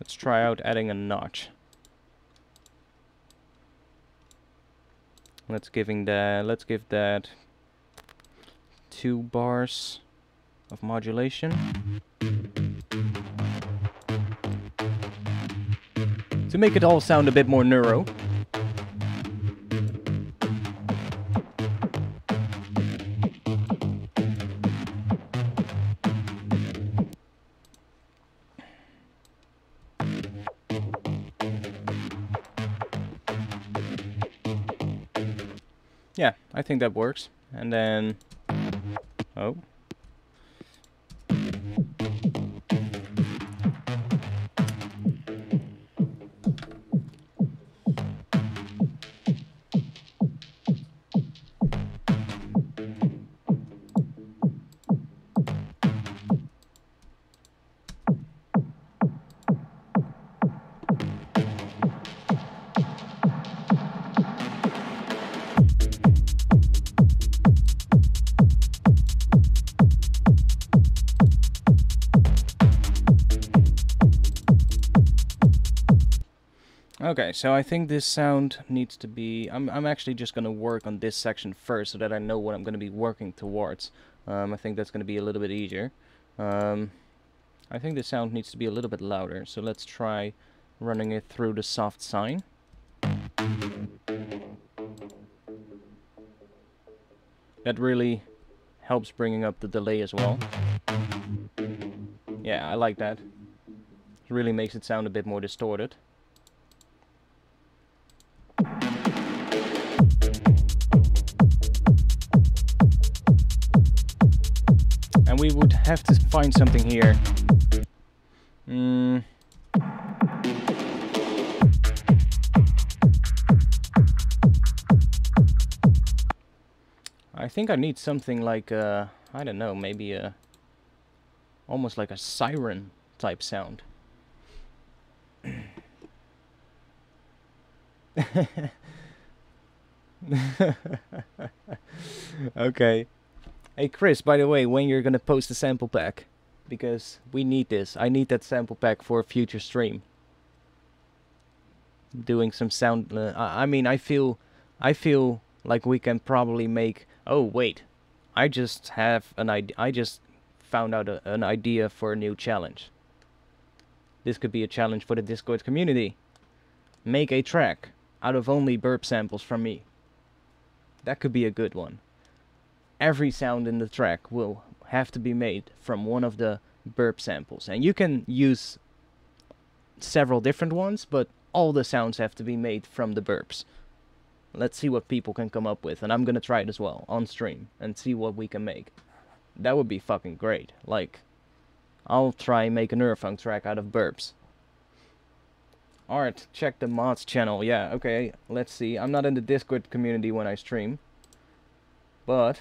Let's try out adding a notch. Let's give that 2 bars of modulation. To make it all sound a bit more neuro. Yeah, I think that works. And then... oh. Okay, so I think this sound needs to be... I'm actually just going to work on this section first so that I know what I'm going to be working towards. I think that's going to be a little bit easier. I think the sound needs to be a little bit louder, so let's try running it through the soft sine. That really helps bringing up the delay as well. Yeah, I like that. It really makes it sound a bit more distorted. And we would have to find something here. I think I need something like I don't know, maybe a almost like a siren type sound. Okay. Hey Chris, by the way, when you're gonna post the sample pack? Because we need this. I need that sample pack for a future stream. Doing some sound. I mean, I feel like we can probably make. Oh wait, I just have an idea. I just found out an idea for a new challenge. this could be a challenge for the Discord community. Make a track out of only burp samples from me. That could be a good one. Every sound in the track will have to be made from one of the burp samples. And you can use several different ones, but all the sounds have to be made from the burps. Let's see what people can come up with, and I'm gonna try it as well on stream and see what we can make. That would be fucking great. Like, I'll try and make a Neurofunk track out of burps. Art, check the mods channel. Yeah, okay, let's see. I'm not in the Discord community when I stream, but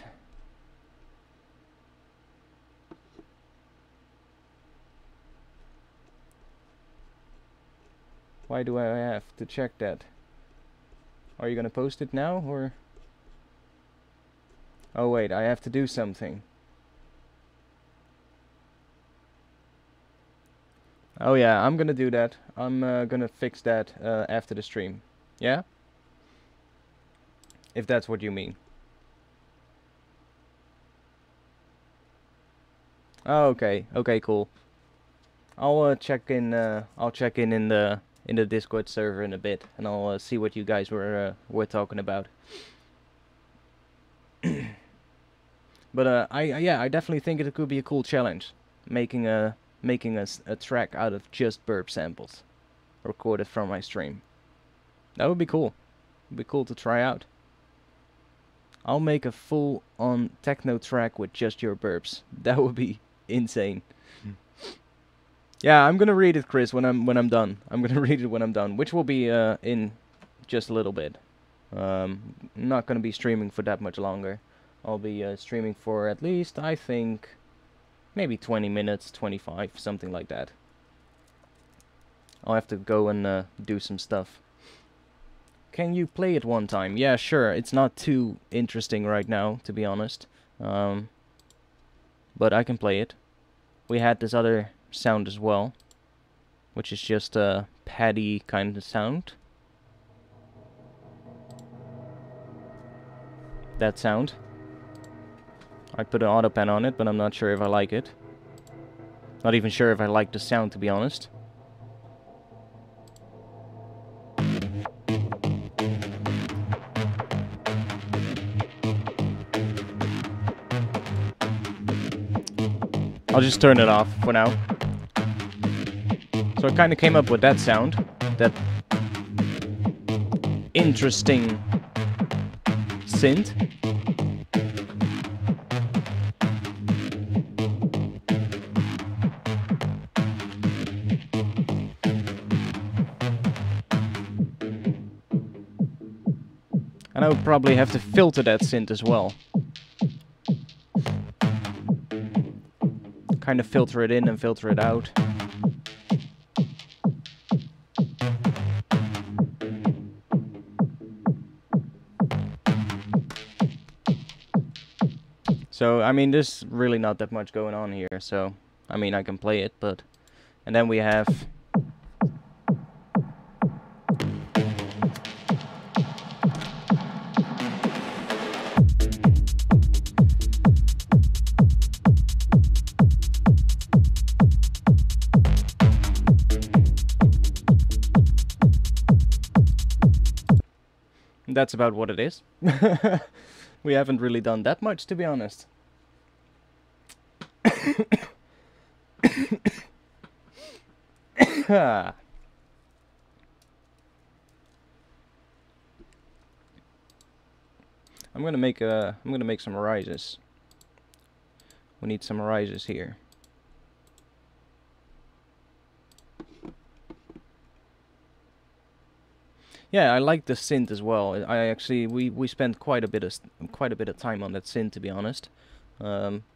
why do I have to check that? Are you gonna post it now, or? Oh wait, I have to do something. Oh yeah, I'm gonna do that. I'm gonna fix that after the stream. Yeah? If that's what you mean. Oh, okay. Okay, cool. I'll check in in the Discord server in a bit, and I'll see what you guys were talking about. But I definitely think it could be a cool challenge, making a track out of just burp samples, recorded from my stream. That would be cool. It'd be cool to try out. I'll make a full-on techno track with just your burps. That would be insane. Yeah, I'm gonna read it, Chris, when I'm done. I'm gonna read it when I'm done, which will be in just a little bit. Not gonna be streaming for that much longer. I'll be streaming for at least, I think, maybe 20 minutes, 25, something like that. I'll have to go and do some stuff. Can you play it one time? Yeah, sure. It's not too interesting right now, to be honest. But I can play it. We had this other sound as well, which is just a paddy kind of sound. That sound. I put an auto pen on it, but I'm not sure if I like it. Not even sure if I like the sound, to be honest. I'll just turn it off for now. So I kind of came up with that sound. That interesting synth. And I would probably have to filter that synth as well. Kind of filter it in and filter it out. So, I mean, there's really not that much going on here, so, I mean, I can play it, but... And then we have... That's about what it is. We haven't really done that much, to be honest. I'm gonna make some rises. We need some rises here. Yeah, I like the synth as well. I actually we spent quite a bit of time on that synth, to be honest,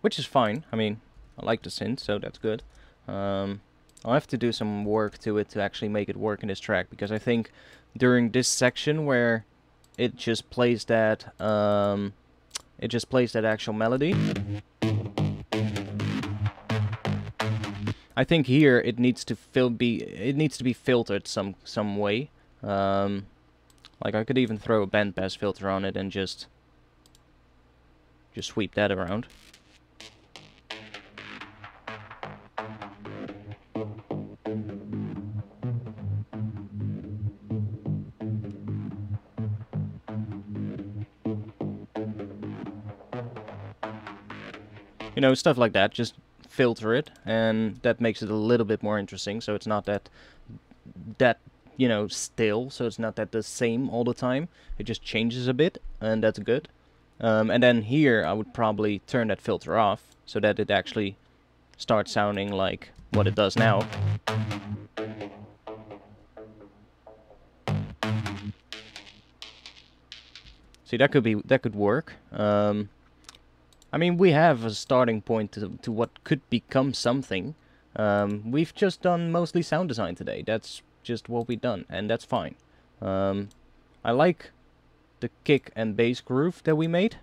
which is fine. I mean, I like the synth, so that's good. I'll have to do some work to it to actually make it work in this track, because I think during this section where it just plays that actual melody, I think here it needs to be filtered some way. Like I could even throw a bandpass filter on it and just sweep that around. You know, stuff like that. Just filter it, and that makes it a little bit more interesting. So it's not that you know, still. So it's not that the same all the time. It just changes a bit, and that's good. And then here I would probably turn that filter off so that it actually starts sounding like what it does now. See, that could work. I mean, we have a starting point to what could become something. We've just done mostly sound design today. That's just what we've done, and that's fine. I like the kick and bass groove that we made.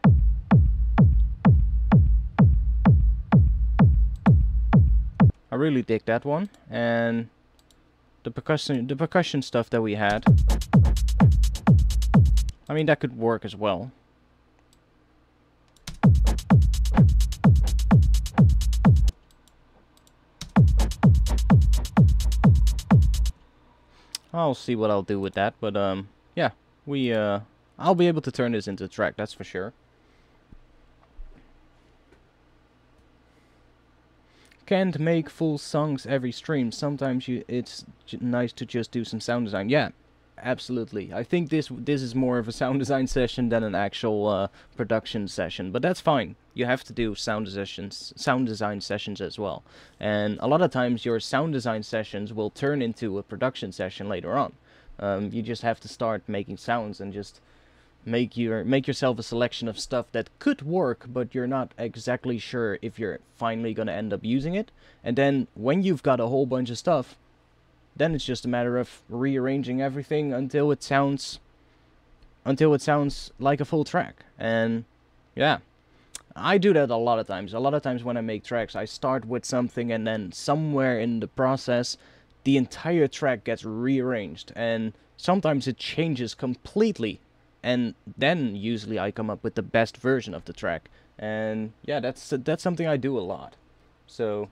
I really dig that one, and the percussion stuff that we had. I mean, that could work as well. I'll see what I'll do with that, but yeah, I'll be able to turn this into a track, that's for sure. Can't make full songs every stream. Sometimes it's nice to just do some sound design. Yeah, absolutely. I think this is more of a sound design session than an actual production session, but that's fine. You have to do sound design sessions as well. And a lot of times your sound design sessions will turn into a production session later on. You just have to start making sounds and just make yourself a selection of stuff that could work, but you're not exactly sure if you're finally going to end up using it. And then when you've got a whole bunch of stuff, then it's just a matter of rearranging everything until it sounds like a full track. And yeah, I do that a lot of times. A lot of times when I make tracks, I start with something, and then somewhere in the process the entire track gets rearranged, and sometimes it changes completely. And then usually I come up with the best version of the track. And yeah, that's something I do a lot. So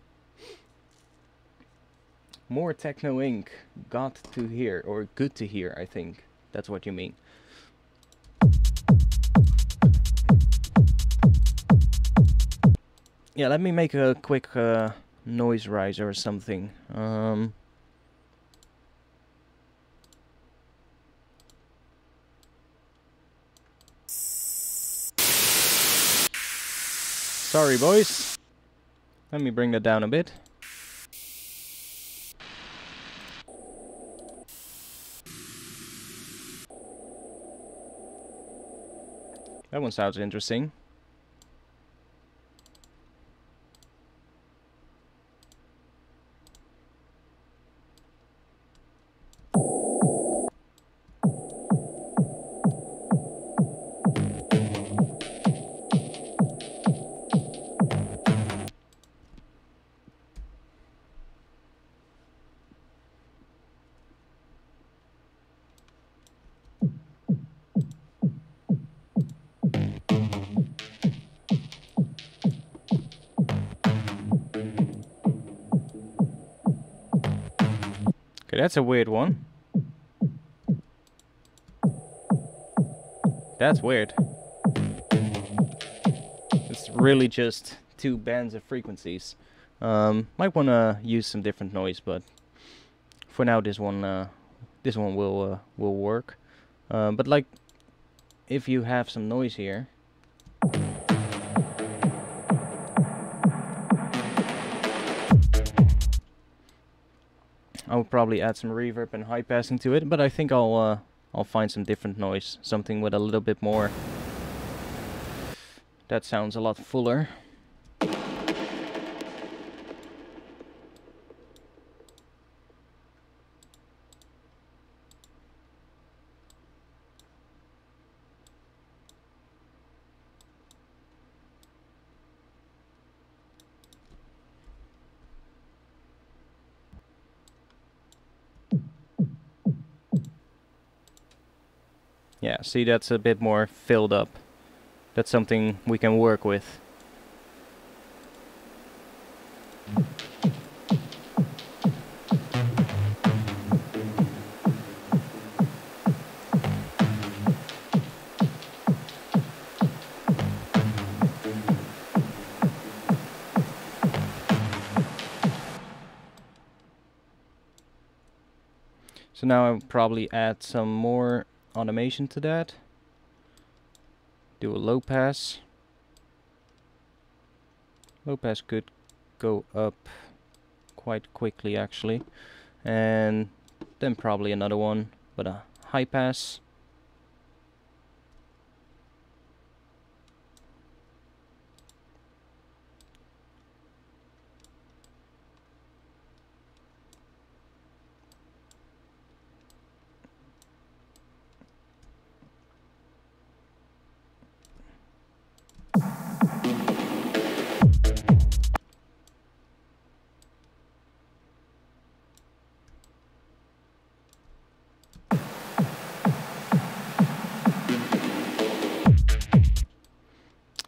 more Techno Inc. Got to hear, or good to hear, I think. That's what you mean. Yeah, let me make a quick noise riser or something. Sorry, boys. Let me bring that down a bit. That one sounds interesting. Okay, that's a weird one. That's weird. It's really just two bands of frequencies. Might want to use some different noise, but for now this one will work. But like, if you have some noise here, I'll probably add some reverb and high passing to it, but I think I'll find some different noise, something with a little bit more. That sounds a lot fuller. Yeah, see, that's a bit more filled up. That's something we can work with. So now I'll probably add some more automation to that. Do a low pass. Low pass could go up quite quickly actually. And then probably another one, but a high pass.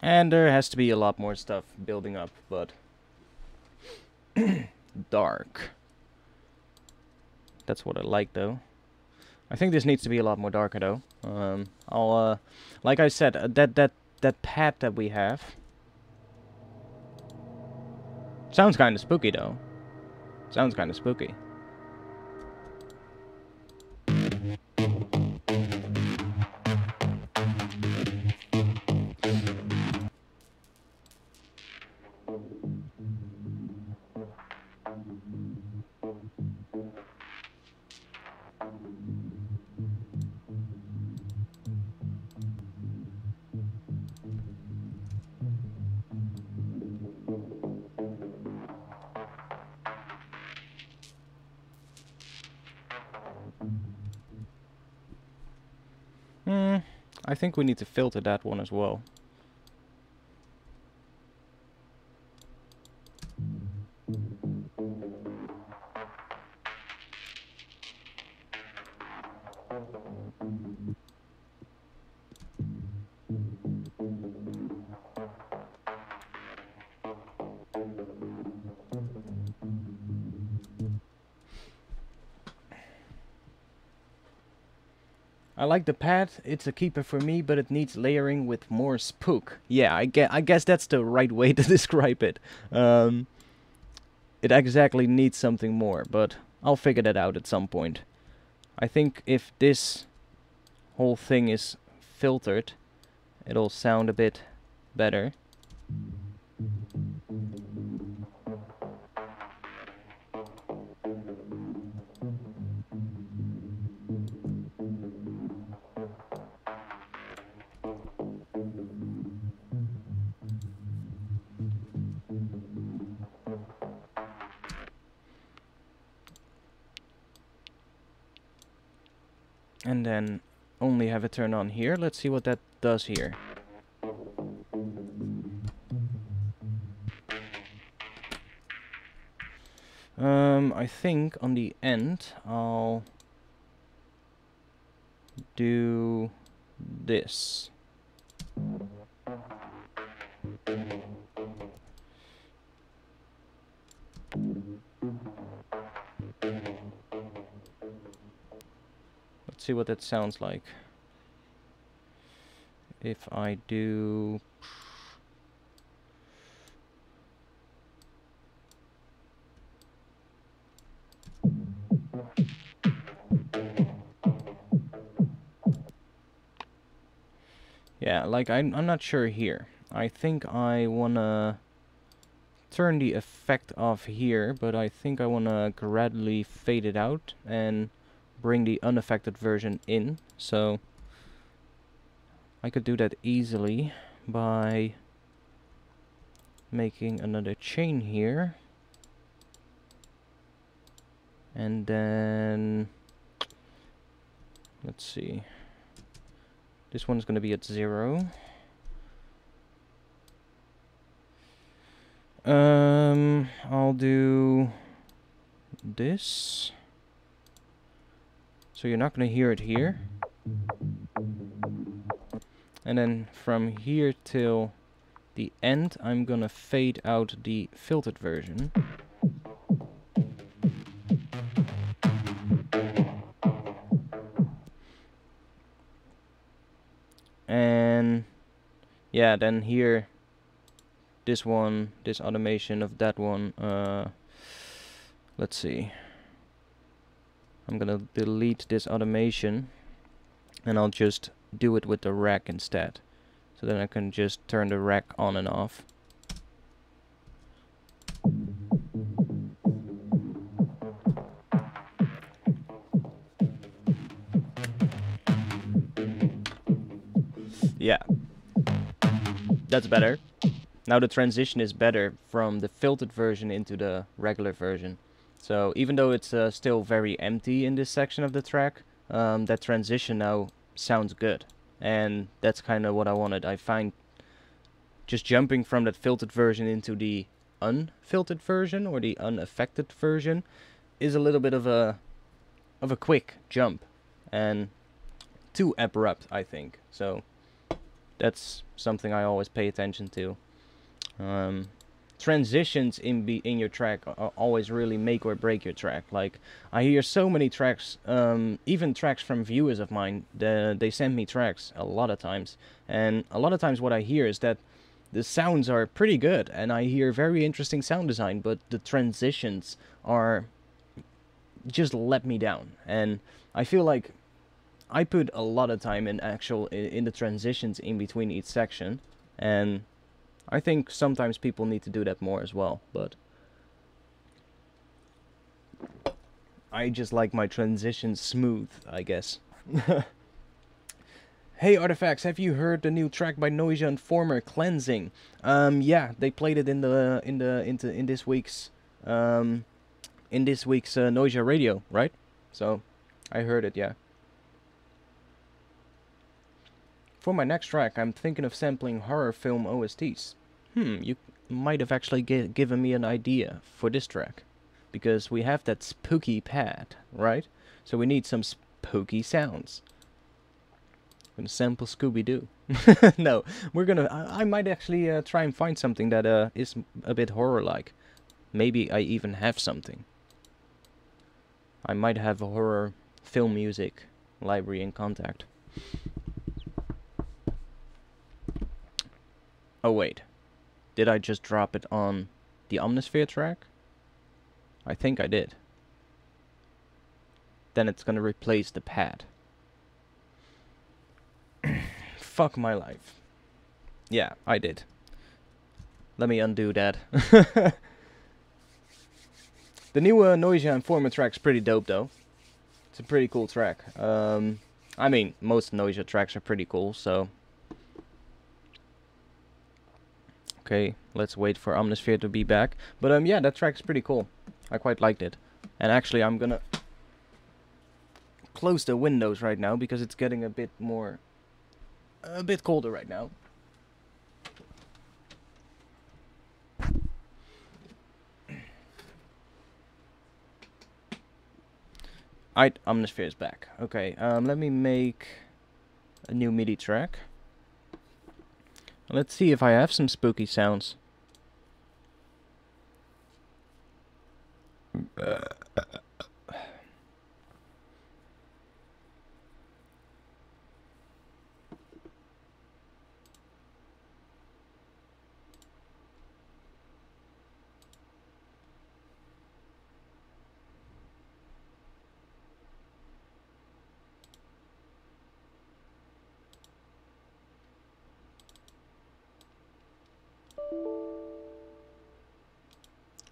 And there has to be a lot more stuff building up, but dark. That's what I like though. I think this needs to be a lot more darker though. I'll like I said, that pad that we have sounds kind of spooky though. Sounds kind of spooky. I think we need to filter that one as well. I like the pad, it's a keeper for me, but it needs layering with more spook. Yeah, I guess that's the right way to describe it. It exactly needs something more, but I'll figure that out at some point. I think if this whole thing is filtered, it'll sound a bit better. And then only have it turned on here. Let's see what that does here. I think on the end I'll do this. Let's see what that sounds like. If I do... Yeah, like I'm not sure here. I think I wanna turn the effect off here, but I think I wanna gradually fade it out and bring the unaffected version in. So I could do that easily by making another chain here. And then let's see. This one's going to be at 0. I'll do this. So you're not going to hear it here. And then from here till the end, I'm going to fade out the filtered version. And yeah, then here, this one, this automation of that one, let's see. I'm gonna delete this automation and I'll just do it with the rack instead. So then I can just turn the rack on and off. Yeah, that's better. Now the transition is better from the filtered version into the regular version. So even though it's still very empty in this section of the track, that transition now sounds good. And that's kind of what I wanted. I find just jumping from that filtered version into the unfiltered version or the unaffected version is a little bit of a quick jump and too abrupt, I think. So that's something I always pay attention to. Transitions in your track always really make or break your track. Like, I hear so many tracks, even tracks from viewers of mine, they send me tracks a lot of times, and a lot of times what I hear is that the sounds are pretty good, and I hear very interesting sound design, but the transitions are just let me down, and I feel like I put a lot of time in the transitions in between each section, and I think sometimes people need to do that more as well, but I just like my transitions smooth, I guess. Hey ARTFX, have you heard the new track by Noisia and Former, Cleansing? Yeah, they played it in this week's Noisia radio, right? So I heard it, yeah. For my next track, I'm thinking of sampling horror film OSTs. You might have actually given me an idea for this track, because we have that spooky pad, right? So we need some spooky sounds. I'm gonna sample Scooby-Doo. No, we're gonna. I might actually try and find something that is a bit horror-like. Maybe I even have something. I might have a horror film music library in contact. Oh wait, did I just drop it on the Omnisphere track? I think I did. Then it's gonna replace the pad. Fuck my life. Yeah, I did. Let me undo that. The new Noisia and Former track's pretty dope though. It's a pretty cool track. I mean, most Noisia tracks are pretty cool, so... Okay, let's wait for Omnisphere to be back. But yeah, that track's pretty cool. I quite liked it. And actually I'm gonna close the windows right now because it's getting a bit colder right now. Alright, Omnisphere is back. Okay, let me make a new MIDI track. Let's see if I have some spooky sounds.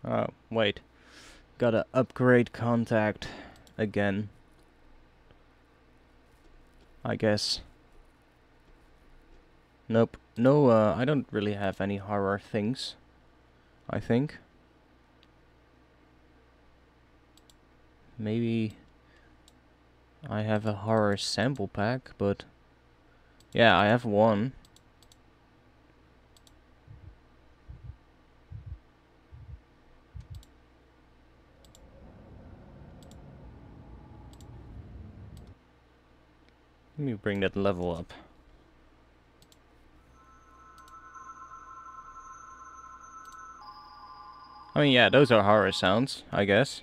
Oh, wait. Gotta upgrade contact again. I guess. Nope. No, I don't really have any horror things, I think. Maybe I have a horror sample pack, but... Yeah, I have one. Let me bring that level up. I mean, yeah, those are horror sounds, I guess.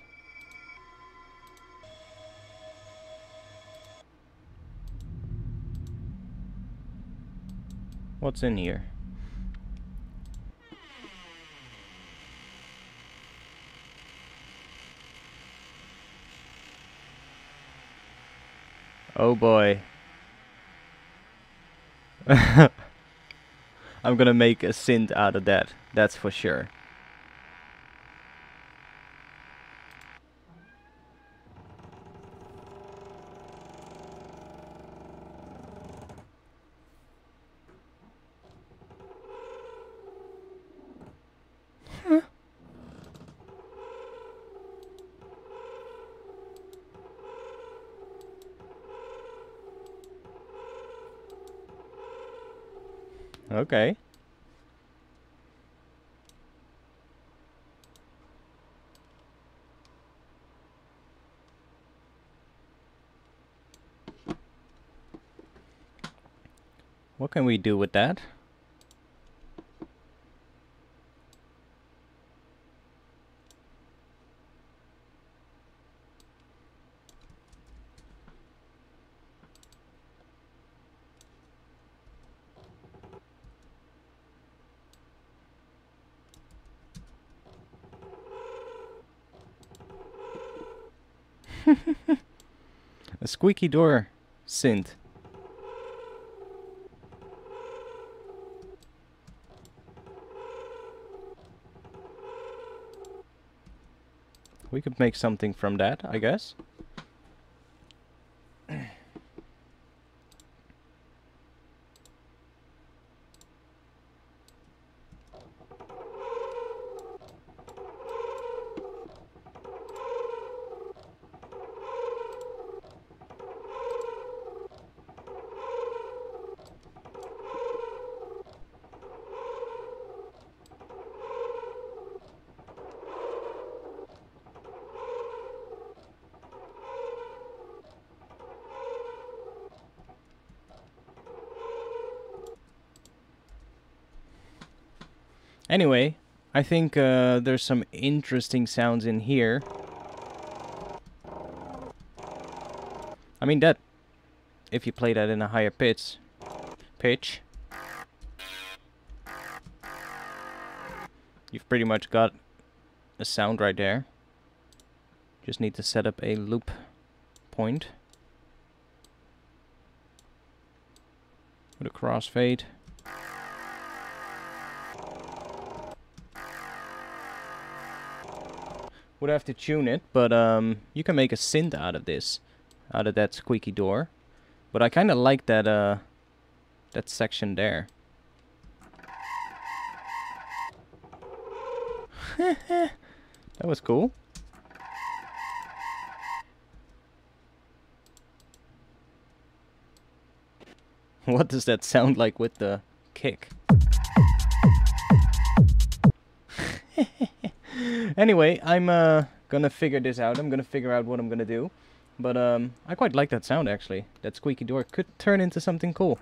What's in here? Oh boy. I'm gonna make a synth out of that. That's for sure. Okay. What can we do with that? A squeaky door synth. We could make something from that, I guess. Anyway, I think there's some interesting sounds in here. I mean that, if you play that in a higher pitch, you've pretty much got a sound right there. Just need to set up a loop point with a crossfade. Would have to tune it, but you can make a synth out of this, out of that squeaky door. But I kind of like that that section there. That was cool. What does that sound like with the kick? Anyway, I'm gonna figure this out. I'm gonna figure out what I'm gonna do. But I quite like that sound actually. That squeaky door could turn into something cool.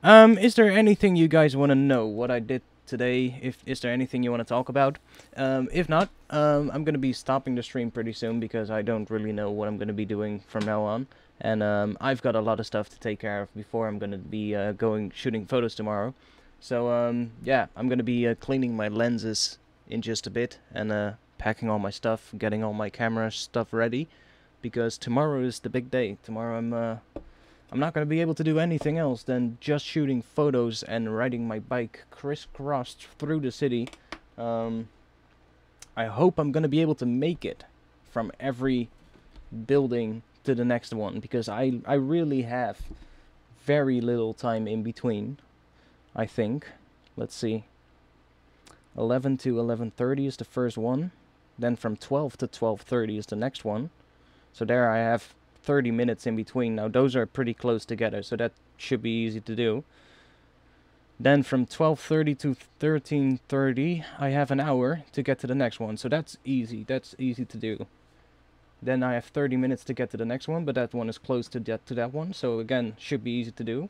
Is there anything you guys want to know what I did today? Is there anything you want to talk about? If not, I'm gonna be stopping the stream pretty soon because I don't really know what I'm gonna be doing from now on. And I've got a lot of stuff to take care of before I'm gonna be shooting photos tomorrow. So yeah, I'm gonna be cleaning my lenses in just a bit and packing all my stuff, getting all my camera stuff ready, because tomorrow is the big day. Tomorrow I'm not gonna be able to do anything else than just shooting photos and riding my bike crisscrossed through the city. I hope I'm gonna be able to make it from every building to the next one, because I really have very little time in between, I think. Let's see. 11 to 11:30 is the first one. Then from 12 to 12:30 is the next one. So there I have 30 minutes in between. Now those are pretty close together, so that should be easy to do. Then from 12:30 to 13:30 I have an hour to get to the next one. So that's easy. That's easy to do. Then I have 30 minutes to get to the next one, but that one is close to that one, so again, should be easy to do.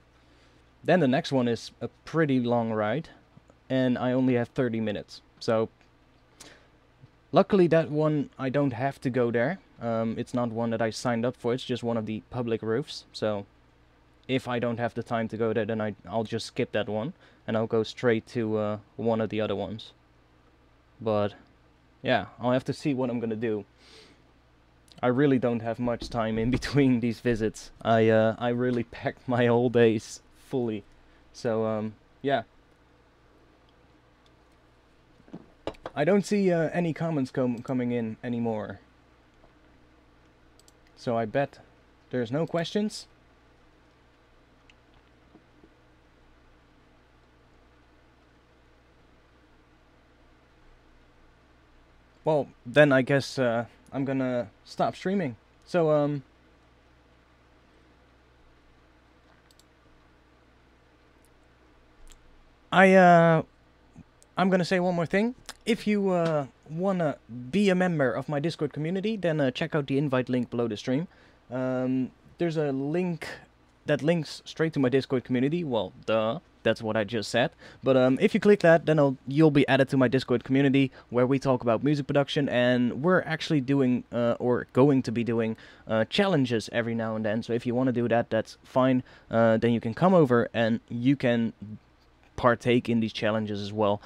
Then the next one is a pretty long ride, and I only have 30 minutes. So luckily that one I don't have to go there. It's not one that I signed up for, it's just one of the public roofs. So if I don't have the time to go there, then I'll just skip that one, and I'll go straight to one of the other ones. But yeah, I'll have to see what I'm gonna do. I really don't have much time in between these visits. I really packed my whole days fully. So yeah. I don't see any comments coming in anymore. So I bet there's no questions. Well, then I guess I'm gonna stop streaming. So I'm gonna say one more thing. If you wanna be a member of my Discord community, then check out the invite link below the stream. There's a link that links straight to my Discord community. Well, duh, that's what I just said. But if you click that, then you'll be added to my Discord community, where we talk about music production, and we're actually doing, or going to be doing, challenges every now and then. So if you want to do that, that's fine. Then you can come over and you can partake in these challenges as well.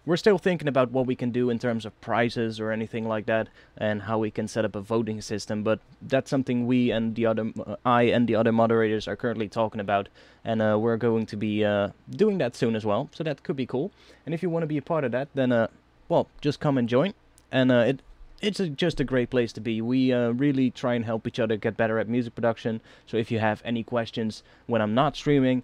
We're still thinking about what we can do in terms of prizes or anything like that, and how we can set up a voting system, but that's something we and the other I and the other moderators are currently talking about, and we're going to be doing that soon as well, so that could be cool. And if you want to be a part of that, then well, just come and join, and it's just a great place to be. We really try and help each other get better at music production, so if you have any questions when I'm not streaming,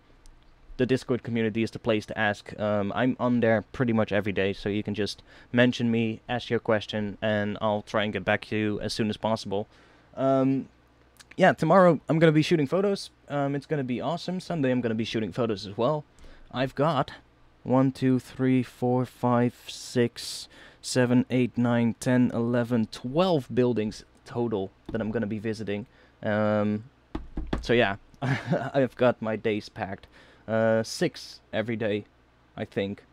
the Discord community is the place to ask. I'm on there pretty much every day, so you can just mention me, ask your question, and I'll try and get back to you as soon as possible. Yeah, tomorrow I'm going to be shooting photos. It's going to be awesome. Sunday I'm going to be shooting photos as well. I've got 1, 2, 3, 4, 5, 6, 7, 8, 9, 10, 11, 12 buildings total that I'm going to be visiting. So yeah, I've got my days packed. 6 every day, I think.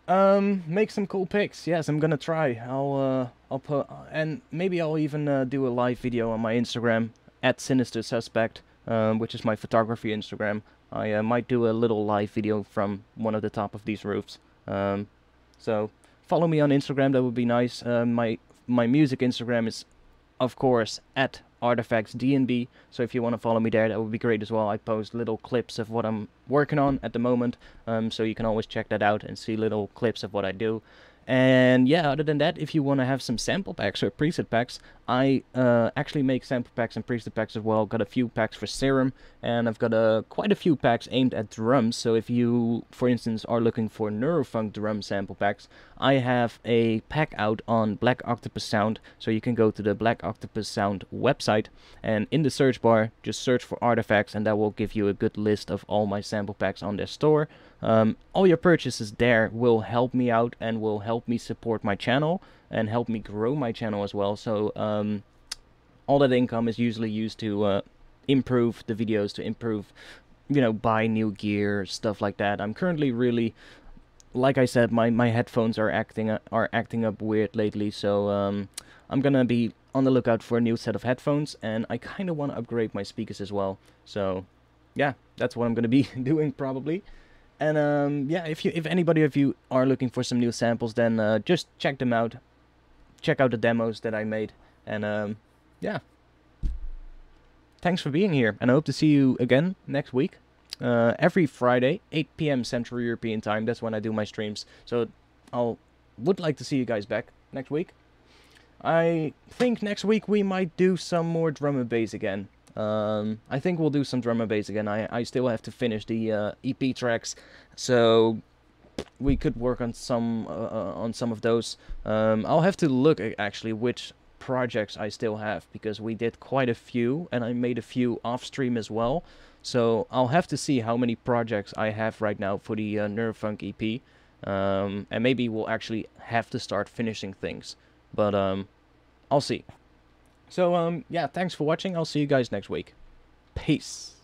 Make some cool pics. Yes, I'm gonna try. I'll put, and maybe I'll even do a live video on my Instagram at Sinister Suspect, which is my photography Instagram. I might do a little live video from one of the top of these roofs. So follow me on Instagram. That would be nice. My music Instagram is, of course, at ARTFX DNB, so if you want to follow me there, that would be great as well. I post little clips of what I'm working on at the moment, so you can always check that out and see little clips of what I do. And yeah, other than that, if you want to have some sample packs or preset packs, I actually make sample packs and preset packs as well. Got a few packs for Serum, and I've got quite a few packs aimed at drums. So if you, for instance, are looking for Neurofunk drum sample packs, I have a pack out on Black Octopus Sound. So you can go to the Black Octopus Sound website, and in the search bar, just search for ARTFX, and that will give you a good list of all my sample packs on their store. All your purchases there will help me out and will help me support my channel and help me grow my channel as well. So all that income is usually used to improve the videos, to improve, you know, buy new gear, stuff like that. I'm currently really, like I said, my headphones are acting up weird lately, so I'm gonna be on the lookout for a new set of headphones, and I kind of want to upgrade my speakers as well. So yeah, that's what I'm gonna be doing probably. And yeah, if anybody of you are looking for some new samples, then just check them out. Check out the demos that I made, and yeah. Thanks for being here, and I hope to see you again next week. Every Friday, 8 PM Central European Time. That's when I do my streams. So would like to see you guys back next week. I think next week we might do some more drum and bass again. I think we'll do some drum and bass again. I still have to finish the EP tracks, so we could work on some of those. I'll have to look at actually which projects I still have, because we did quite a few, and I made a few off stream as well. So I'll have to see how many projects I have right now for the Neurofunk EP, and maybe we'll actually have to start finishing things. But I'll see. So yeah, thanks for watching. I'll see you guys next week. Peace.